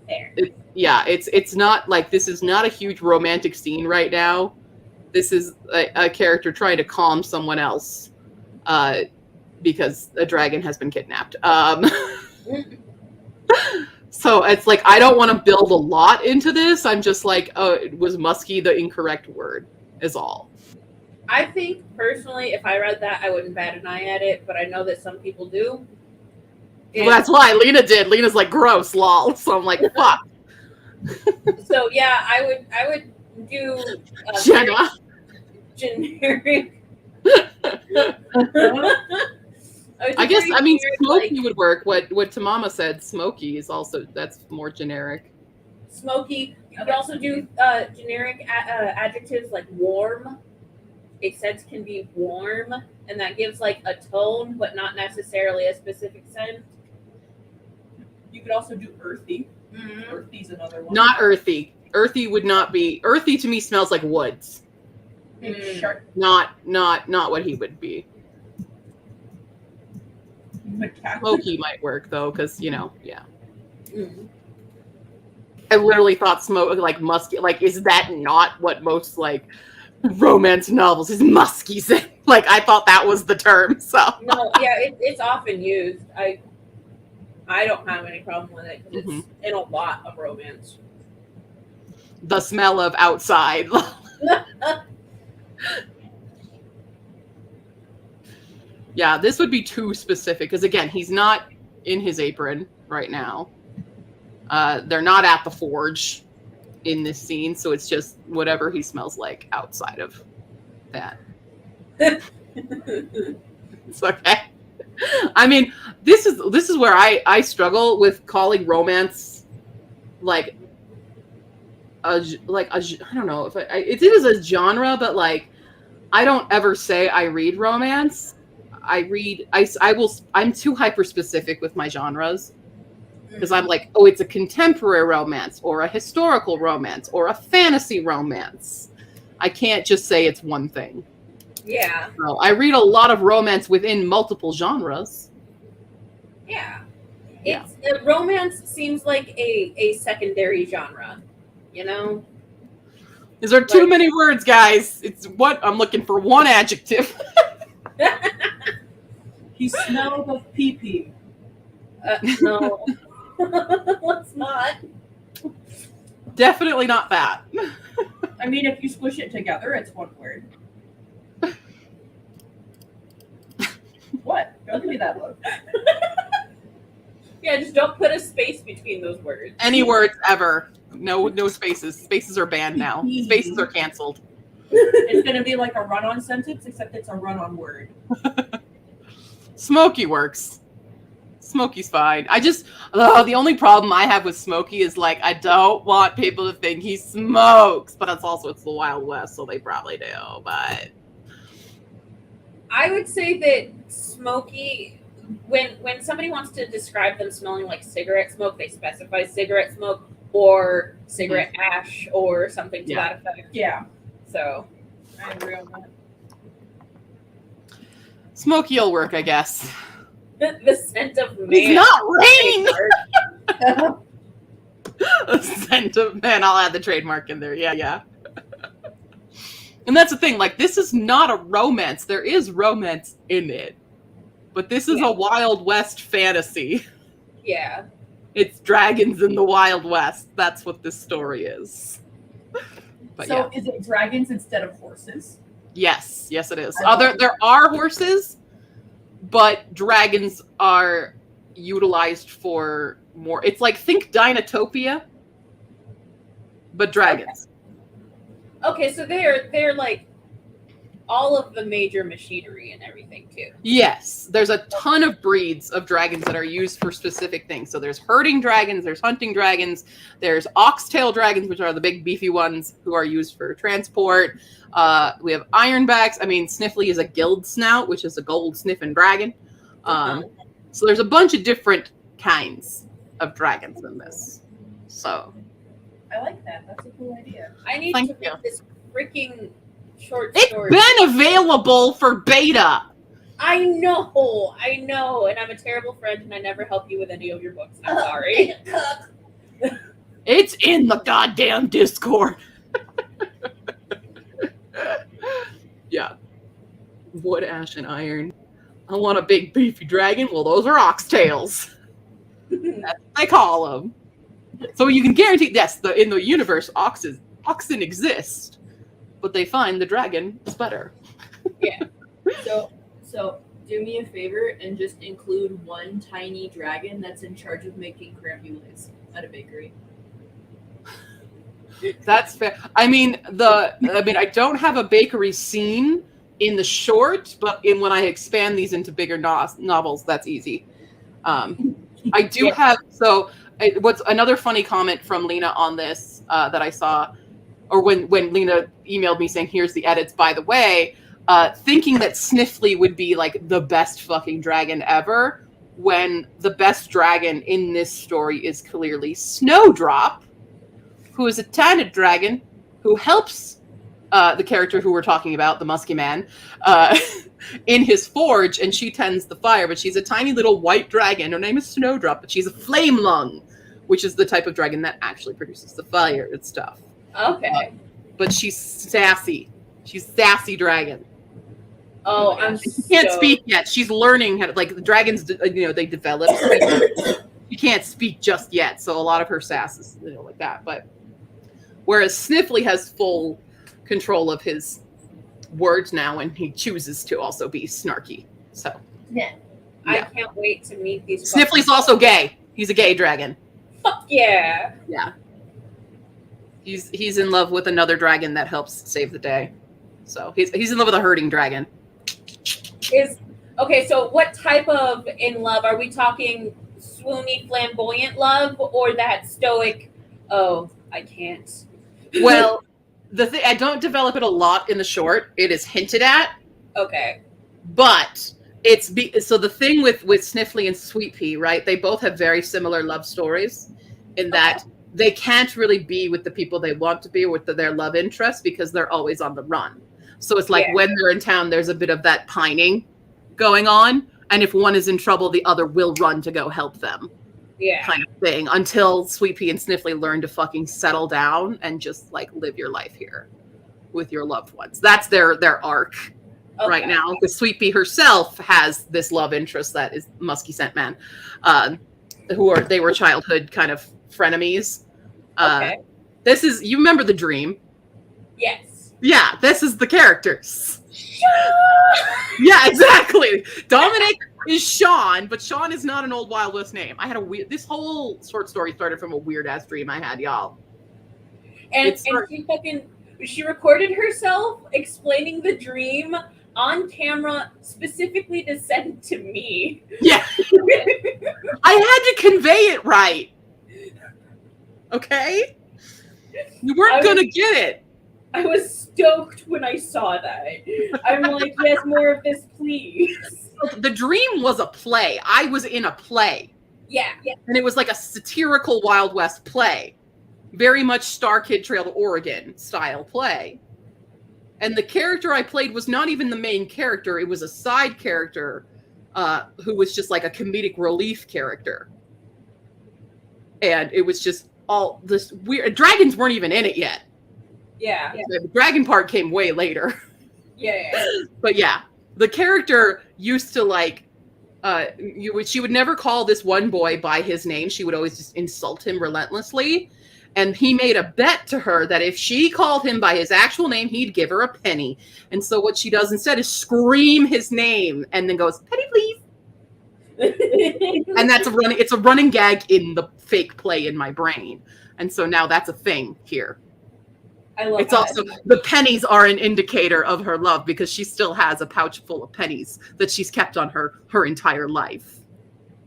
There. It's not like, this is not a huge romantic scene right now. This is a character trying to calm someone else because a dragon has been kidnapped. So it's like, I don't want to build a lot into this. I'm just like, was musky the incorrect word is all. I think personally, if I read that, I wouldn't bat an eye at it, but I know that some people do. Well, that's why Lena did. Lena's like, gross, lol. So I'm like, fuck. So yeah, I would do Jenna. generic. I guess, I mean, smoky would work. What Tamama said, smoky is also, that's more generic. Smoky. You could also do generic adjectives like warm. A scent can be warm, and that gives like a tone, but not necessarily a specific scent. You could also do earthy. Earthy's another one. Not earthy. Earthy would not be. Earthy to me smells like woods. Sharp. Not what he would be. Smoky might work though, because yeah. I literally thought smoke like musky. Like, is that not what most like romance novels is musky? Like, I thought that was the term. So No, yeah, it's often used. I don't have any problem with it because it's in a lot of romance. The smell of outside. Yeah, this would be too specific because again, he's not in his apron right now. They're not at the forge in this scene, so it's just whatever he smells like outside of that. It's okay. I mean, this is where I struggle with calling romance like I don't know if it is a genre, but like I don't ever say I read romance. I'm too hyper specific with my genres because I'm like, oh, it's a contemporary romance or a historical romance or a fantasy romance. I can't just say it's one thing. Yeah. So I read a lot of romance within multiple genres. Yeah. It's romance seems like a secondary genre, you know? These are too many words, guys. It's what I'm looking for one adjective. He smelled of pee-pee. No. Let's not. Definitely not that. I mean, if you squish it together, it's one word. What? Don't give me that look. Yeah, just don't put a space between those words. Any words ever. No spaces. Spaces are banned now. Spaces are canceled. It's going to be like a run-on sentence, except it's a run-on word. Smoky works. Smoky's fine. The only problem I have with Smoky is like I don't want people to think he smokes, but it's the Wild West, so they probably do. But I would say that Smoky, when somebody wants to describe them smelling like cigarette smoke, they specify cigarette smoke or cigarette ash or something to that effect. Yeah. So I agree on that. Smoky'll work, I guess. the scent of man. He's not rain. The scent of man. I'll add the trademark in there. Yeah. And that's the thing. Like, this is not a romance. There is romance in it, but this is a Wild West fantasy. Yeah. It's dragons in the Wild West. That's what this story is. But so is it dragons instead of horses? Yes, it is. There are horses, but dragons are utilized for more. It's like, think Dinotopia, but dragons. Okay, so they're like all of the major machinery and everything too. Yes, there's a ton of breeds of dragons that are used for specific things. So there's herding dragons, there's hunting dragons, there's oxtail dragons, which are the big beefy ones who are used for transport. We have ironbacks. I mean, Sniffly is a gild snout, which is a gold sniffing dragon. So there's a bunch of different kinds of dragons in this. So I like that. That's a cool idea. I need Thank to you. read this freaking short it's story. been available for beta. I know, and I'm a terrible friend, and I never help you with any of your books. I'm sorry. It's in the goddamn Discord. Yeah. Wood, ash, and iron. I want a big beefy dragon. Well, those are oxtails. That's what they call them. So you can guarantee, yes, in the universe, oxen exist. but they find the dragon is better. So do me a favor and just include one tiny dragon that's in charge of making creme brulees at a bakery. That's fair. I mean, I don't have a bakery scene in the short, but when I expand these into bigger novels, that's easy. I do have. So, what's another funny comment from Lena on this that I saw, or when Lena emailed me saying, "Here's the edits, by the way," thinking that Sniffly would be like the best fucking dragon ever, when the best dragon in this story is clearly Snowdrop, who is a tiny dragon who helps the character who we're talking about, the musky man, in his forge, and she tends the fire, but she's a tiny little white dragon. Her name is Snowdrop, but she's a flame lung, which is the type of dragon that actually produces the fire and stuff. Okay. But she's sassy. She's sassy dragon. Oh, I'm She can't speak yet. She's learning how to, like, the dragons, they develop. She can't speak just yet, so a lot of her sass is, like that. But whereas Sniffly has full control of his words now, and he chooses to also be snarky. So Yeah. I can't wait to meet these. Sniffly's also gay. He's a gay dragon. Fuck yeah. Yeah. He's in love with another dragon that helps save the day. So he's in love with a herding dragon. Okay, so what type of in love? Are we talking swoony, flamboyant love, or that stoic, oh, I can't? Well, I don't develop it a lot in the short. It is hinted at. Okay. But so the thing with Sniffly and Sweet Pea, right? They both have very similar love stories in that they can't really be with the people they want to be with their love interest because they're always on the run. So it's like when they're in town, there's a bit of that pining going on. And if one is in trouble, the other will run to go help them. Yeah. Kind of thing, until Sweet Pea and Sniffly learn to fucking settle down and just like live your life here with your loved ones. That's their arc right now. Because Sweet Pea herself has this love interest that is Musky Scent Man, they were childhood kind of frenemies. This is, you remember The Dream? Yes. Yeah, this is the characters. Yeah, exactly. Dominic is Sean, but Sean is not an old Wild West name. I had this whole short story started from a weird ass dream I had, y'all. And she recorded herself explaining the dream on camera specifically to send to me. Yeah. I had to convey it right. Okay? You weren't gonna get it. I was stoked when I saw that. I'm like, yes, more of this, please. The Dream was a play. I was in a play. Yeah. And it was like a satirical Wild West play. Very much Star Kid Trail to Oregon style play. And the character I played was not even the main character. It was a side character who was just like a comedic relief character. And it was just all this weird. Dragons weren't even in it yet. Yeah. The dragon part came way later. Yeah. But yeah, the character used to like, she would never call this one boy by his name. She would always just insult him relentlessly. And he made a bet to her that if she called him by his actual name, he'd give her a penny. And so what she does instead is scream his name and then goes, "Penny, please." And it's a running gag in the fake play in my brain. And so now that's a thing here. I love it's also the pennies are an indicator of her love because she still has a pouch full of pennies that she's kept on her entire life.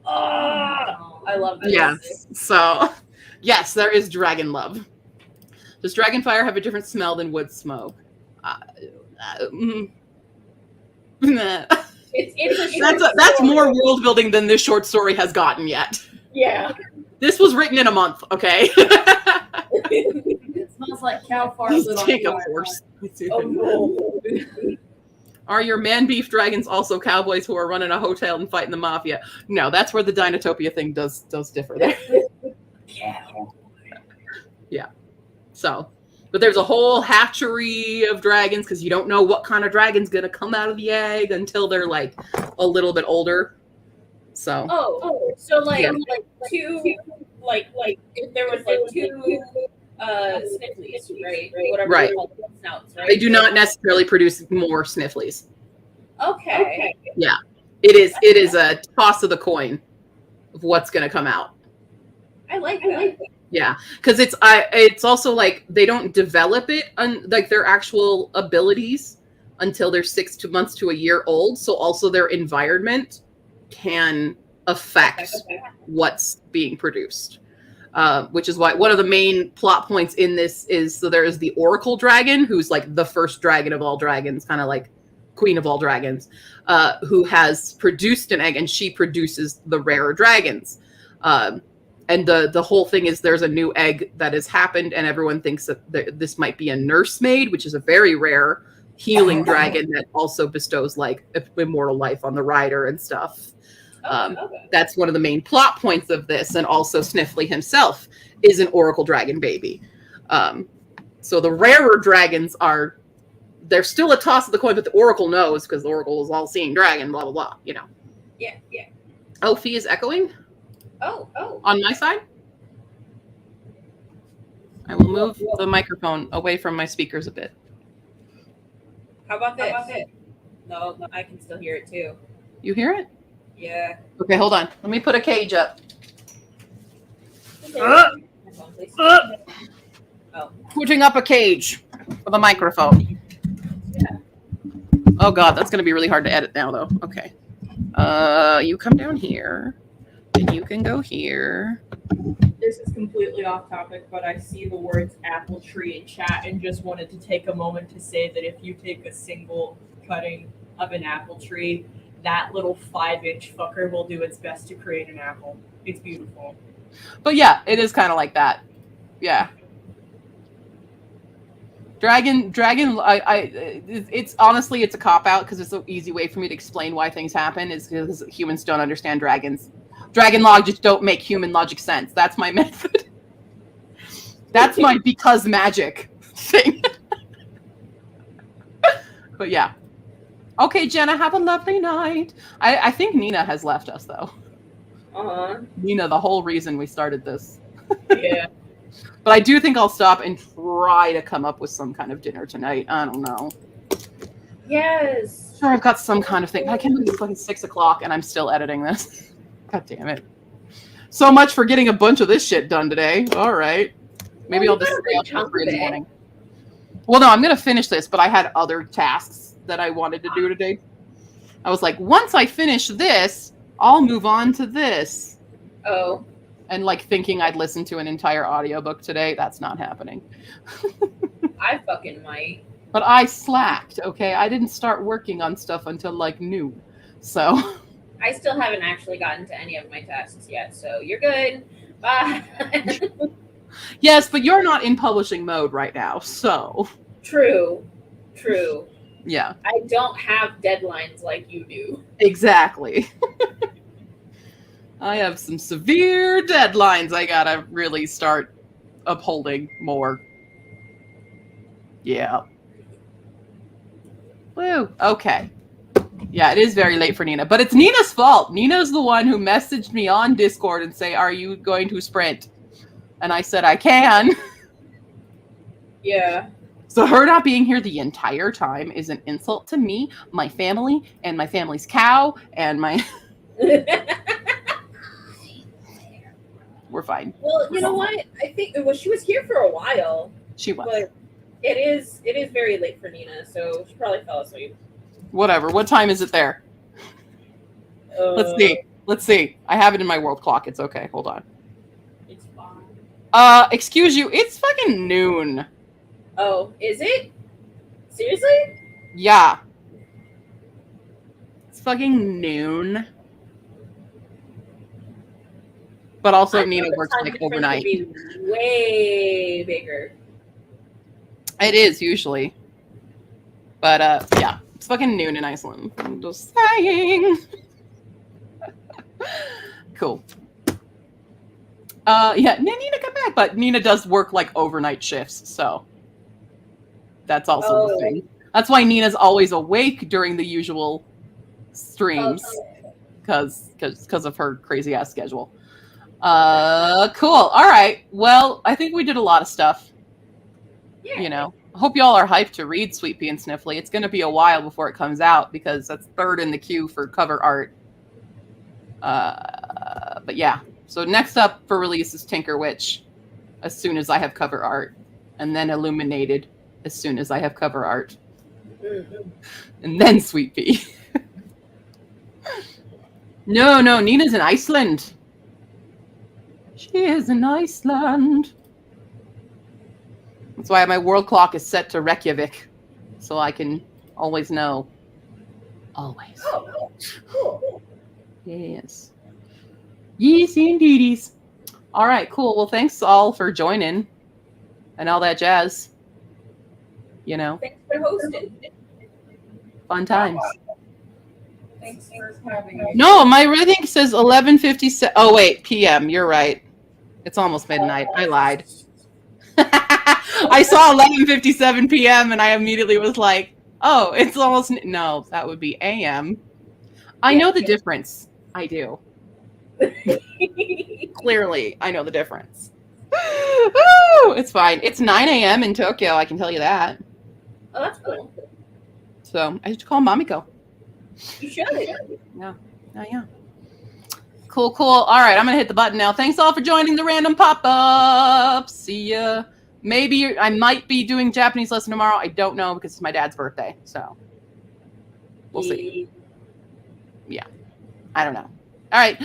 Oh, I love this. Yes. So, yes, there is dragon love. Does dragon fire have a different smell than wood smoke? That's more world building than this short story has gotten yet. Yeah. This was written in a month, okay? It smells like cow farts. Take a horse. Oh no. Are your man beef dragons also cowboys who are running a hotel and fighting the mafia? No, that's where the Dinotopia thing does differ there. Yeah. So, but there's a whole hatchery of dragons because you don't know what kind of dragon's gonna come out of the egg until they're like a little bit older. So. So like two, like if there was like two snifflies, right? Whatever Right. they call them, snouts, right? They do not necessarily produce more snifflies. Okay. It is a toss of the coin of what's going to come out. I like that. Yeah, because it's also like they don't develop it like their actual abilities until they're 6 months to a year old. So also their environment can affect what's being produced. Which is why one of the main plot points in this is so there is the Oracle Dragon, who's like the first dragon of all dragons, kind of like queen of all dragons, who has produced an egg, and she produces the rarer dragons. And the whole thing is there's a new egg that has happened, and everyone thinks that this might be a nursemaid, which is a very rare healing dragon that also bestows like immortal life on the rider and stuff. That's one of the main plot points of this, and also Sniffly himself is an Oracle Dragon baby. So the rarer dragons they're still a toss of the coin, but the Oracle knows because the Oracle is all-seeing dragon, blah, blah, blah, you know. Yeah. Oh, Fee is echoing? Oh. On my side? I will move the microphone away from my speakers a bit. How about this? No, I can still hear it too. You hear it? Yeah. Okay, hold on. Let me put a cage up. Putting up a cage for the microphone. Oh god, that's going to be really hard to edit now, though. Okay. You come down here, and you can go here. This is completely off topic, but I see the words apple tree in chat and just wanted to take a moment to say that if you take a single cutting of an apple tree, that little 5-inch fucker will do its best to create an apple. It's beautiful. But yeah, it is kind of like that. Yeah. Dragon, it's honestly, it's a cop-out because it's an easy way for me to explain why things happen is because humans don't understand dragons. Dragon logic don't make human logic sense. That's my method. That's my because magic thing. But yeah. Okay, Jenna, have a lovely night. I think Nina has left us, though. Nina, the whole reason we started this. Yeah. But I do think I'll stop and try to come up with some kind of dinner tonight. I don't know. Yes. Sure, I've got some kind of thing. I can't believe it's fucking 6 o'clock and I'm still editing this. God damn it. So much for getting a bunch of this shit done today. All right. Maybe I'll just stay up till 3 in the morning. Well, no, I'm going to finish this, but I had other tasks that I wanted to do today. I was like, once I finish this, I'll move on to this. Oh. And like thinking I'd listen to an entire audiobook today, that's not happening. I fucking might. But I slacked, okay? I didn't start working on stuff until like noon. So I still haven't actually gotten to any of my tasks yet, so you're good. Bye. yes, but you're not in publishing mode right now, so True. yeah. I don't have deadlines like you do. Exactly. I have some severe deadlines I gotta really start upholding more. Yeah. Woo. Okay. Yeah, it is very late for Nina, but it's Nina's fault. Nina's the one who messaged me on Discord and say, "Are you going to sprint?" And I said, "I can." Yeah. So her not being here the entire time is an insult to me, my family, and my family's cow, and my... We're fine. Well, you know what? I think she was here for a while. She was. But it is very late for Nina, so she probably fell asleep. Whatever. What time is it there? Let's see. I have it in my world clock. It's okay. Hold on. It's fine. Excuse you. It's fucking noon. Oh, is it? Seriously? Yeah. It's fucking noon. But also I Nina thought the works time like difference overnight. would be way bigger. It is usually. But yeah. It's fucking noon in Iceland. I'm just saying. Cool. Yeah, Nina come back, but Nina does work like overnight shifts, so that's also the thing. That's why Nina's always awake during the usual streams, because of her crazy ass schedule. Cool. All right. Well, I think we did a lot of stuff. Yeah. You know, I hope y'all are hyped to read Sweet Pea and Sniffly. It's going to be a while before it comes out because that's third in the queue for cover art. But yeah, so next up for release is Tinker Witch, as soon as I have cover art, and then Illuminated as soon as I have cover art, and then Sweet Pea. No, Nina's in Iceland. She is in Iceland. That's why my world clock is set to Reykjavik, so I can always know. Always. Oh, cool. Yes. Yes, indeedies. All right, cool. Well, thanks all for joining and all that jazz. You know, Thanks for hosting. fun times. Thanks for having me. No, my rating says 11:57. Oh wait, p.m. You're right. It's almost midnight. I lied. I saw 11:57 p.m. and I immediately was like, "Oh, it's almost no. That would be a.m." I know the difference. I do. Clearly, I know the difference. Woo! It's fine. It's 9 a.m. in Tokyo. I can tell you that. Oh, that's cool. So I should call Mamiko. You should. Oh, yeah. Cool. All right, I'm gonna hit the button now. Thanks all for joining the random pop-up. See ya. Maybe I might be doing Japanese lesson tomorrow. I don't know because it's my dad's birthday. So we'll see. Yeah. I don't know. All right.